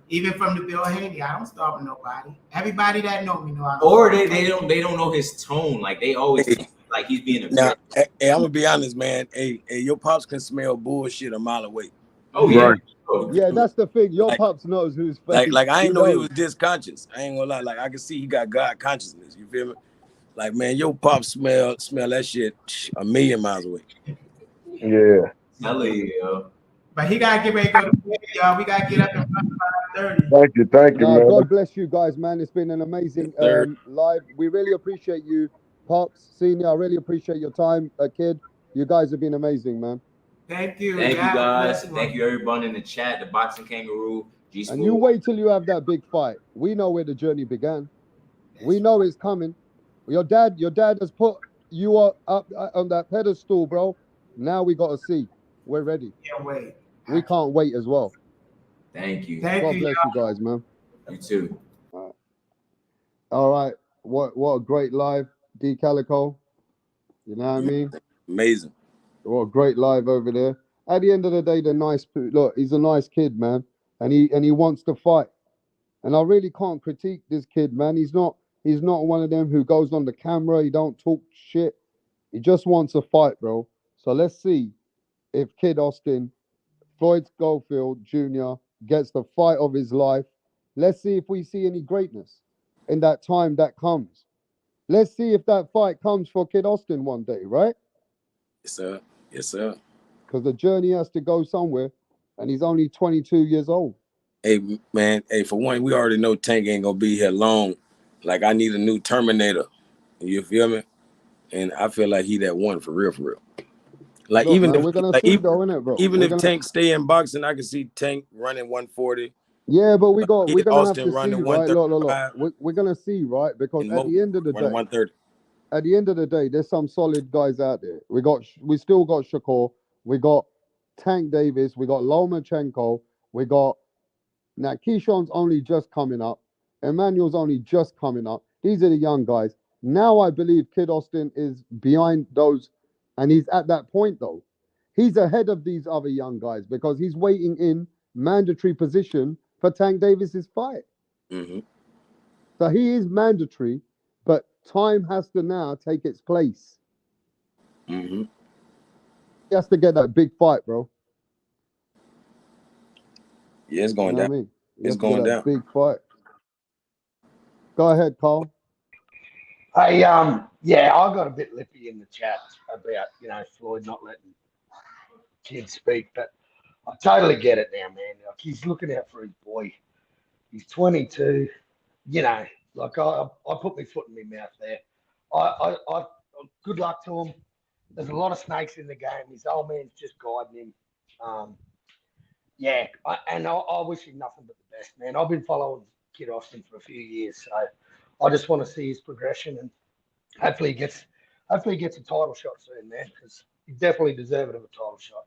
even from the Bill Haney, I don't start with nobody. Everybody that know me know I don't. Or they don't know his tone. Like they always think like he's being aggressive. Now, hey, I'm gonna be honest, man. Hey, your pops can smell bullshit a mile away. Oh yeah. Right. Yeah, that's the thing. Your pops knows who's fake. Like I ain't know he was disconscious. I ain't gonna lie. Like I can see he got God consciousness. You feel me? Like man, your pops smell that shit a million miles away. Yeah. Yo. But he gotta get ready to go to bed, y'all. We gotta get up and run 5:30. Thank you, man. God bless you guys, man. It's been an amazing live. We really appreciate you, Pops, Senior. I really appreciate your time, Kid. You guys have been amazing, man. Thank you. Thank you guys. Thank you everyone in the chat. The Boxing Kangaroo. And you wait till you have that big fight. We know where the journey began. We know it's coming. Your dad has put you up on that pedestal, bro. Now we got to see. We're ready. Can't wait. We can't wait as well. Thank you. God bless you guys, man. You too. All right. What a great live, D Calico. You know what I mean? Amazing. What a great live over there. At the end of the day, look, he's a nice kid, man. And he wants to fight. And I really can't critique this kid, man. He's not one of them who goes on the camera. He don't talk shit. He just wants a fight, bro. So let's see if Kid Austin, Floyd Schofield Jr. gets the fight of his life. Let's see if we see any greatness in that time that comes. Let's see if that fight comes for Kid Austin one day, right? Yes, sir. Yes, sir. Because the journey has to go somewhere, and he's only 22 years old. Hey, man. Hey, for one, we already know Tank ain't gonna be here long. Like, I need a new Terminator. You feel me? And I feel like he that one for real, for real. Like, look, even man, if Tank stay in boxing, I can see Tank running 140. Yeah, but we're gonna Austin have to see, right? Look. We're gonna see, right? Because at the end of the day, 130. at the end of the day, there's some solid guys out there. We still got Shakur, we got Tank Davis, we got Lomachenko, we got now Keyshawn's only just coming up, Emmanuel's only just coming up. These are the young guys. Now I believe Kid Austin is behind those, and he's at that point though. He's ahead of these other young guys because he's waiting in mandatory position for Tank Davis's fight. Mm-hmm. So he is mandatory, but time has to now take its place. Mm-hmm. He has to get that big fight, bro. Yeah, it's going You know down. what I mean? He It's has to get going that down. big fight. Go ahead, Carl. Hey, yeah, I got a bit lippy in the chat about, Floyd not letting kids speak, but I totally get it now, man. Like, he's looking out for his boy. He's 22, like I put my foot in my mouth there. I good luck to him. There's a lot of snakes in the game. His old man's just guiding him. I wish him nothing but the best, man. I've been following Kid Austin for a few years, so I just want to see his progression, and hopefully he gets a title shot soon, man, because he's definitely deserving of a title shot.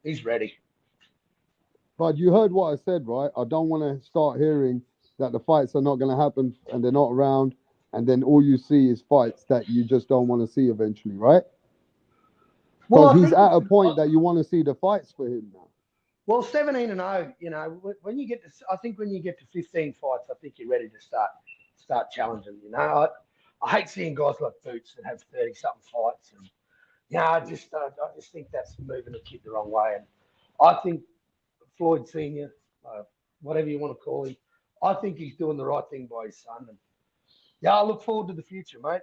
He's ready. But you heard what I said, right? I don't want to start hearing that the fights are not going to happen and they're not around, and then all you see is fights that you just don't want to see eventually, right? Because he's at a point that you want to see the fights for him now. Well, 17-0, when you get to, I think when you get to 15 fights, I think you're ready to start challenging. I hate seeing guys like Boots that have 30-something fights, and I just think that's moving the kid the wrong way. And I think Floyd Senior, whatever you want to call him, I think he's doing the right thing by his son. And yeah, I look forward to the future, mate.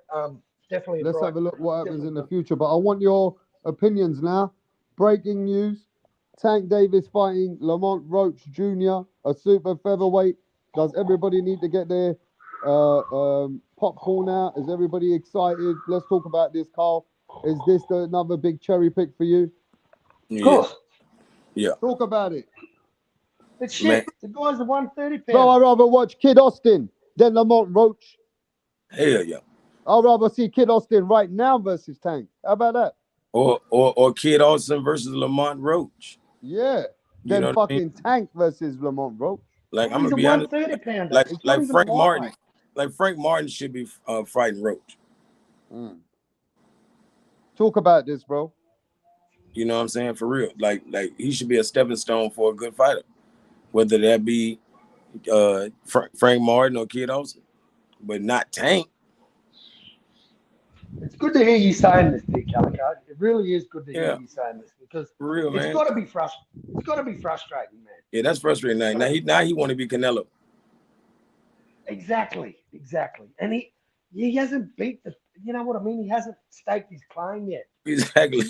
Definitely. Let's have a look what happens in the future. But I want your opinions now. Breaking news: Tank Davis fighting Lamont Roach Jr., a super featherweight. Does everybody need to get their popcorn out? Is everybody excited? Let's talk about this, Carl. Is this another big cherry pick for you? Of course. Yeah. Talk about it. It's shit. Man. The guy's a 130 pound. Bro, I'd rather watch Kid Austin than Lamont Roach. Hell yeah. I'd rather see Kid Austin right now versus Tank. How about that? Or Kid Austin versus Lamont Roach. Yeah. Then fucking Tank versus Lamont Roach. Like, I'm gonna be honest. Like Frank Martin. Like Frank Martin should be fighting Roach. Talk about this, bro. You know what I'm saying? For real. Like he should be a stepping stone for a good fighter. Whether that be Frank Martin or Kid Austin. But not Tank. It's good to hear you saying this, Dick Calico. It really is good to hear you saying this, because for real, it's got to be frustrating, man. Yeah, that's frustrating. Now he want to be Canelo. Exactly. And he hasn't beat the. You know what I mean? He hasn't staked his claim yet. Exactly.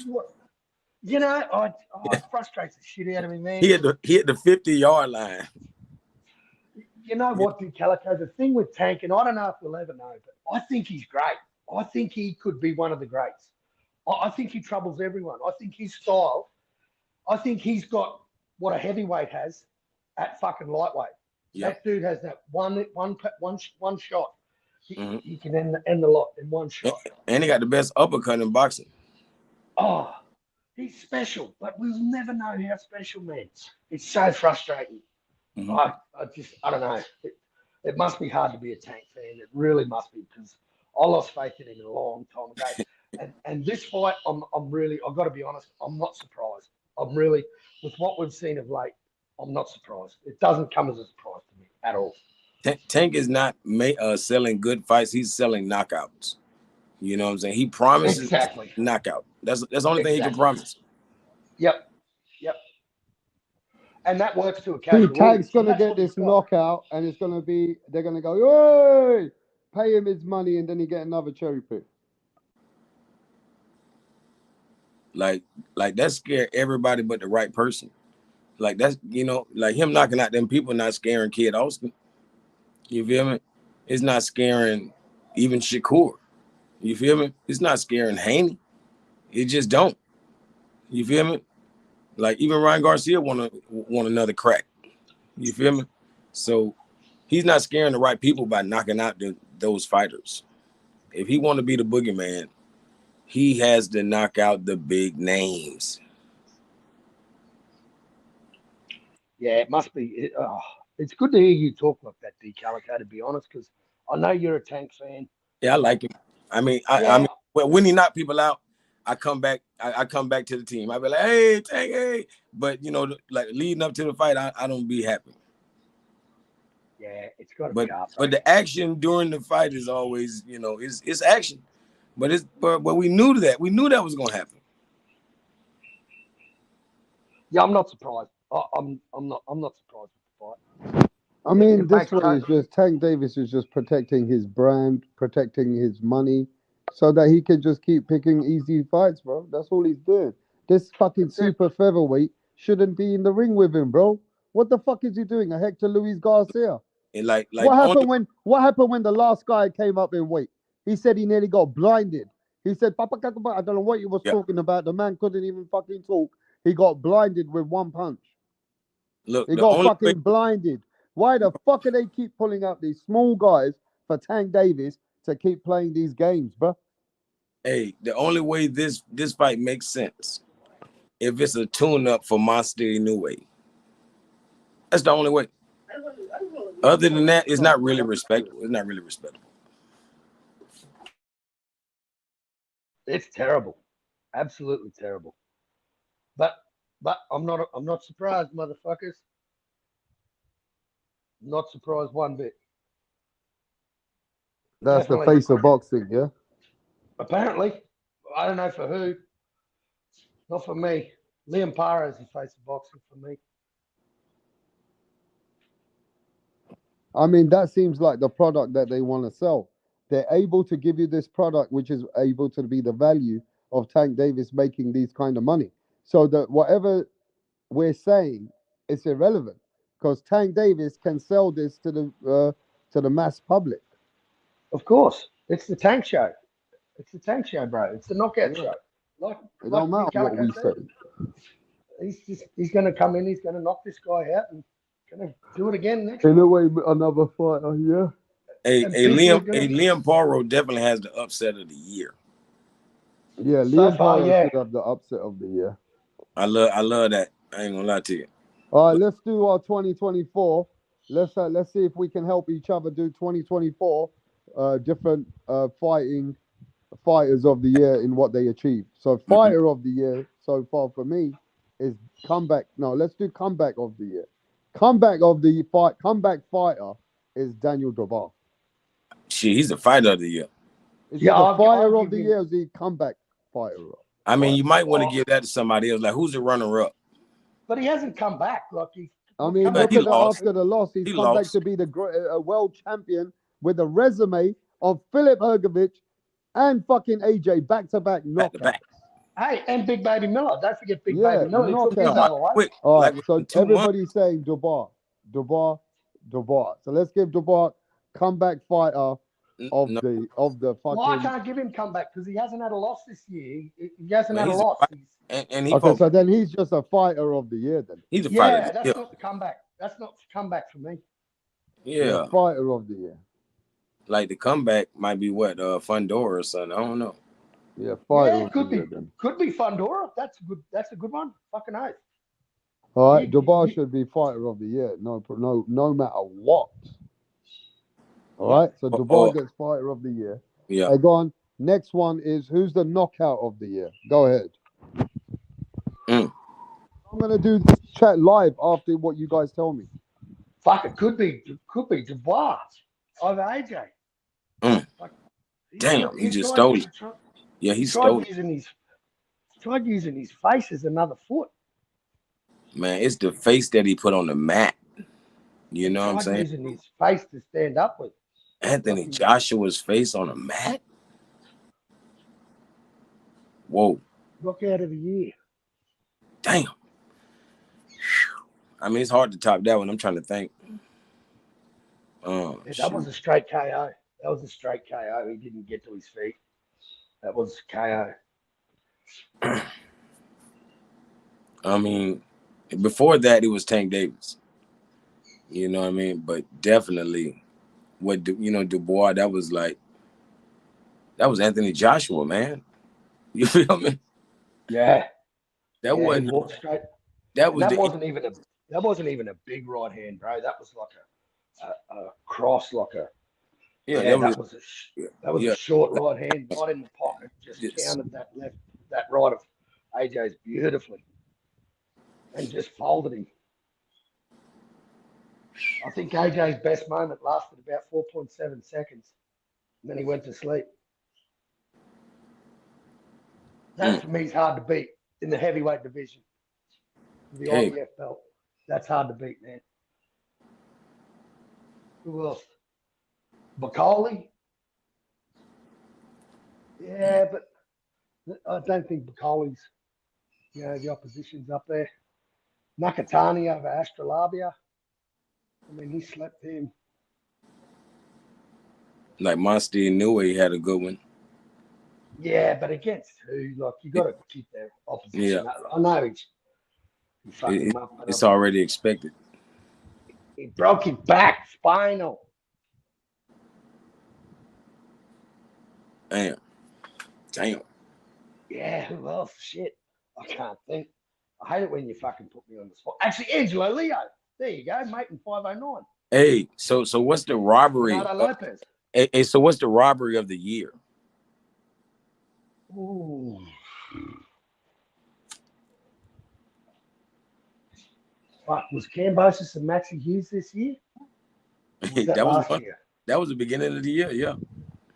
It frustrates the shit out of me, man. He hit the 50-yard line. You know what, Dick Calico? The thing with Tank, and I don't know if we'll ever know, but I think he's great. I think he could be one of the greats. I think he troubles everyone. I think his style, I think he's got what a heavyweight has at fucking lightweight. Yep. That dude has that one shot. He can end the lot in one shot. And he got the best uppercut in boxing. Oh, he's special, but we'll never know how special, man. It's so frustrating. Mm-hmm. I don't know. It must be hard to be a Tank fan. It really must be, because I lost faith in him a long time ago. and this fight, I've got to be honest, I'm not surprised. I'm really, with what we've seen of late, I'm not surprised. It doesn't come as a surprise to me at all. Tank is not selling good fights. He's selling knockouts. You know what I'm saying? He promises knockout. That's the only thing he can promise. Yep. And that works to a casual. Dude, Tank's going to get this knockout, and it's going to be, they're going to go, hey, pay him his money, and then he get another cherry pick. Like that scared everybody but the right person. Like that's, like him knocking out them people not scaring Kid Austin. You feel me? It's not scaring even Shakur. You feel me? It's not scaring Haney. It just don't. You feel me? Like even Ryan Garcia want another crack. You feel me? So he's not scaring the right people by knocking out those fighters. if he want to be the boogeyman, he has to knock out the big names. Yeah, it must be. It's good to hear you talk like that, D. Calico, to be honest, because I know you're a Tank fan. Yeah, I like him. I mean, I mean, when he knock people out, I come back. I come back to the team. I be like, hey, Tank, hey. But you know, like leading up to the fight, I don't be happy. Yeah, it's got to But be up. but the action during the fight is always, you know, it's action. But we knew that. We knew that was gonna happen. Yeah, I'm not surprised. I'm not surprised with the fight. I mean, It this makes one is just Tank Davis is just protecting his brand, protecting his money, so that he can just keep picking easy fights, bro. That's all he's doing. This fucking super featherweight shouldn't be in the ring with him, bro. What the fuck is he doing? A Hector Luis Garcia? And like what happened when the last guy came up in weight? He said he nearly got blinded. He said, Papa, I don't know what he was talking about. The man couldn't even fucking talk. He got blinded with one punch. Look, he got fucking blinded. Why the fuck are they keep pulling out these small guys for Tank Davis to keep playing these games, bro? Hey, the only way this fight makes sense if it's a tune-up for Monster Inoue. That's the only way. Other than that, it's not really respectable. It's not really respectable. It's terrible, absolutely terrible. But I'm not surprised, motherfuckers. Not surprised one bit. That's Definitely. the face of boxing, yeah? Apparently. I don't know for who. Not for me. Liam Parra is the face of boxing for me. I mean, that seems like the product that they want to sell. They're able to give you this product, which is able to be the value of Tank Davis making these kind of money. So that whatever we're saying, it's irrelevant because Tank Davis can sell this to the mass public. Of course, it's the Tank show. It's the Tank show, bro. It's the knockout show. It don't matter what we say. He's going to come in. He's going to knock this guy out and going to do it again next. In a way, another fighter, yeah. Liam Parra definitely has the upset of the year. Yeah, Liam Parra should have the upset of the year. I love that. I ain't gonna lie to you. All right, let's do our 2024. Let's see if we can help each other do 2024 different fighters of the year in what they achieved. So fighter of the year so far for me is comeback. No, let's do comeback of the year. Comeback fighter is Daniel Dubois. Shit, he's the fighter of the year. Is he the fighter of the year or is he comeback fighter? I mean, you might want to give that to somebody else. Like, who's the runner-up? But he hasn't come back. Like look at that after the loss. He's come back to be the world champion with a resume of Filip Hrgović and fucking AJ back-to-back knockouts. Hey, and Big Baby Miller. Don't forget Big Baby Miller. All right, so everybody's saying Dubois. So let's give Dubois comeback fighter of the fucking. Well, I can't give him comeback because he hasn't had a loss this year. He hasn't had a loss. So then he's just a fighter of the year then. He's a fighter. Yeah, that's not the comeback. That's not the comeback for me. Yeah. Fighter of the year. Like the comeback might be what, Fundora or something. I don't know. Yeah, fighter. Yeah, could be Fundora. That's a good one. Fucking oath. All right, Dubois should be fighter of the year. No matter what. All right, so Dubois gets fighter of the year. Yeah. Hey, go on. Next one is who's the knockout of the year? Go ahead. I'm gonna do this chat live after what you guys tell me. Fuck, it could be Dubois over AJ. Damn, he just stole it. Yeah, he stole it. Tried using his face as another foot. Man, it's the face that he put on the mat. You know what I'm saying? Using his face to stand up with. Anthony Joshua's face on a mat? Whoa. Knockout of the year. Damn. I mean, it's hard to top that one. I'm trying to think. That was a straight KO. That was a straight KO. He didn't get to his feet. That was KO. I mean, before that, it was Tank Davis. You know what I mean? But definitely, Dubois, that was like, That was Anthony Joshua, man. You feel me? Yeah. That He wasn't. walked straight. That was That the. wasn't even a big right hand, bro. That was like a cross, like a Yeah, yeah. that Was a short right hand, right in the pocket, just Yes. counted that right of AJ's beautifully, and just folded him. I think AJ's best moment lasted about 4.7 seconds, and then he went to sleep. That for me is hard to beat in the heavyweight division, the Hey. IBF belt. That's hard to beat, man. Who else? Bacoli? Yeah, but I don't think Bacoli's, the opposition's up there. Nakatani over Astrolabia. I mean, he slept him. Like Monster knew he had a good one. Yeah, but against who? Like, you got to keep their opposition. Yeah. I know he fucked him up. But It's already expected. he broke his back, spinal. Damn. Yeah, who else? Shit. I can't think. I hate it when you fucking put me on the spot. Actually, Angelo Leo. There you go, mate, in 509. Hey, so what's the robbery? Bernardo Lopez. Hey, so what's the robbery of the year? Ooh. Fuck, was Cambosis and Maxie Hughes this year? Or was that last year? That was the beginning of the year, yeah.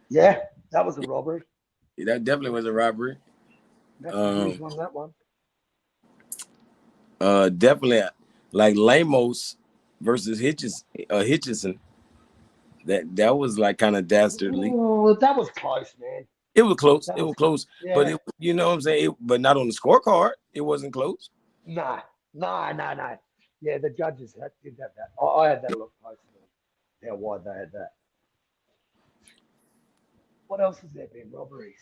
Yeah, that was a robbery. Yeah, that definitely was a robbery. Maxie Hughes won that one. Definitely like Lamos versus Hitchison. That was like kind of dastardly. Oh, that was close, man. It was close. It was close. Yeah. But you know what I'm saying? But not on the scorecard. It wasn't close. No. Yeah, the judges did that. I had that look close to them, how wide they had that. What else has there been? Robberies.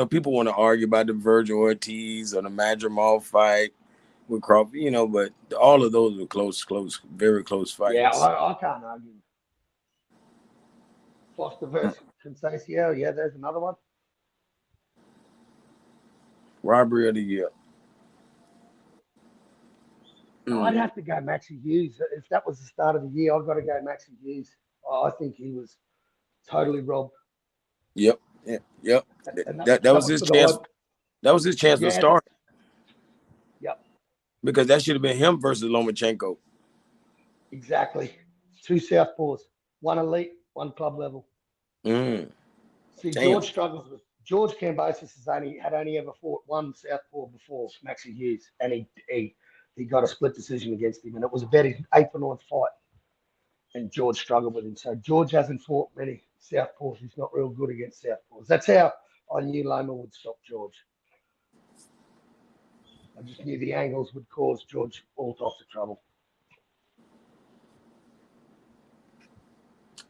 People want to argue about the Virgil Ortiz or the Madrimal fight with Crawford, but all of those were close, very close fights. Yeah, I can't argue. Foster versus Conceição. Yeah, there's another one. Robbery of the year. I'd have to go Maxie Hughes. If that was the start of the year, I've got to go Maxie Hughes. I think he was totally robbed. Yep. That was his chance. That was his chance to start. Yep. Because that should have been him versus Lomachenko. Exactly. Two southpaws, one elite, one club level. See, Damn. George Kambosos had only ever fought one southpaw before Maxie Hughes, and he got a split decision against him, and it was about his 8th or 9th fight. And George struggled with him. So George hasn't fought many southpaws. He's not real good against southpaws. That's how I knew Loma would stop George. I just knew the angles would cause George all types of trouble.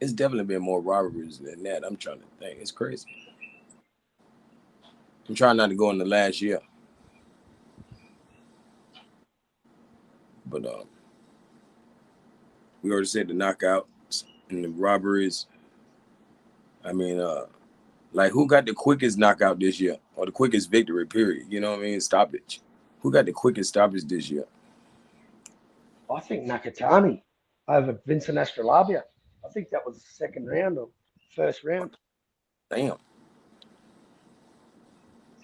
It's definitely been more robberies than that. I'm trying to think. It's crazy. I'm trying not to go in the last year. But we already said the knockouts and the robberies. I mean, like who got the quickest knockout this year or the quickest victory, period? You know what I mean? Stoppage. Who got the quickest stoppage this year? I think Nakatani over Vincent Astrolabia. I think that was the second round or first round. Damn.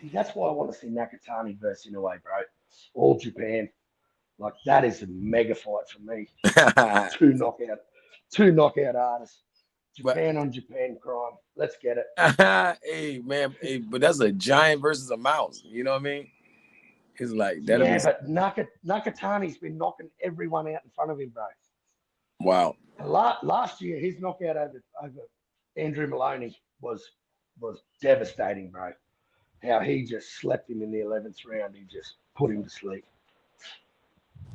See, that's why I want to see Nakatani versus Inoue, bro. All Japan. Like, that is a mega fight for me. Two knockout artists. Japan on Japan crime. Let's get it. Hey, man. Hey, but that's a giant versus a mouse. You know what I mean? It's like that. Yeah, but Nakatani's been knocking everyone out in front of him, bro. Wow. Last year, his knockout over Andrew Maloney was devastating, bro. How he just slept him in the 11th round. He just put him to sleep.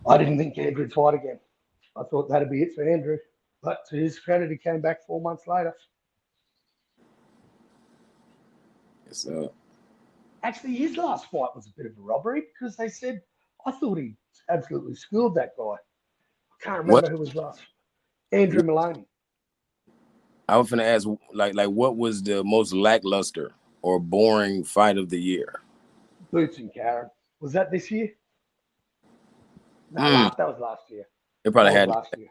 I didn't think Andrew'd fight again. I thought that'd be it for Andrew. But to his credit, he came back 4 months later. Yes, Actually, his last fight was a bit of a robbery because they said, I thought he absolutely schooled that guy. I can't remember who was last. Andrew Maloney. I was gonna ask, like, what was the most lackluster or boring fight of the year? Boots and Karen. Was that this year? No, that was last year. It probably That had. was last year.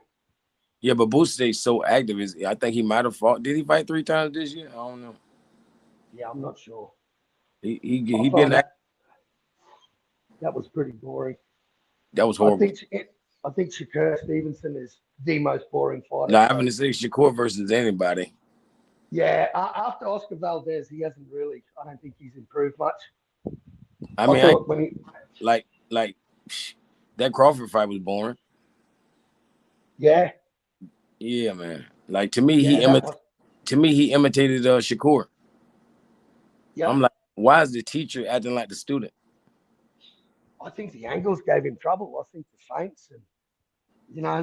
Yeah, but Boots stays so active. I think he might have fought. Did he fight 3 times this year? I don't know. Yeah, I'm not sure. He I'll been find out. That was pretty boring. That was horrible. I think Shakur Stevenson is the most boring fighter. No, I'm going to say Shakur versus anybody. Yeah, after Oscar Valdez, he hasn't really. I don't think he's improved much. I mean, like that Crawford fight was boring. Yeah. Yeah, man. Like to me, he imitated Shakur. Yeah. I'm like, why is the teacher acting like the student? I think the angles gave him trouble. I think the feints and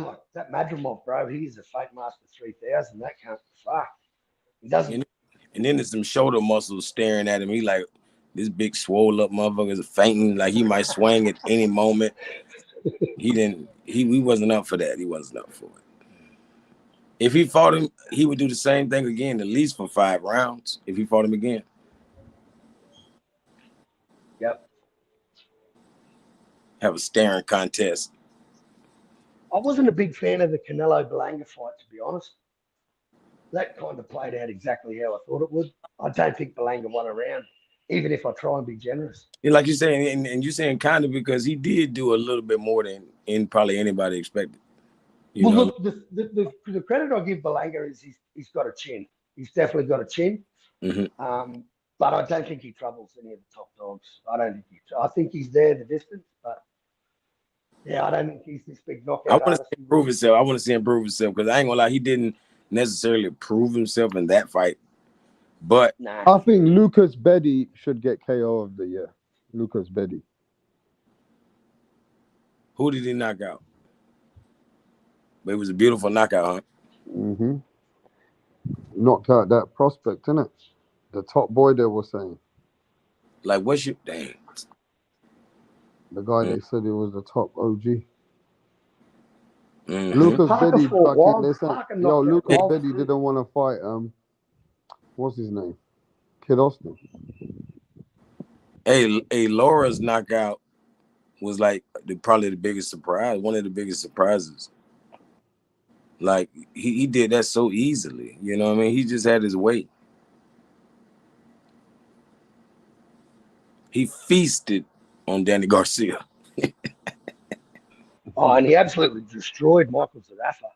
like that Madrimov, bro, he's a fight master 3000. That can't fuck. He doesn't. And then there's some shoulder muscles staring at him. He like this big swole up motherfucker is fainting, like he might swing at any moment. He wasn't up for that. He wasn't up for it. If he fought him, he would do the same thing again, at least for 5 rounds. If he fought him again. Yep. Have a staring contest. I wasn't a big fan of the Canelo Belanga fight, to be honest. That kind of played out exactly how I thought it would. I don't think Belanga won a round, even if I try and be generous. Yeah, like you're saying, and you're saying kind of because he did do a little bit more than probably anybody expected. Look, the credit I give Belanga is he's got a chin. He's definitely got a chin. Mm-hmm. But I don't think he troubles any of the top dogs. I think he's there the distance, but yeah, I don't think he's this big knockout. I want to see him prove himself. I want to see him prove himself because I ain't gonna lie, he didn't necessarily prove himself in that fight. But I think Lucas Beddy should get KO of the year. Lucas Beddy. Who did he knock out? But it was a beautiful knockout, huh? Mm-hmm. Knocked out that prospect, innit? The top boy they were saying. Like, what's your dang? The guy they said he was the top OG. Mm-hmm. Lucas Beddy fucking listen. Yo, Lucas Beddy didn't want to fight what's his name? Kid Austin. Hey, Laura's knockout was like probably the biggest surprise, one of the biggest surprises. Like he did that so easily, you know what I mean? He just had his way. He feasted on Danny Garcia. And he absolutely destroyed Michael Zarafa.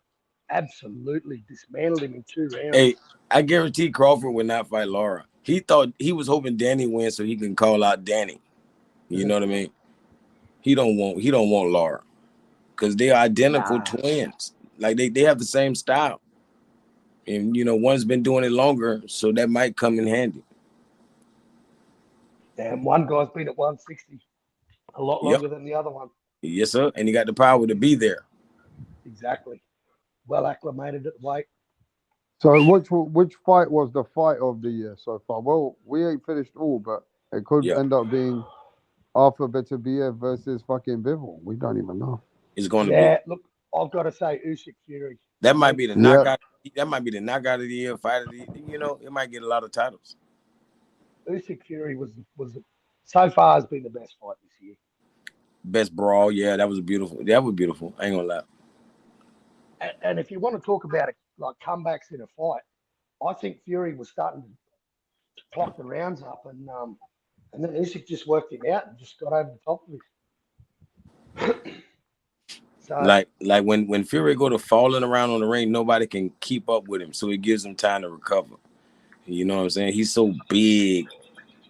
Absolutely dismantled him in 2 rounds. Hey, I guarantee Crawford would not fight Laura. He was hoping Danny wins so he can call out Danny. You know what I mean? He don't want Laura because they are identical twins. Like they have the same style, and one's been doing it longer, so that might come in handy. And one guy's been at 160 a lot longer than the other one. Yes, sir. And he got the power to be there. Exactly. Well acclimated at the weight. So which fight was the fight of the year so far? Well, we ain't finished all, but it could end up being Arthur Beterbiev versus fucking Bivol. We don't even know. It's going to be. Look, I've got to say Usyk Fury. That might be the knockout. That might be the knockout of the year, fight of the year. It might get a lot of titles. Usyk Fury was so far has been the best fight this year. Best brawl, yeah, that was beautiful. That was beautiful. I ain't gonna lie. And if you want to talk about it, like comebacks in a fight, I think Fury was starting to clock the rounds up, and then Usyk just worked him out and just got over the top of him. So, like when Fury go to falling around on the ring, nobody can keep up with him, so it gives him time to recover. You know what I'm saying? He's so big.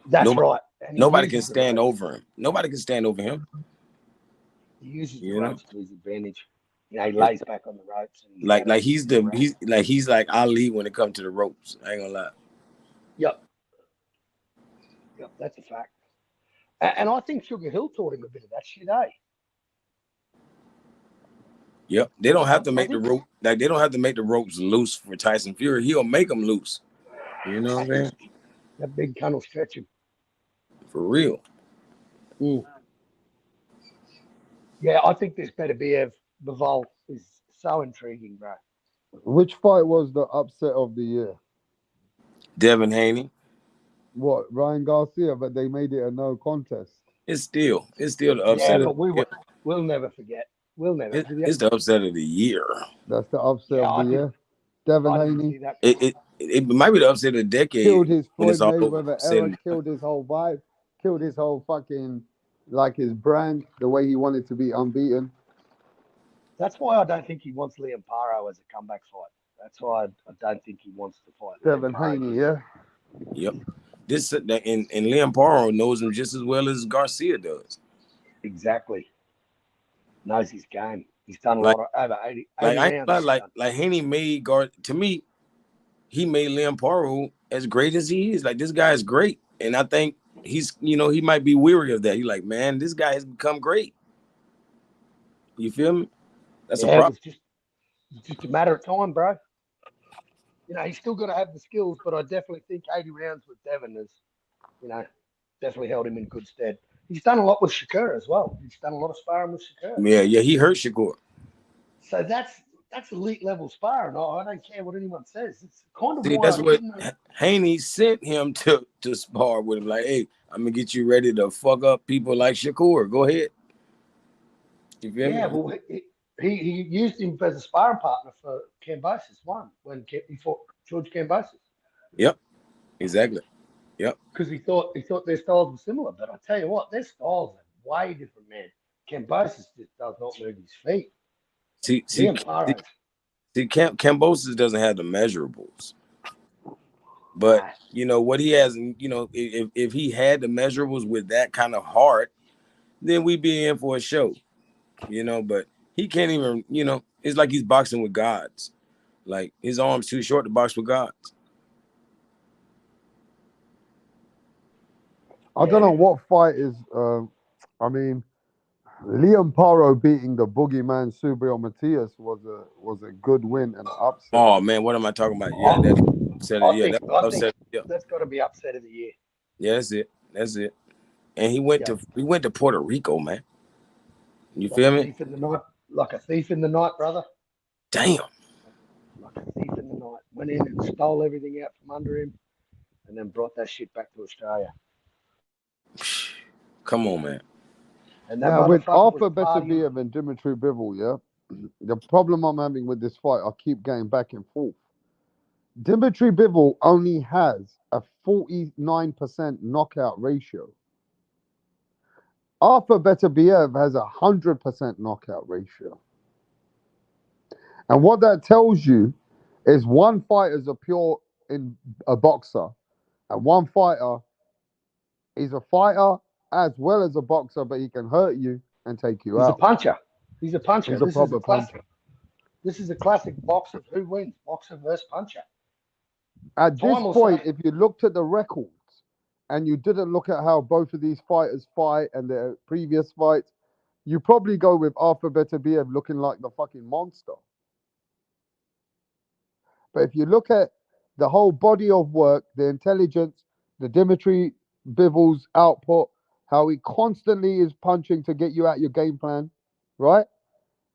That's right. Nobody can stand over him. Nobody can stand over him. He uses the ropes to his advantage. He lays back on the ropes. And he's like Ali when it comes to the ropes. I ain't gonna lie. Yep, that's a fact. And I think Sugar Hill taught him a bit of that shit, eh? Yep. They don't have to make the rope they don't have to make the ropes loose for Tyson Fury. He'll make them loose. You know what I mean? That big cunt will stretch him. For real. Yeah, I think this Beterbiev Bivol is so intriguing, bro. Which fight was the upset of the year? Devin Haney. What, Ryan Garcia? But they made it a no contest. It's still the Yeah, upset. but we'll never forget. We'll never forget. It's the upset of the year. That's the upset Yeah, of I the did. year. Devin I didn't see Haney that. It might be the upset of the decade killed his when it's Floyd all over. Mayweather era, killed his whole vibe, killed his whole fucking, like, his brand, the way he wanted to be unbeaten. That's why I don't think he wants Liam Paro as a comeback fight. That's why I don't think he wants to fight Devin Liam Paro. Haney, yeah. Yep. This and Liam Paro knows him just as well as Garcia does. Exactly. Knows his game. He's done a Like- lot of over 80 Like I rounds. like Haney made to me, he made Liam Paro as great as he is. Like, this guy is great, and I think he's he might be weary of that. He's like, man, this guy has become great. You feel me? That's a It problem. was just a matter of time, bro. He's still got to have the skills, but I definitely think 80 rounds with Devin has, definitely held him in good stead. He's done a lot with Shakur as well. He's done a lot of sparring with Shakur. Yeah, he hurt Shakur. So that's elite level sparring. I don't care what anyone says. It's kind of See, why that's what even though- Haney sent him to spar with him. Like, hey, I'm gonna get you ready to fuck up people like Shakur. Go ahead. You feel Yeah, me? well, he used him as a sparring partner for Cambosis when he fought George Cambosis. Yep, exactly. Because he thought their styles were similar. But I tell you what, their styles are way different, man. Cambosis just does not move his feet. See, Liam Paro, Cambosis doesn't have the measurables, but what he has, if he had the measurables with that kind of heart, then we'd be in for a show, But he can't even, it's like he's boxing with gods. Like, his arm's too short to box with gods. I don't know what fight is. I mean, Liam Paro beating the boogeyman Subriel Matias was a good win and an upset. Oh man, what am I talking about? Yeah, that upset. I Yeah, think, that I upset. think Yeah, that's got to be upset of the year. yeah, that's it. And he went to Puerto Rico, man. You feel me? Thief in the night, like a thief in the night, brother. Damn. Like a thief in the night. Went in and stole everything out from under him, and then brought that shit back to Australia. Come on, man. And that Now, with motherfucker Arthur was partying. Beterbiev and Dimitri Bivol, yeah, the problem I'm having with this fight, I keep going back and forth. Dimitri Bivol only has a 49% knockout ratio. Arthur Beterbiev has a 100% knockout ratio. And what that tells you is one fighter is a boxer, and one fighter is a fighter as well as a boxer, but he can hurt you and take you He's out. a puncher. He's a puncher. He's a This is proper a classic. puncher. This is a classic box of who wins, boxer versus puncher. At this Time will point, say. if you looked at the records and you didn't look at how both of these fighters fight and their previous fights, you probably go with Arthur Beterbiev looking like the fucking monster. But if you look at the whole body of work, the intelligence, the Dimitri Bivol's output, how he constantly is punching to get you out your game plan, right?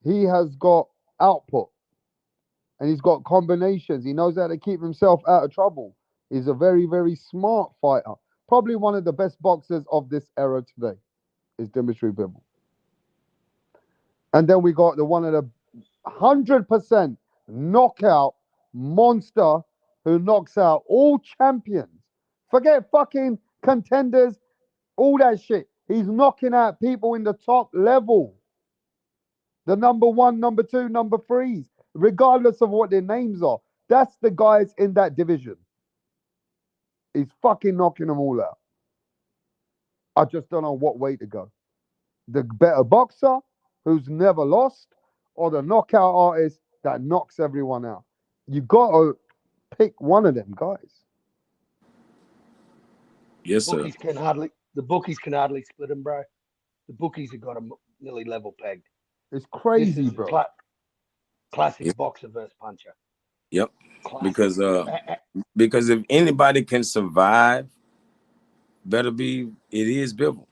He has got output and he's got combinations. He knows how to keep himself out of trouble. He's a very, very smart fighter. Probably one of the best boxers of this era today is Dimitri Bivol. And then we got the one of the 100% knockout monster who knocks out all champions. Forget fucking contenders, all that shit. He's knocking out people in the top level. The number one, number two, number threes, regardless of what their names are. That's the guys in that division. He's fucking knocking them all out. I just don't know what way to go. The better boxer who's never lost, or the knockout artist that knocks everyone out. You got to pick one of them guys. Yes, sir. The bookies can hardly split them, bro. The bookies have got them nearly level pegged. It's crazy, This is bro. Classic boxer versus puncher. Yep. Classic. Because if anybody can survive, it is Bivol.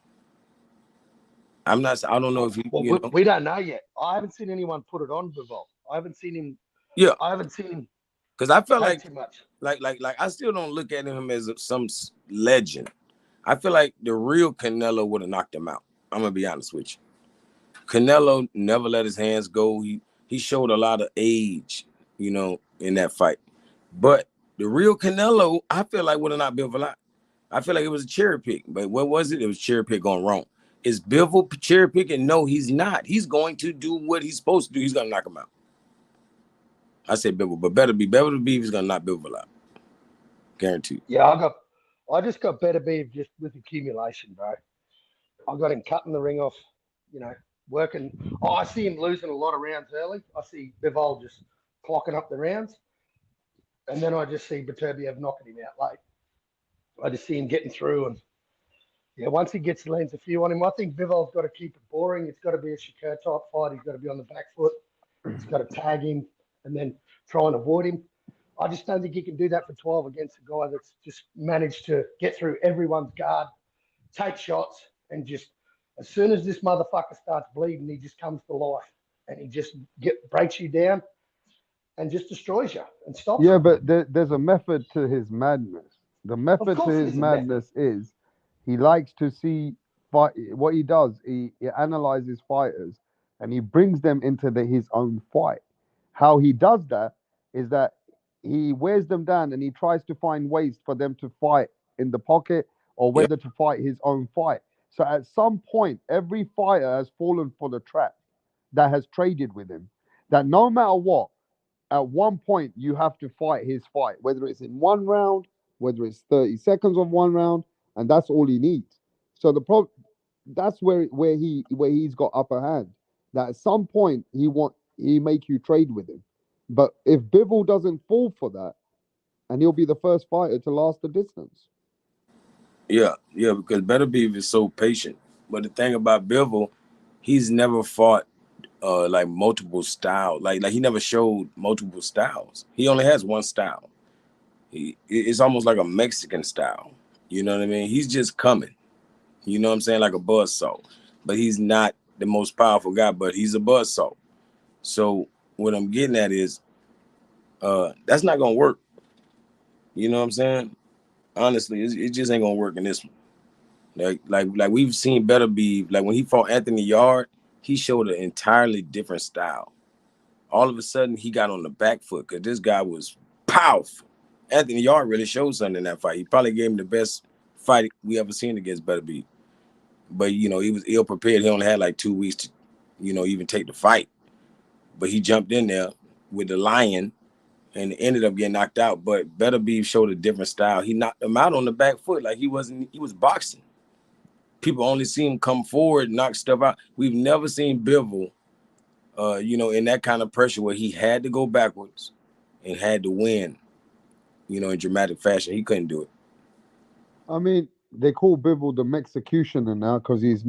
I don't know if he. Well, we don't know yet. I haven't seen anyone put it on Bivol. I haven't seen him Yeah, I haven't seen him because I felt take too much. like I still don't look at him as some legend. I feel like the real Canelo would have knocked him out. I'm gonna be honest with you. Canelo never let his hands go. He showed a lot of age, you know, in that fight. But the real Canelo, I feel like would have not been for a lot. I feel like it was a cherry pick. But what was it? It was cherry pick gone wrong. Is Bivol cherry picking? No, he's not. He's going to do what he's supposed to do. He's gonna knock him out. I said Bivol, but Better Beef is gonna knock Bivol out. Guaranteed. Yeah, I just got Better Beef just with accumulation, bro. I got him cutting the ring off, you know, working. Oh, I see him losing a lot of rounds early. I see Bivol just clocking up the rounds. And then I just see Beterbiev knocking him out late. I just see him getting through. And yeah, once he lands a few on him, I think Bivol's got to keep it boring. It's got to be a Shakur type fight. He's got to be on the back foot. He's got to tag him and then try and avoid him. I just don't think he can do that for 12 against a guy that's just managed to get through everyone's guard, take shots, and just as soon as this motherfucker starts bleeding, he just comes to life and he just breaks you down and just destroys you and stops Yeah, you. but there's a method to his madness. The method to course his there's a method. madness is he likes to see fight. What he does, he analyzes fighters and he brings them into his own fight. How he does that is that he wears them down and he tries to find ways for them to fight in the pocket or whether to fight his own fight. So at some point, every fighter has fallen for the trap that has traded with him. That no matter what, at one point you have to fight his fight, whether it's in one round, whether it's 30 seconds of one round, and that's all he needs. So that's where he's got upper hand. That at some point he make you trade with him. But if Bivol doesn't fall for that, and he'll be the first fighter to last the distance. Yeah, because Better Beef is so patient. But the thing about Bivol, he's never fought like multiple styles. Like he never showed multiple styles. He only has one style. It's almost like a Mexican style. You know what I mean? He's just coming. You know what I'm saying? Like a buzzsaw. But he's not the most powerful guy, but he's a buzzsaw. So what I'm getting at is that's not gonna work. You know what I'm saying? Honestly, it just ain't gonna work in this one. Like we've seen Better Beef. Like when he fought Anthony Yard, he showed an entirely different style. All of a sudden, he got on the back foot because this guy was powerful. Anthony Yard really showed something in that fight. He probably gave him the best fight we ever seen against Better Beef. But, you know, he was ill prepared. He only had like 2 weeks to, you know, even take the fight. But he jumped in there with the lion and ended up getting knocked out. But Better Beef showed a different style. He knocked him out on the back foot like he was boxing. People only see him come forward, knock stuff out. We've never seen Bivol, you know, in that kind of pressure where he had to go backwards and had to win, you know, in dramatic fashion. He couldn't do it. I mean, they call Bivol the Mexicutioner now because he's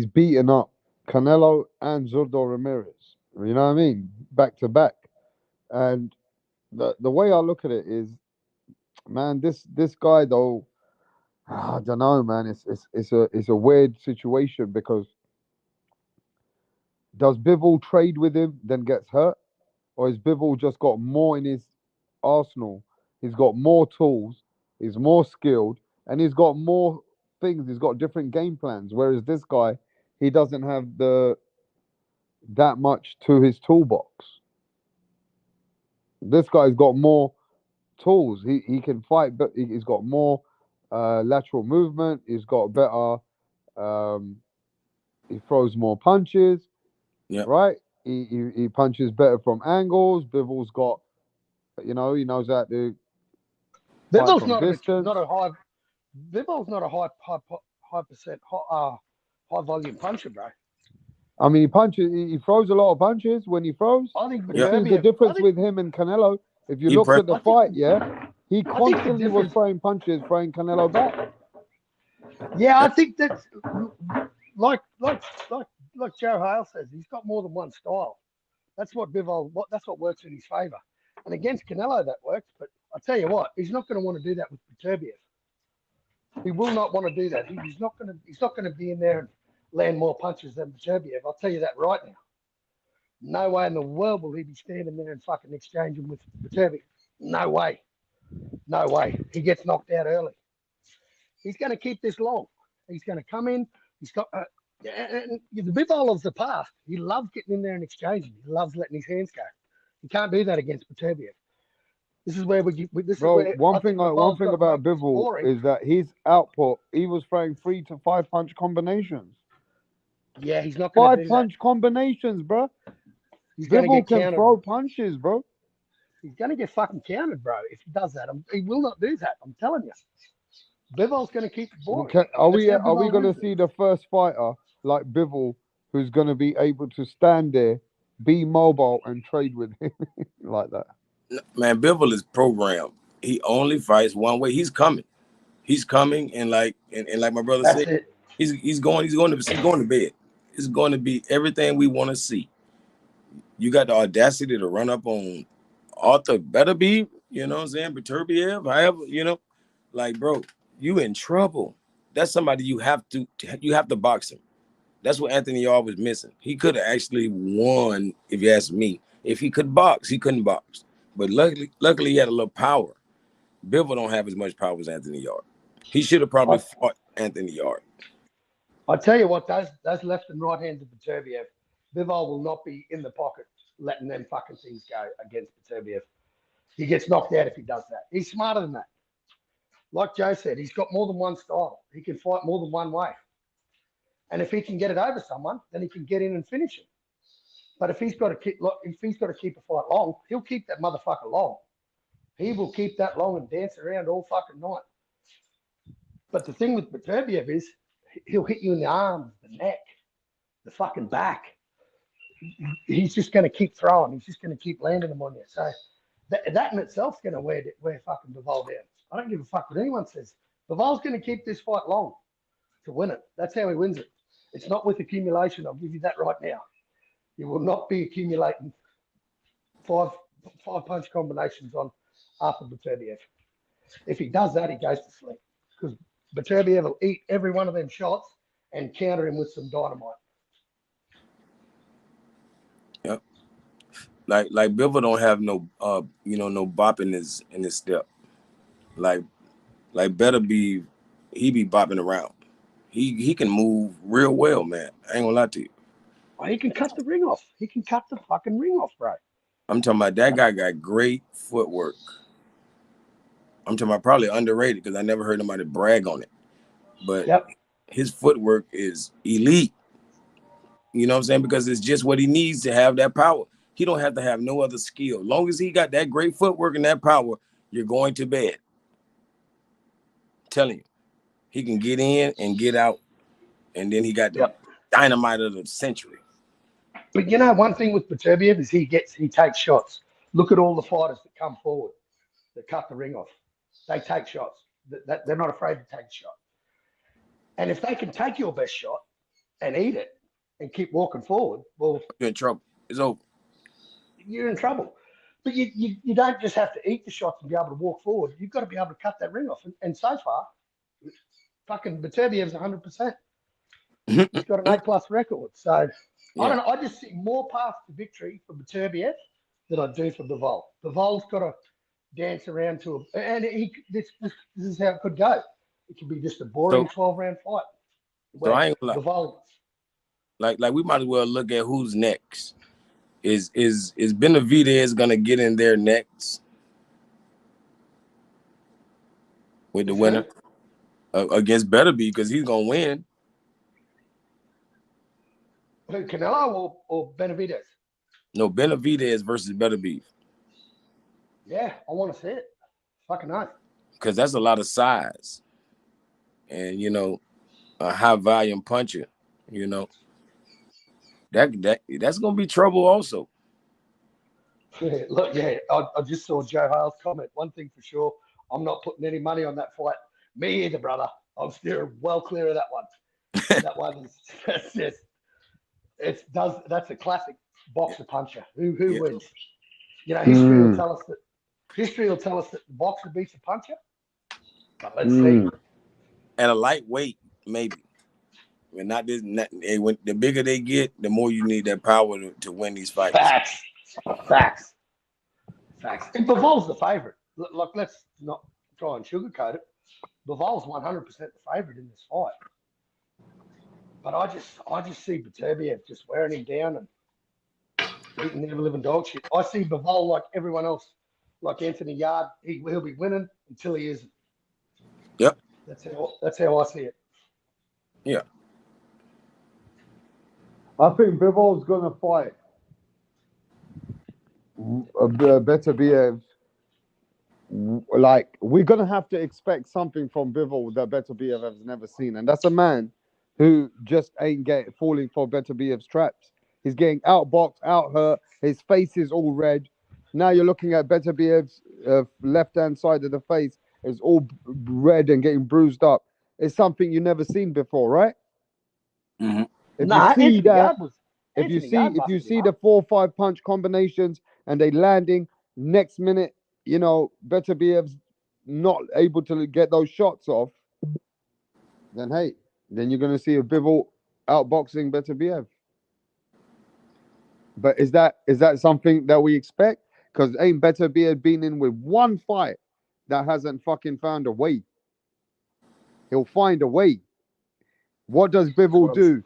beaten up Canelo and Zurdo Ramirez. You know what I mean? Back to back. And the way I look at it is, man, this guy though, I don't know, man. It's a weird situation because does Bivol trade with him then gets hurt, or has Bivol just got more in his arsenal? He's got more tools. He's more skilled, and he's got more things. He's got different game plans. Whereas this guy, he doesn't have that much to his toolbox. This guy's got more tools. He can fight, but he's got more lateral movement. He's got better. He throws more punches. Yeah. Right. He punches better from angles. Bivol's got, you know, he knows how to. Bivol's not a high. Bivol's not a high percent high volume puncher, bro. I mean, he throws a lot of punches when he throws. I think you see the difference with him and Canelo. If you look at the fight, he constantly was throwing punches, throwing Canelo back. Yeah, I think that's like Joe Hale says, he's got more than one style. That's what Bivol. That's what works in his favor. And against Canelo, that works. But I tell you what, he's not going to want to do that with Beterbiev. He will not want to do that. He's not going to be in there and land more punches than Beterbiev. I'll tell you that right now. No way in the world will he be standing there and fucking exchanging with Viterbi. No way. No way. He gets knocked out early. He's going to keep this long. He's going to come in. He's got and the Bivol of the past. He loves getting in there and exchanging. He loves letting his hands go. He can't do that against Beterbiev. This is where one thing about Bivol is that his output, he was throwing 3 to 5 punch combinations. Yeah, he's not going to do 5 punch combinations, bro. He's going to Bivol get can countered. throw punches, bro. He's going to get fucking countered, bro. If he does that, he will not do that. I'm telling you. Bivol's going to keep it boring. Okay. Are we going to see the first fighter like Bivol who's going to be able to stand there, be mobile, and trade with him like that? Man, Bivol is programmed. He only fights one way. He's coming, and like my brother said, he's going to bed. It's going to be everything we want to see. You got the audacity to run up on Arthur Beterbiev, you know what I'm saying? Beterbiev, however, you know, like, bro, you in trouble. That's somebody you have to box him. That's what Anthony Yarde was missing. He could have actually won, if you ask me. If he could box, he couldn't box. But luckily he had a little power. Bivol don't have as much power as Anthony Yarde. He should have probably fought Anthony Yarde. I tell you what, those left and right hands of Beterbiev, Bivol will not be in the pocket letting them fucking things go against Beterbiev. He gets knocked out if he does that. He's smarter than that. Like Joe said, he's got more than one style. He can fight more than one way. And if he can get it over someone, then he can get in and finish him. But if he's got to keep a fight long, he'll keep that motherfucker long. He will keep that long and dance around all fucking night. But the thing with Beterbiev is he'll hit you in the arms, the neck, the fucking back. He's just going to keep throwing. He's just going to keep landing them on you. So that in itself is going to wear fucking Bivol down. I don't give a fuck what anyone says. Bivol's going to keep this fight long to win it. That's how he wins it. It's not with accumulation. I'll give you that right now. You will not be accumulating five punch combinations on Arthur Beterbiev. If he does that, he goes to sleep because Beterbiev will eat every one of them shots and counter him with some dynamite. Yep. Like Bivol don't have no no bop in his step. Like Beterbiev, he be bopping around. He can move real well, man. I ain't gonna lie to you. Well, he can cut the ring off. He can cut the fucking ring off, bro. I'm talking about that guy got great footwork. I'm talking about probably underrated because I never heard nobody brag on it. But his footwork is elite. You know what I'm saying? Because it's just what he needs to have that power. He don't have to have no other skill. Long as he got that great footwork and that power, you're going to bed. I'm telling you. He can get in and get out. And then he got the dynamite of the century. But you know, one thing with Beterbiev is he takes shots. Look at all the fighters that come forward that cut the ring off. They take shots. They're not afraid to take a shot. And if they can take your best shot and eat it and keep walking forward, well, you're in trouble. It's over. You're in trouble. But you don't just have to eat the shots and be able to walk forward. You've got to be able to cut that ring off. And so far, fucking Beterbiev's 100%. He's got an A+ record. So I don't know. I just see more paths to victory for Beterbiev than I do for Bivol. Bivol's got to dance around to him. And this is how it could go. It could be just a boring 12-round fight. So I ain't Bivol, like we might as well look at who's next. Is Benavidez gonna get in there next with the winner against Beterbiev because he's gonna win? Who, Canelo or Benavidez? No, Benavidez versus Beterbiev. Yeah, I want to see it. Fucking nice. Because that's a lot of size, and a high volume puncher. That's gonna be trouble also. Yeah, look, I just saw Joe Hale's comment. One thing for sure, I'm not putting any money on that fight. Me either, brother. I'm still well clear of that one. That one is that's a classic boxer puncher. Who wins? History will tell us that the boxer beats the puncher. But let's see. At a lightweight, maybe. And not this. When the bigger they get, the more you need that power to win these fights. Facts. And Bivol's the favorite. Look, let's not try and sugarcoat it. Bivol's 100% the favorite in this fight. But I just see Beterbiev just wearing him down and beating the living dog shit. I see Bivol like everyone else, like Anthony Yard. He'll be winning until he isn't. Yep. That's how I see it. Yeah. I think Bivol's gonna fight Beterbiev. Like, we're gonna have to expect something from Bivol that Beterbiev has never seen, and that's a man who just ain't falling for Beterbiev's traps. He's getting outboxed, out hurt. His face is all red. Now you're looking at Beterbiev's left-hand side of the face is all red and getting bruised up. It's something you've never seen before, right? Mm-hmm. If you see the 4 or 5 punch combinations and they landing, next minute, you know, Beterbiev's not able to get those shots off, then you're going to see a Bivol outboxing Beterbiev. But is that something that we expect? Because ain't Beterbiev been in with one fight that hasn't fucking found a way? He'll find a way. What does Bivol do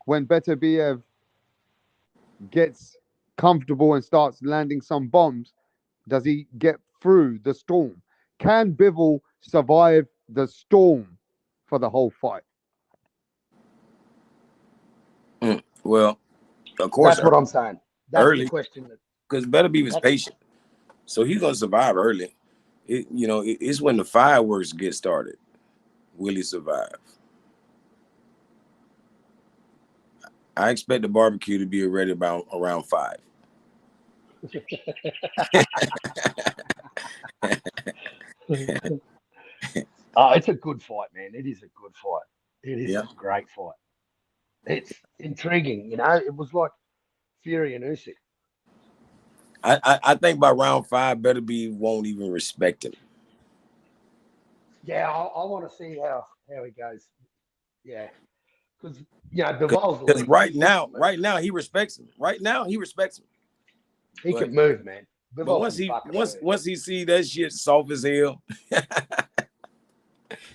when Beterbiev gets comfortable and starts landing some bombs? Does he get through the storm? Can Bivol survive the storm for the whole fight? Well, of course. That's what I'm saying. That's early the question. Because Beterbiev is patient. So he's going to survive early. It's when the fireworks get started. Will he survive? I expect the barbecue to be ready about around 5. It's a good fight, man. It is a good fight. It is a great fight. It's intriguing, you know. It was like Fury and Usyk. I think by round 5, Beterbiev won't even respect him. Yeah, I want to see how he goes. Yeah, because Bivol's right now he respects him. He can move, man. But once he see that shit soft as hell,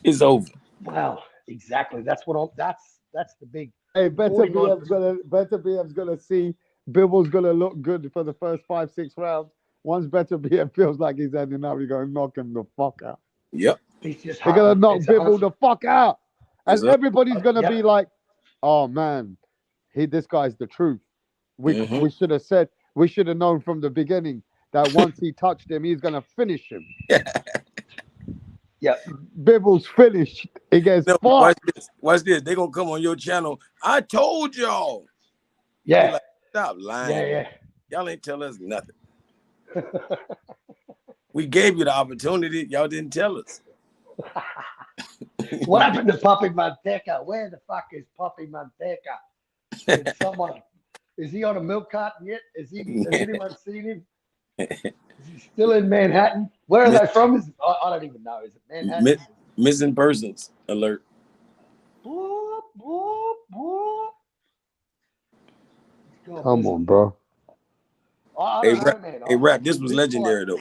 it's over. Wow, exactly. That's the big. Hey, Beterbiev's gonna see Bivol's gonna look good for the first 5-6 rounds. Once Beterbiev feels like he's ending up, he's gonna knock him the fuck out. Yep. They're gonna knock Bivol the fuck out. And everybody's gonna be like, oh man, this guy's the truth. We should have known from the beginning that once he touched him, he's gonna finish him. Yeah. Bivol's finished. He gets watch this. They're gonna come on your channel. I told y'all. Yeah. Like, stop lying. Yeah. Y'all ain't tell us nothing. We gave you the opportunity. Y'all didn't tell us. What happened to Poppy Manteca? Where the fuck is Poppy Manteca? Is he on a milk carton yet? Has anyone seen him? Is he still in Manhattan? Where are they from? I don't even know. Is it Manhattan? Missing persons alert. Boop, boop, boop. Come on, bro. Hey, Rap, this was legendary, though.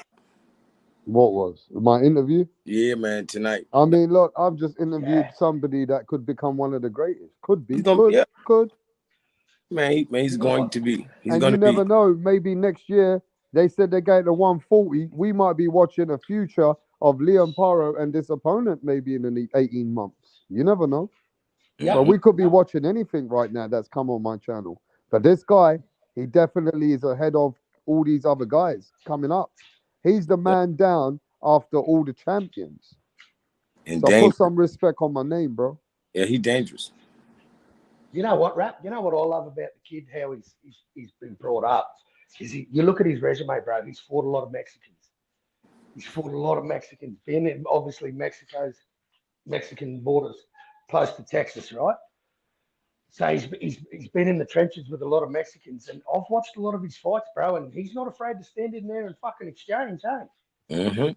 What was? My interview? Yeah, man, tonight. I mean, look, I've just interviewed somebody that could become one of the greatest. Could be. Could. Man, he's going to be. You never know. Maybe next year, they said they're going to 140. We might be watching a future of Liam Paro and this opponent maybe in 18 months. You never know. Yeah. But we could be watching anything right now that's come on my channel. But this guy, he definitely is ahead of all these other guys coming up. He's the man down after all the champions. And so put some respect on my name, bro. Yeah, he's dangerous. You know what, Rap? You know what I love about the kid, how he's been brought up? Is you look at his resume, bro. He's fought a lot of Mexicans. Been in, obviously, Mexican borders close to Texas, right? So he's been in the trenches with a lot of Mexicans, and I've watched a lot of his fights, bro, and he's not afraid to stand in there and fucking exchange, eh? Mm-hmm.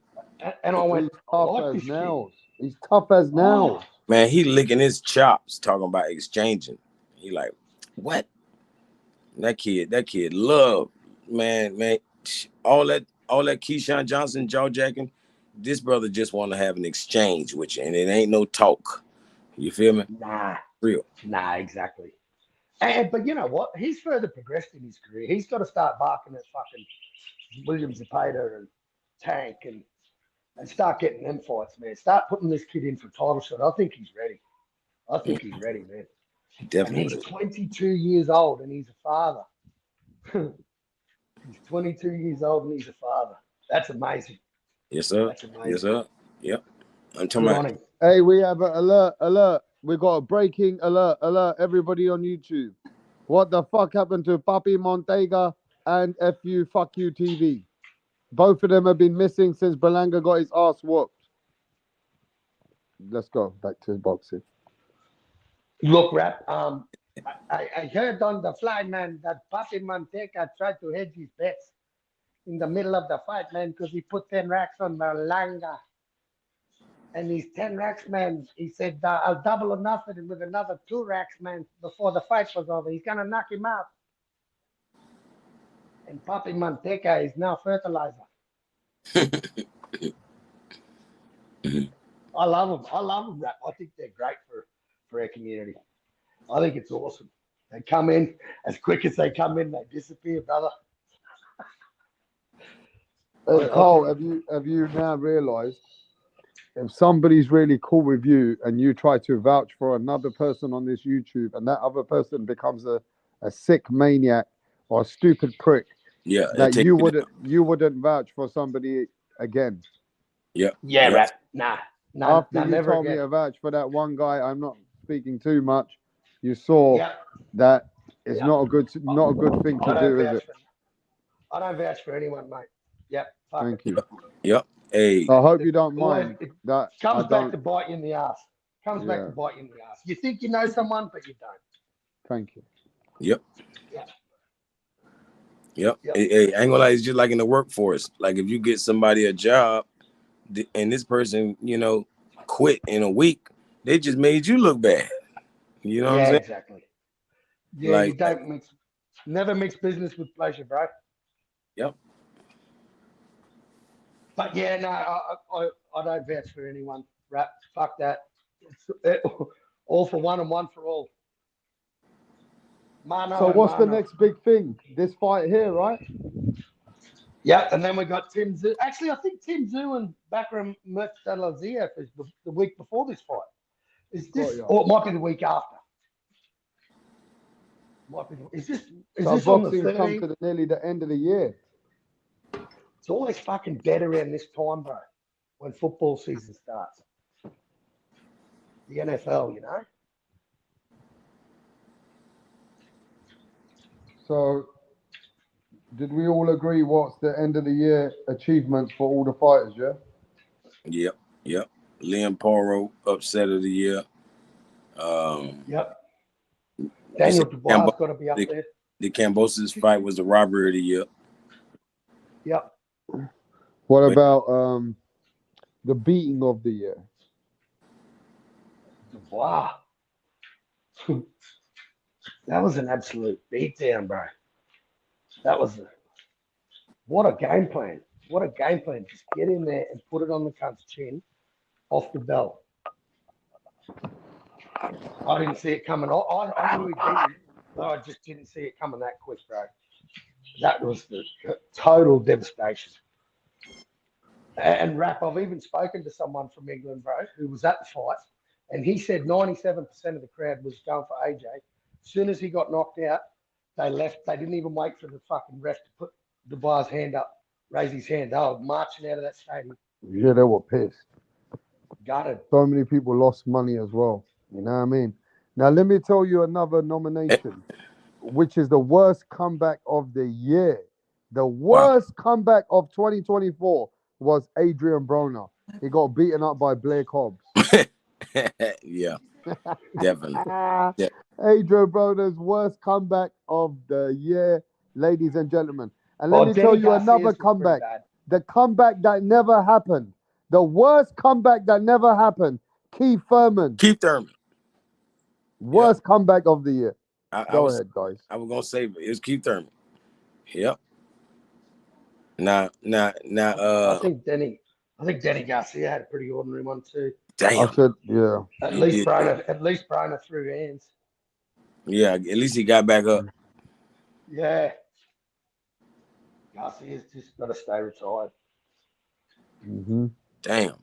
And I went, I like this nails. He's tough as nails. Man, he licking his chops talking about exchanging. He like, what? That kid love, man, all that Keyshawn Johnson jaw jacking. This brother just want to have an exchange with you, and it ain't no talk. You feel me? Nah, Real. Nah, exactly. But you know what? He's further progressed in his career. He's got to start barking at fucking William Zapata and Tank and start getting them fights, man. Start putting this kid in for title shot. I think he's ready. He's ready, man. Definitely. And he's 22 years old and he's a father. He's 22 years old and he's a father. That's amazing. Yes, sir. That's amazing. Yes, sir. Yep. I'm talking about. Hey, we have an alert. We got a breaking alert. Everybody on YouTube. What the fuck happened to Papi Montega and FU Fuck You TV? Both of them have been missing since Berlanga got his ass whooped. Let's go back to boxing. Look, Rap, I heard on the fly, man, that Papi Montega tried to hedge his bets in the middle of the fight, man, because he put 10 racks on Berlanga. And these 10 racks, man, he said, I'll double or nothing with another 2 racks, man, before the fight was over. He's going to knock him out. And Papi Montega is now fertilizer. I love them, Rap. I think they're great for our community. I think it's awesome. They come in, as quick as they come in, they disappear, brother. Hey, Carl, have you now realised if somebody's really cool with you and you try to vouch for another person on this YouTube and that other person becomes a sick maniac or a stupid prick, that you wouldn't vouch for somebody again? Yeah. Yeah, Rap. Nah, After you never told again. me to vouch for that one guy, I'm not speaking too much. You saw that it's not a good thing to do, is it? I don't vouch for anyone, mate. Yep. Thank you. Yep. Hey. I hope you don't mind It that. comes back to bite you in the ass. Back to bite you in the ass. You think you know someone, but you don't. Thank you. Yep. Hey, I ain't gonna lie, it's just like in the workforce. Like if you get somebody a job and this person, quit in a week, they just made you look bad. You know what I'm saying? Exactly. Yeah, you don't never mix business with pleasure, bro. Yep. But yeah, no, I don't vouch for anyone. Rap, fuck that. It's all for one and one for all. So what's the next big thing? This fight here, right? Yeah, and then we got Tim Tszyu. Actually, I think Tim Tszyu and Bakram Murtaziev is the week before this fight. Is this, or it might be the week after? Is this on the 13th? Come to nearly the end of the year. It's always fucking dead around this time, bro, when football season starts. The NFL, you know? So, did we all agree what's the end of the year achievements for all the fighters, yeah? Yep. Liam Poro, upset of the year. Yep. Daniel Dubois got to be up there. The Kambosos fight was the robbery of the year. Yep. What about the beating of the year? Dubois. That was an absolute beatdown, bro. That was what a game plan. What a game plan. Just get in there and put it on the cunt's chin off the bell. I didn't see it coming. I knew he beat him, but I just didn't see it coming that quick, bro. That was the total devastation. And Rap, I've even spoken to someone from England, bro, who was at the fight, and he said 97% of the crowd was going for AJ. As soon as he got knocked out, they left. They didn't even wait for the fucking ref to put Dubois' hand up, raise his hand. They were marching out of that stadium. Yeah, they were pissed. Gutted. So many people lost money as well. You know what I mean? Now, let me tell you another nomination, which is the worst comeback of the year. The worst comeback of 2024 was Adrian Broner. He got beaten up by Blake Hobbs. Yeah, definitely. Adrian Broner's worst comeback of the year, ladies and gentlemen. And let me tell you another comeback. The comeback that never happened. The worst comeback that never happened. Keith Thurman. Keith Thurman. Worst comeback of the year. I Go was ahead, guys. I was gonna say it was Keith Thurman. Yep. Now, I think Denny Garcia had a pretty ordinary one too. damn. I said, yeah. At He least did. Broner threw hands. Yeah, at least he got back up. Yeah. Garcia's just got to stay retired. Mm-hmm. Damn.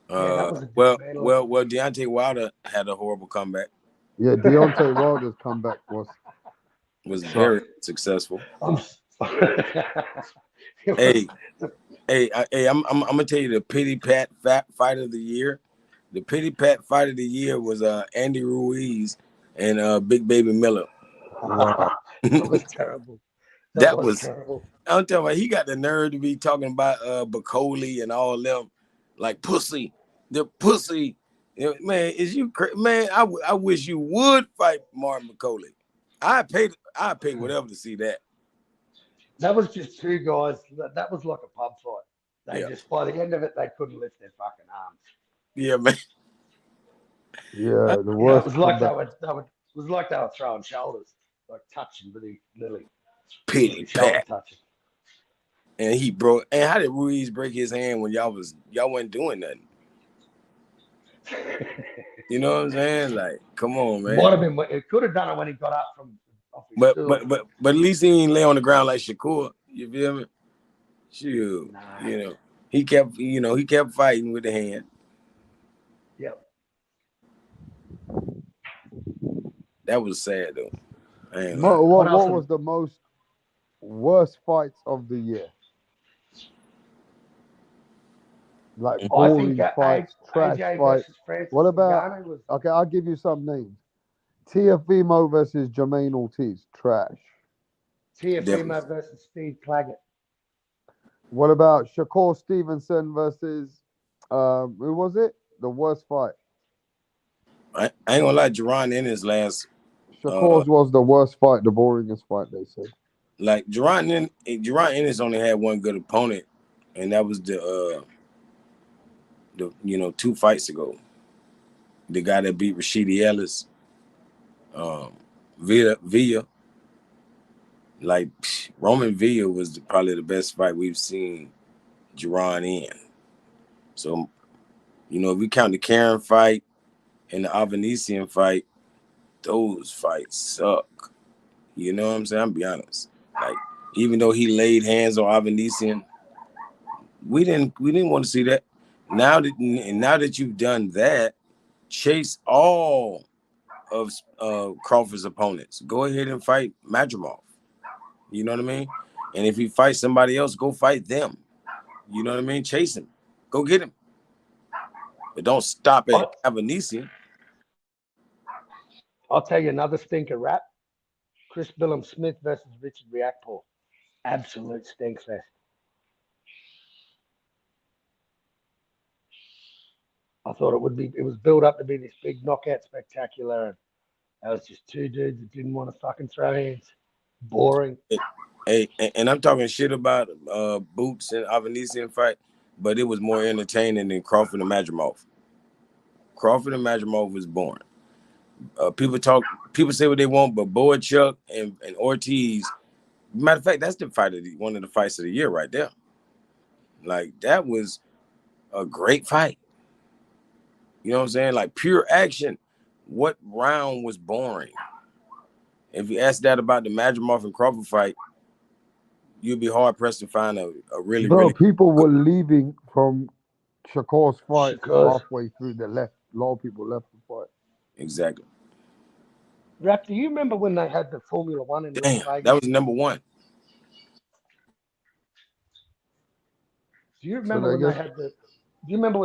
that was a well, dismantle. well, Deontay Wilder had a horrible comeback. Yeah, Deontay Wilder's comeback Was very successful. I'm I'm gonna tell you the pity pat fight of the year. The pity pat fight of the year was Andy Ruiz and Big Baby Miller. Wow. That was terrible. That was terrible. I'm telling you, he got the nerve to be talking about Bacoli and all them like pussy. The pussy. You know, man, is you man? I wish you would fight Martin Bacoli. I paid whatever to see that. That was just two guys. That was like a pub fight. They Yeah. just by the end of it, they couldn't lift their fucking arms. Yeah, man. Yeah, the You know, worst it was like comeback. it was like they were throwing shoulders, like touching Lily. Pity Shoulder pat. touching. And he broke. And how did Ruiz break his hand when y'all wasn't doing nothing? You know what I'm saying? Like, come on, man. Might have been. It could have done it when he got up from off his But stool. at least he ain't lay on the ground like Shakur. You feel me? Shoot. Nah. You know, he kept fighting with the hand. Yep. That was sad though. I ain't What lying. else? was the most worst fights of the year? Like I boring think fights, trash AJ fights. versus Francis What about- Ngannou was Okay, I'll give you some names. Tiafimo versus Jermaine Ortiz, trash. Teofimo versus Steve Claggett. What about Shakur Stevenson versus who was it? The worst fight. I ain't gonna lie, Jerron in his last Shakur's was the worst fight, the boringest fight, they said. like Jerron Ennis only had one good opponent, and that was the 2 fights ago. The guy that beat Rashidi Ellis, Villa. Like Roman Villa was probably the best fight we've seen Jerron in. So, if we count the Karen fight and the Avanesian fight, those fights suck. You know what I'm saying? I'll be honest. Like, even though he laid hands on Avanesian, we didn't want to see that. Now that you've done that, chase all of Crawford's opponents. Go ahead and fight Madrimov. You know what I mean? And if he fights somebody else, go fight them. You know what I mean? Chase him. Go get him. But don't stop at Avanesian. I'll tell you another stinker rap. Chris Billum Smith versus Richard Riakporhe. Absolute stink fest. I thought it was built up to be this big knockout spectacular. And that was just two dudes that didn't want to fucking throw hands. Boring. Hey, and I'm talking shit about Boots and Avanesian fight, but it was more entertaining than Crawford and Madrimov. Crawford and Madrimov was boring. People say what they want, but Boychuk and Ortiz. Matter of fact, that's one of the fights of the year right there. Like, that was a great fight. You know what I'm saying? Like, pure action. What round was boring? If you ask that about the Madrimov and Crawford fight, you'd be hard pressed to find a really, Bro, really. people were leaving from Shakur's fight Shakur's. halfway through the left. A lot of people left the fight. Exactly. Rap, do you remember when they had the Formula One in Las Damn, Vegas? that was number one. Do you remember when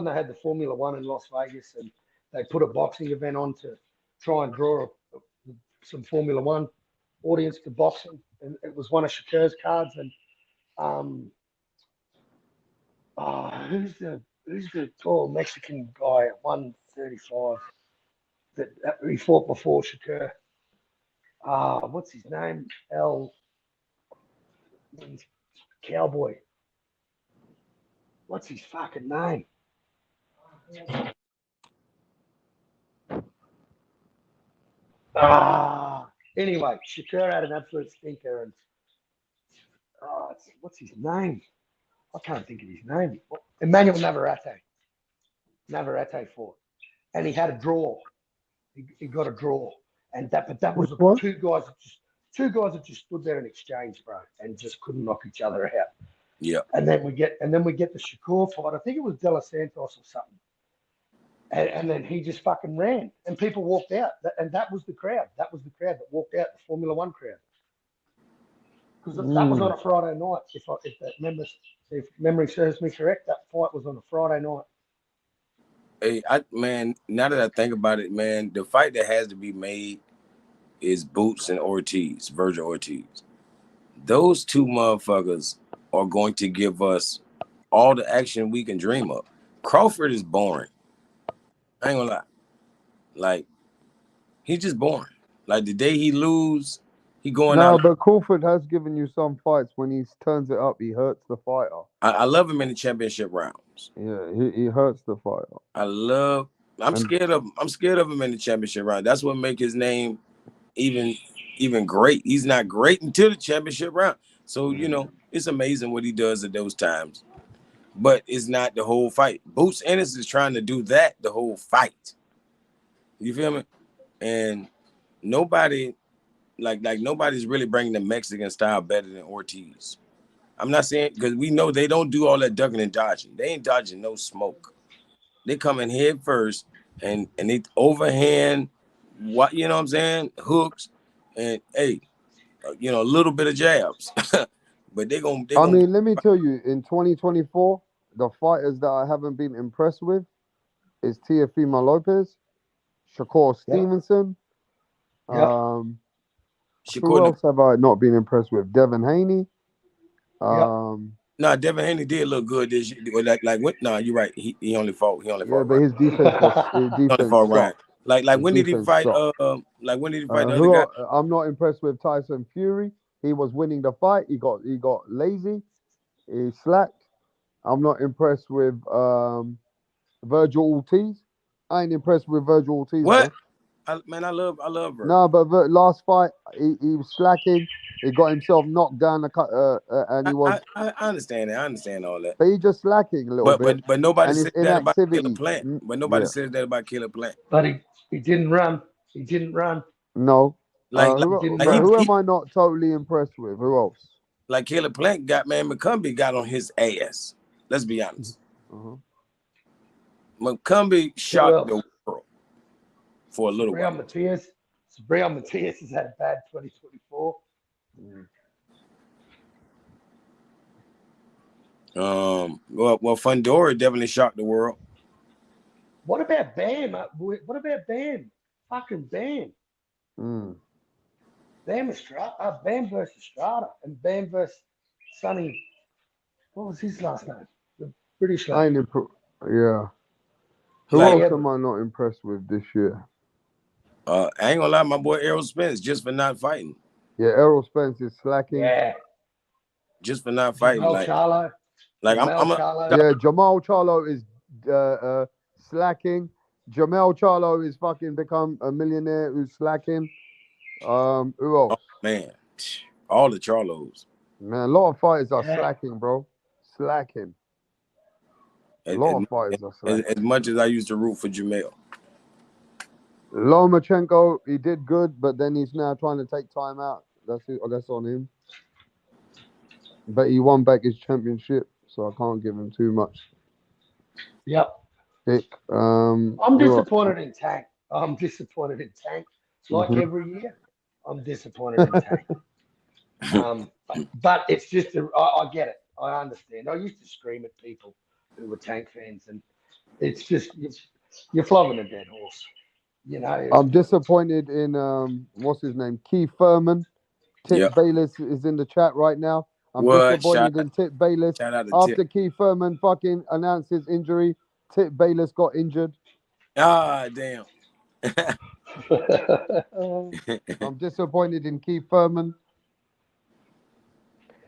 they had the Formula One in Las Vegas and they put a boxing event on to try and draw some Formula One audience to boxing? And it was one of Shakur's cards. And who's the tall Mexican guy at 135 that he fought before Shakur? What's his name? Cowboy. What's his fucking name? Anyway, Shakur had an absolute stinker, and what's his name? I can't think of his name. Emmanuel Navarrete fought, and he had a draw. He got a draw, and that was What? two guys that just stood there and exchanged, bro, and just couldn't knock each other out. Yeah. And then we get the Shakur fight. I think it was De Los Santos or something. And then he just fucking ran, and people walked out, and that was the crowd. That was the crowd that walked out, the Formula One crowd, because that was on a Friday night. If memory serves me correct, that fight was on a Friday night. Hey, man, now that I think about it, man, the fight that has to be made is Boots and Ortiz, Virgil Ortiz. Those two motherfuckers are going to give us all the action we can dream of. Crawford is boring. I ain't gonna lie. Like, he's just boring. Like, the day he lose, he going No, out. but Crawford has given you some fights. When he turns it up, he hurts the fighter. I love him in the championship rounds. Yeah, he hurts the fighter. I'm scared of him in the championship round. That's what make his name even great. He's not great until the championship round. So, you know, it's amazing what he does at those times. But it's not the whole fight. Boots Ennis is trying to do that the whole fight. You feel me? And nobody's really bringing the Mexican style better than Ortiz. I'm not saying, because we know they don't do all that ducking and dodging. They ain't dodging no smoke. They come in head first and they overhand, what, you know what I'm saying, hooks, and a little bit of jabs. But I mean, let me tell you, in 2024, the fighters that I haven't been impressed with is Teofimo Lopez, Shakur Stevenson. Who else have I not been impressed with? Devin Haney. No, Devin Haney did look good this year. You're right. He only fought. But his defense was right. Like when did he fight? When did he fight the other guy? I'm not impressed with Tyson Fury. He was winning the fight. He got lazy. He slacked. I'm not impressed with Virgil Ortiz. I ain't impressed with Virgil Ortiz. What? I love Virgil. No, but last fight he was slacking. He got himself knocked down and he was. I understand that. I understand all that. But he just slacking a little bit. But nobody said that about inactivity. Caleb Plant. But nobody says that about Caleb Plant. But he didn't run. He didn't run. No. Who am I not totally impressed with? Who else? Like Caleb Plant McCumbee got on his ass. Let's be honest. McCumbee shocked the world for a little while. Brian Matias has had a bad 2024. Well, Fundora definitely shocked the world. What about Bam? Fucking Bam. Bam versus Estrada, and Bam versus Sonny. What was his last name? The British name. Who else am I not impressed with this year? I ain't gonna lie, my boy Errol Spence, just for not fighting. Yeah, Errol Spence is slacking. Yeah. Just for not fighting. Jamal Charlo is slacking. Jamel Charlo is fucking become a millionaire who's slacking. Who else? Oh, man, all the Charlos. Man, a lot of fighters are slacking, bro. Slacking. A lot of fighters are slacking. As much as I used to root for Jamel. Lomachenko, he did good, but then he's now trying to take time out. That's on him. But he won back his championship, so I can't give him too much. Yep. I'm disappointed in Tank. Like every year, I'm disappointed in Tank. But it's just, I get it. I understand. I used to scream at people who were Tank fans, and it's just, you're flogging a dead horse. You know, I'm disappointed in what's his name, Keith Thurman. Tip Bayless is in the chat right now. I'm disappointed in Tip Bayless. After Keith Thurman fucking announced his injury, Tip Bayless got injured. Ah, damn. I'm disappointed in Keith Thurman.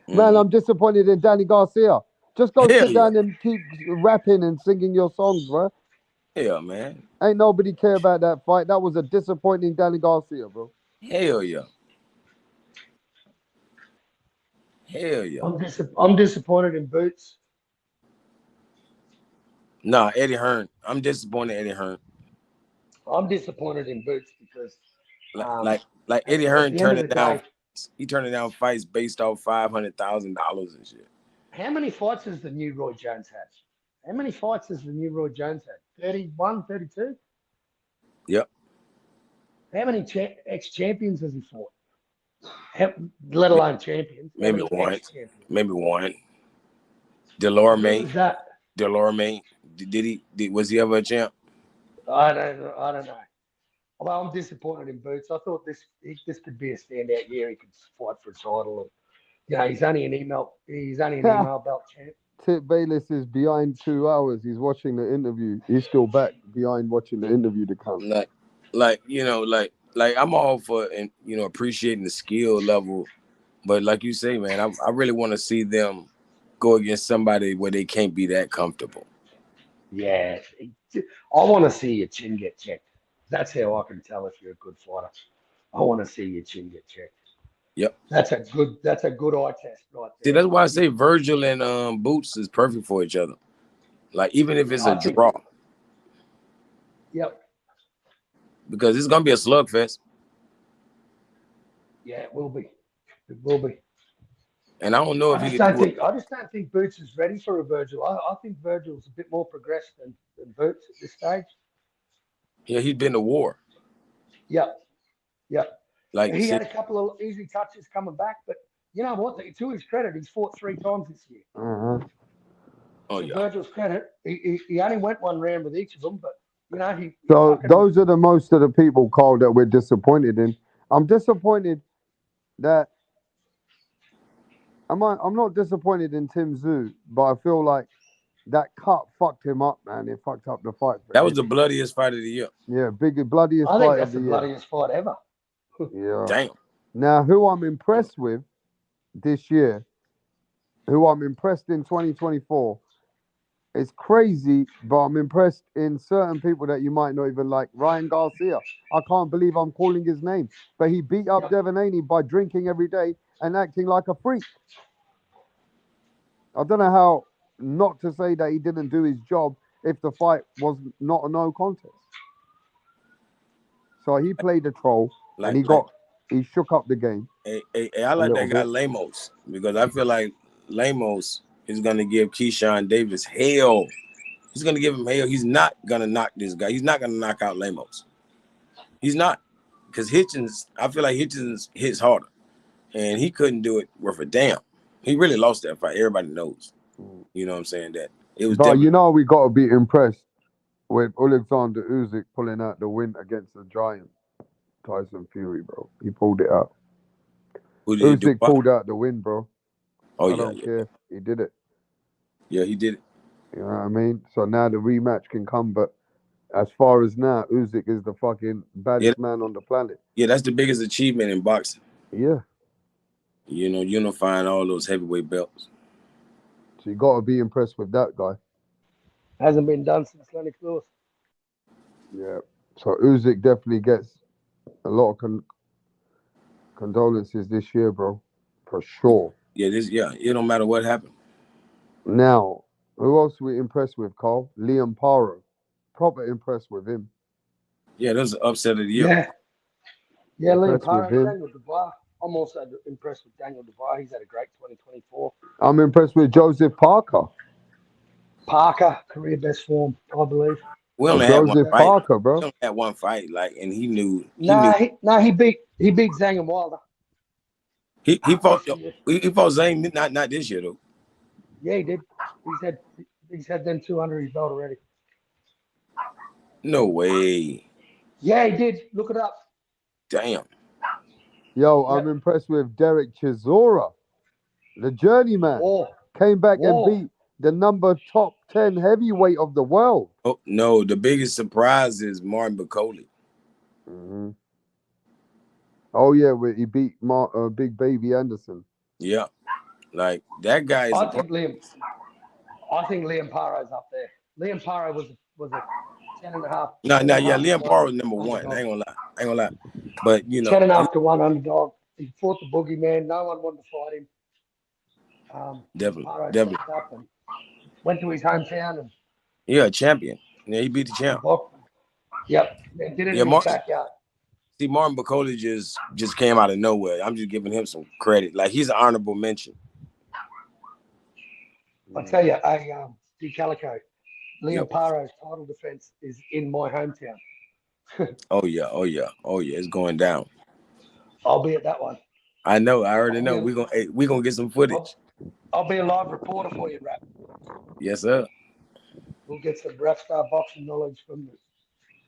Man, I'm disappointed in Danny Garcia. Just go Hell sit yeah. down and keep rapping and singing your songs, bro. Hell, man. Ain't nobody care about that fight. That was a disappointing Danny Garcia, bro. Hell yeah. Hell yeah. I'm disappointed in Boots. Nah, Eddie Hearn. I'm disappointed in Eddie Hearn. I'm disappointed in Boots because Like Eddie at Hearn the end of turning the down. day, He turning down fights based off $500,000 and shit. how many fights has the new Roy Jones had? How many fights has the new Roy Jones had? 31, 32? Yep. How many ex-champions has he fought? Let alone champions. How Maybe many one. ex-champions? Maybe one. Who Delorme. was that? Delorme. Was he ever a champ? I don't know. Well, I'm disappointed in Boots. I thought this could be a standout year. He could fight for a title. And, you know, he's only an email belt champ. Tip Bayless is behind 2 hours. He's watching the interview. He's still back behind watching the interview to come. Like I'm all for and appreciating the skill level, but like you say, man, I really want to see them go against somebody where they can't be that comfortable. Yeah, I want to see your chin get checked. That's how I can tell if you're a good fighter. I want to see your chin get checked. Yep. That's a good eye test right there. See, that's why I say Virgil and Boots is perfect for each other. Like even if it's a draw. Yep. Because it's gonna be a slugfest. Yeah, it will be. It will be. And I don't know if I just don't think Boots is ready for a Virgil. I think Virgil's a bit more progressed than Boots at this stage. Yeah, he's been to war. Yep. Like he had a couple of easy touches coming back, but you know what? To his credit, he's fought 3 times this year. Uh-huh. Oh, to yeah. Virgil's credit, he only went 1 round with each of them, but you know he. So those are the most of the people, Carl, that we're disappointed in. I'm disappointed that I'm not disappointed in Tim Tszyu, but I feel like that cut fucked him up, man. It fucked up the fight. That was the bloodiest fight of the year. Yeah, bloodiest I think fight that's of the the year. bloodiest fight ever. Yeah. Damn. Now, who I'm impressed with this year, who I'm impressed in 2024, it's crazy, but I'm impressed in certain people that you might not even like. Ryan Garcia. I can't believe I'm calling his name, but he beat up Devin Haney by drinking every day and acting like a freak. I don't know how not to say that he didn't do his job if the fight was not a no contest. So he played the troll and he shook up the game. I like that guy Lemos because I feel like Lemos is gonna give Keyshawn Davis hell. He's gonna give him hell. He's not gonna knock this guy. He's not gonna knock out Lemos. He's not, because Hitchens. I feel like Hitchens hits harder, and he couldn't do it worth a damn. He really lost that fight. Everybody knows. You know what I'm saying? That it was. But you know we got to be impressed with Alexander Usyk pulling out the win against the giant Tyson Fury, bro. He pulled it out. Usyk pulled out the win, bro. Oh, I don't care. He did it. Yeah, he did it. You know what I mean? So now the rematch can come, but as far as now, Usyk is the fucking baddest man on the planet. Yeah, that's the biggest achievement in boxing. Yeah. You know, unifying all those heavyweight belts. So you got to be impressed with that guy. Hasn't been done since Lennox Lewis. Yeah. So Usyk definitely gets a lot of condolences this year, bro. For sure. Yeah, it don't matter what happened. Now, who else we impressed with, Carl? Liam Paro. Proper impressed with him. Yeah, that was an upset of the year. Yeah, Liam Paro, Daniel Dubois. I'm also impressed with Daniel Dubois. He's had a great 2024. I'm impressed with Joseph Parker. Career best form, I believe. We only had one fight. Parker, bro. We only had one fight, and he knew. He beat Zhang and Wilder. He fought Zhang not this year though. Yeah, he did. He's had them 2 under his belt already. No way. Yeah, he did. Look it up. Damn. Yo, I'm impressed with Derek Chisora, the journeyman. Came back and beat the top 10 heavyweight of the world. Oh no, the biggest surprise is Martin Bakole. Mm-hmm. Oh yeah, he beat Big Baby Anderson. Yeah, like that guy is. I think Liam Paro's up there. Liam Paro was a 10.5. No, yeah, 10.5 Liam to Parr 1 was number one. I underdog. ain't gonna lie. But you know, 10.5 to 1 underdog. He fought the boogeyman. No one wanted to fight him. Paro definitely. stepped up and went to his hometown and Yeah, a champion. Yeah, he beat the champ. Yep, and did it Yeah, in his backyard. See, Martin Bakole just came out of nowhere. I'm just giving him some credit. Like, he's an honorable mention. I tell you, D Calico, Liam Paro's title defense is in my hometown. Oh yeah. It's going down. I'll be at that one. I know. I already know. We're gonna get some footage. I'll be a live reporter for you, Rap. Yes, sir. We'll get some rap star boxing knowledge from the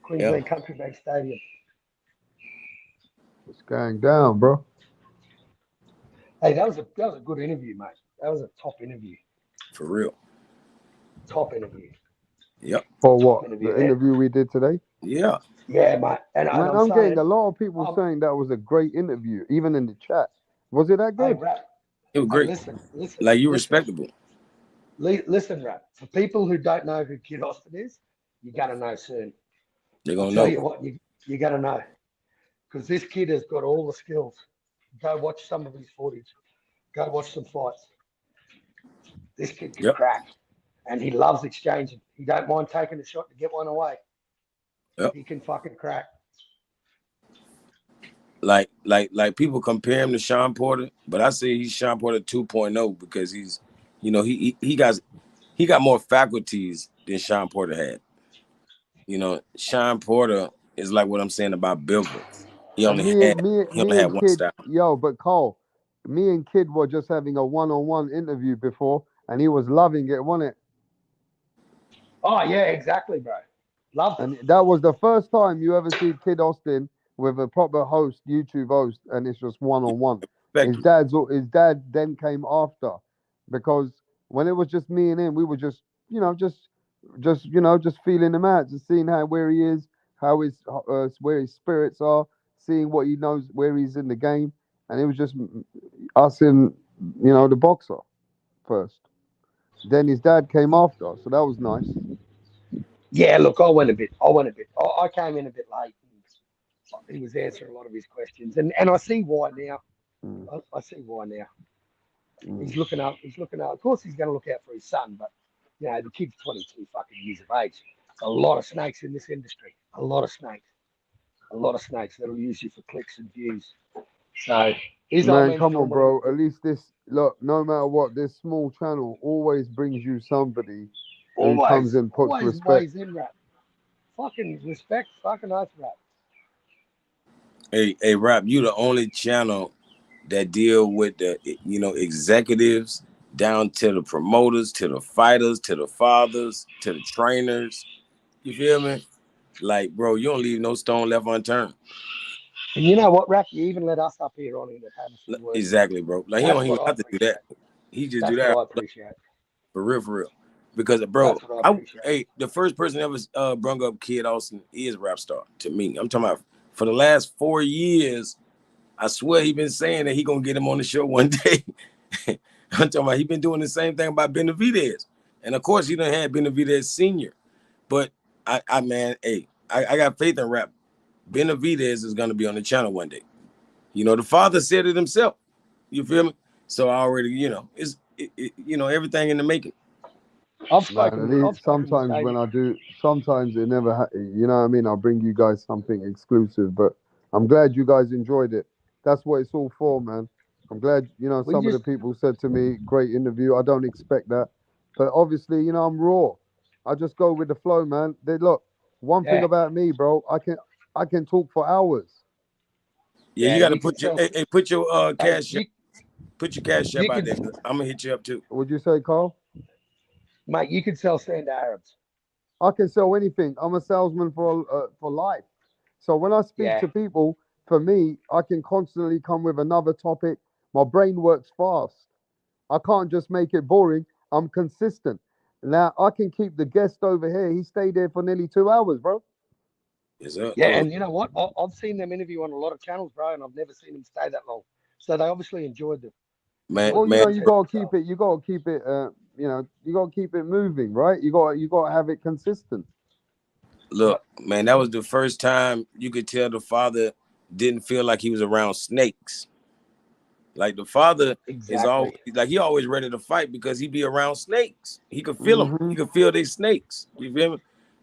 Queensland Country Bank Stadium. It's going down, bro. Hey, that was a good interview, mate. That was a top interview. For real. Top interview. Yep. For what? The interview we did today? Yeah. Yeah, mate. And I'm getting a lot of people saying that was a great interview, even in the chat. Was it that good? Hey, Rap. It was great. Listen. Like, you respectable. Listen, Rap. For people who don't know who Kid Austin is, you gotta know soon. They're gonna tell know. you what, you gotta know. Because this kid has got all the skills. Go watch some of his footage. Go watch some fights. This kid can crack. And he loves exchanging. He don't mind taking a shot to get one away. Yep. He can fucking crack. Like people compare him to Sean Porter, but I say he's Sean Porter 2.0 because he's, you know, he got more faculties than Sean Porter had. You know, Sean Porter is like what I'm saying about Bivol. He only had one Kid, style. Yo, but Cole, me and Kid were just having a one-on-one interview before, and he was loving it, wasn't it? Oh yeah, exactly, bro. Loved it. And that was the first time you ever see Kid Austin with a proper host, YouTube host, and it's just one-on-one. His dad then came after, because when it was just me and him, we were just feeling him out, just seeing where he is, how his where his spirits are, seeing what he knows, where he's in the game, and it was just us and the boxer first. Then his dad came after, so that was nice. Yeah, look, I went a bit. I came in a bit late. He was answering a lot of his questions, and I see why now. I see why now. He's looking up. Of course, he's going to look out for his son, but the kid's 22 fucking years of age. A lot of snakes in this industry. A lot of snakes that'll use you for clicks and views. So, man, come on, bro. At least no matter what, this small channel always brings you somebody who comes and puts respect. In rap. Fucking respect, fucking nice rap. Hey, Rap, you the only channel that deal with the executives down to the promoters, to the fighters, to the fathers, to the trainers. You feel me? Like, bro, you don't leave no stone left unturned. And you know what, Rap? You even let us up here on it and have some words. Exactly, bro. Like, he don't even have to do that. He just do that. I appreciate. For real. Because, bro, the first person ever brung up Kid Austin is Rap Star to me. I'm talking about for the last 4 years. I swear he been saying that he gonna get him on the show one day. I'm talking about he been doing the same thing about Benavidez, and of course he done had Benavidez Senior. But I got faith in Rap. Benavidez is gonna be on the channel one day. The father said it himself. You feel me? So I already, it's everything in the making. Sometimes when I do, sometimes it never, you know what I mean? I'll bring you guys something exclusive, but I'm glad you guys enjoyed it. That's what it's all for, man. I'm glad, some of the people said to me, great interview. I don't expect that. But obviously, I'm raw. I just go with the flow, man. One thing about me, bro, I can talk for hours. Yeah, you got to put your cash up. Put your cash up out there. I'm going to hit you up too. Would you say, Carl? Mate, you can sell sand to Arabs. I can sell anything. I'm a salesman for life. So when I speak to people, for me, I can constantly come with another topic. My brain works fast. I can't just make it boring. I'm consistent. Now, I can keep the guest over here. He stayed there for nearly 2 hours, bro. And you know what? I've seen them interview on a lot of channels, bro, and I've never seen them stay that long. So they obviously enjoyed them. You got to keep it. you got to keep it moving, right? You got to have it consistent. Look, man, that was the first time you could tell the father didn't feel like he was around snakes. Like the father is always like he always ready to fight because he be around snakes. He could feel them. He could feel they snakes. You feel me?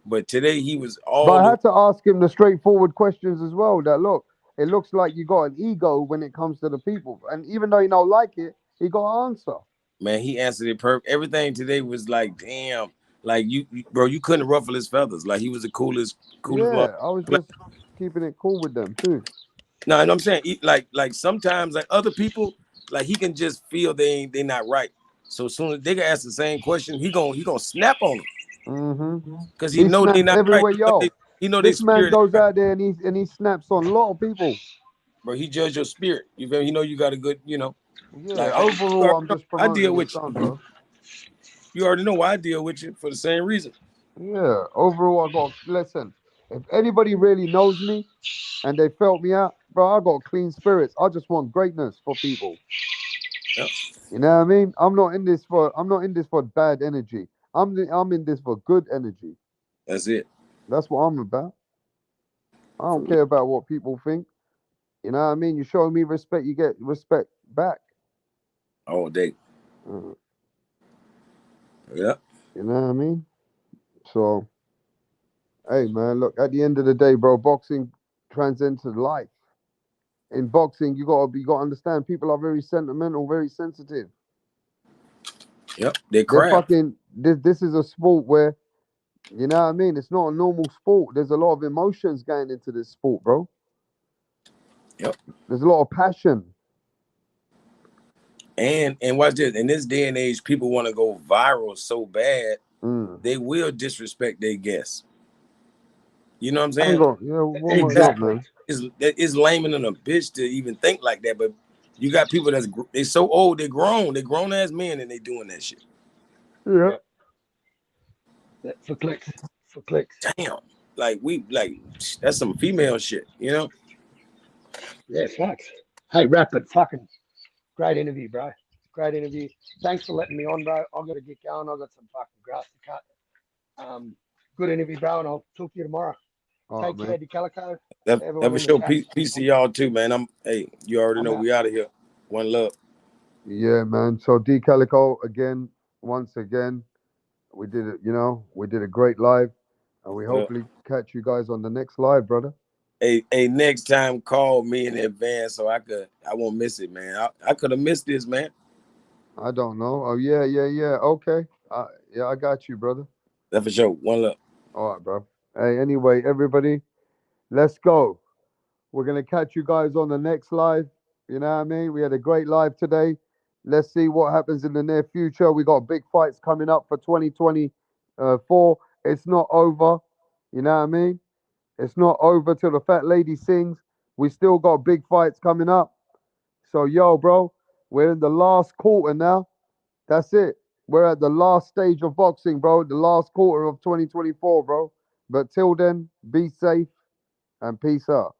But today he was all. But I had to ask him the straightforward questions as well. That look, it looks like you got an ego when it comes to the people, and even though you don't like it, he got an answer. Man, he answered it perfect. Everything today was like, damn, like bro, you couldn't ruffle his feathers. Like he was the coolest. Yeah, I was just keeping it cool with them too. No, and I'm saying, like sometimes, like other people, like he can just feel they not right. So as soon as they can ask the same question, he gonna snap on them. Because he know they not everywhere, right. Yo. He know this man goes right. out there and he snaps on a lot of people. Bro, he judge your spirit. You feel me? He know you got a good, Yeah, like, overall, I'm just promoting I deal with son, bro. You already know why I deal with you for the same reason. Yeah, overall, I got listen. If anybody really knows me and they felt me out, bro, I got clean spirits. I just want greatness for people. Yep. You know what I mean? I'm not in this for bad energy. I'm in this for good energy. That's it. That's what I'm about. I don't care about what people think. You know what I mean? You show me respect, you get respect back. All day. Yeah. You know what I mean? So, hey, man, look, at the end of the day, bro, boxing transcends life. In boxing, you gotta understand people are very sentimental, very sensitive. Yep, they're fucking this is a sport where, you know what I mean, it's not a normal sport. There's a lot of emotions going into this sport, bro. Yep. There's a lot of passion. And watch this. In this day and age, people want to go viral so bad, they will disrespect their guests. You know what I'm saying? Exactly. It's lame and a bitch to even think like that. But you got people they so old, they're grown ass men, and they doing that shit. Yeah. For clicks. Damn. Like that's some female shit, you know? Yeah, facts. Hey, Rapid, fucking great interview, bro. Great interview. Thanks for letting me on, bro. I've got to get going. I've got some fucking grass to cut. Good interview, bro, and I'll talk to you tomorrow. Take care, DeCalico. That for sure. Peace to y'all too, man. You already know we out of here. One love. Yeah, man. So DeCalico once again, we did it. We did a great live, and we hopefully catch you guys on the next live, brother. Hey, next time call me in advance so I won't miss it, man. I could have missed this, man. I don't know. Oh yeah. Okay. I got you, brother. That for sure. One love. All right, bro. Hey, anyway, everybody, let's go. We're gonna catch you guys on the next live. You know what I mean? We had a great live today. Let's see what happens in the near future. We got big fights coming up for 2024. It's not over. You know what I mean? It's not over till the fat lady sings. We still got big fights coming up. So, yo, bro, we're in the last quarter now. That's it. We're at the last stage of boxing, bro. The last quarter of 2024, bro. But till then, be safe and peace out.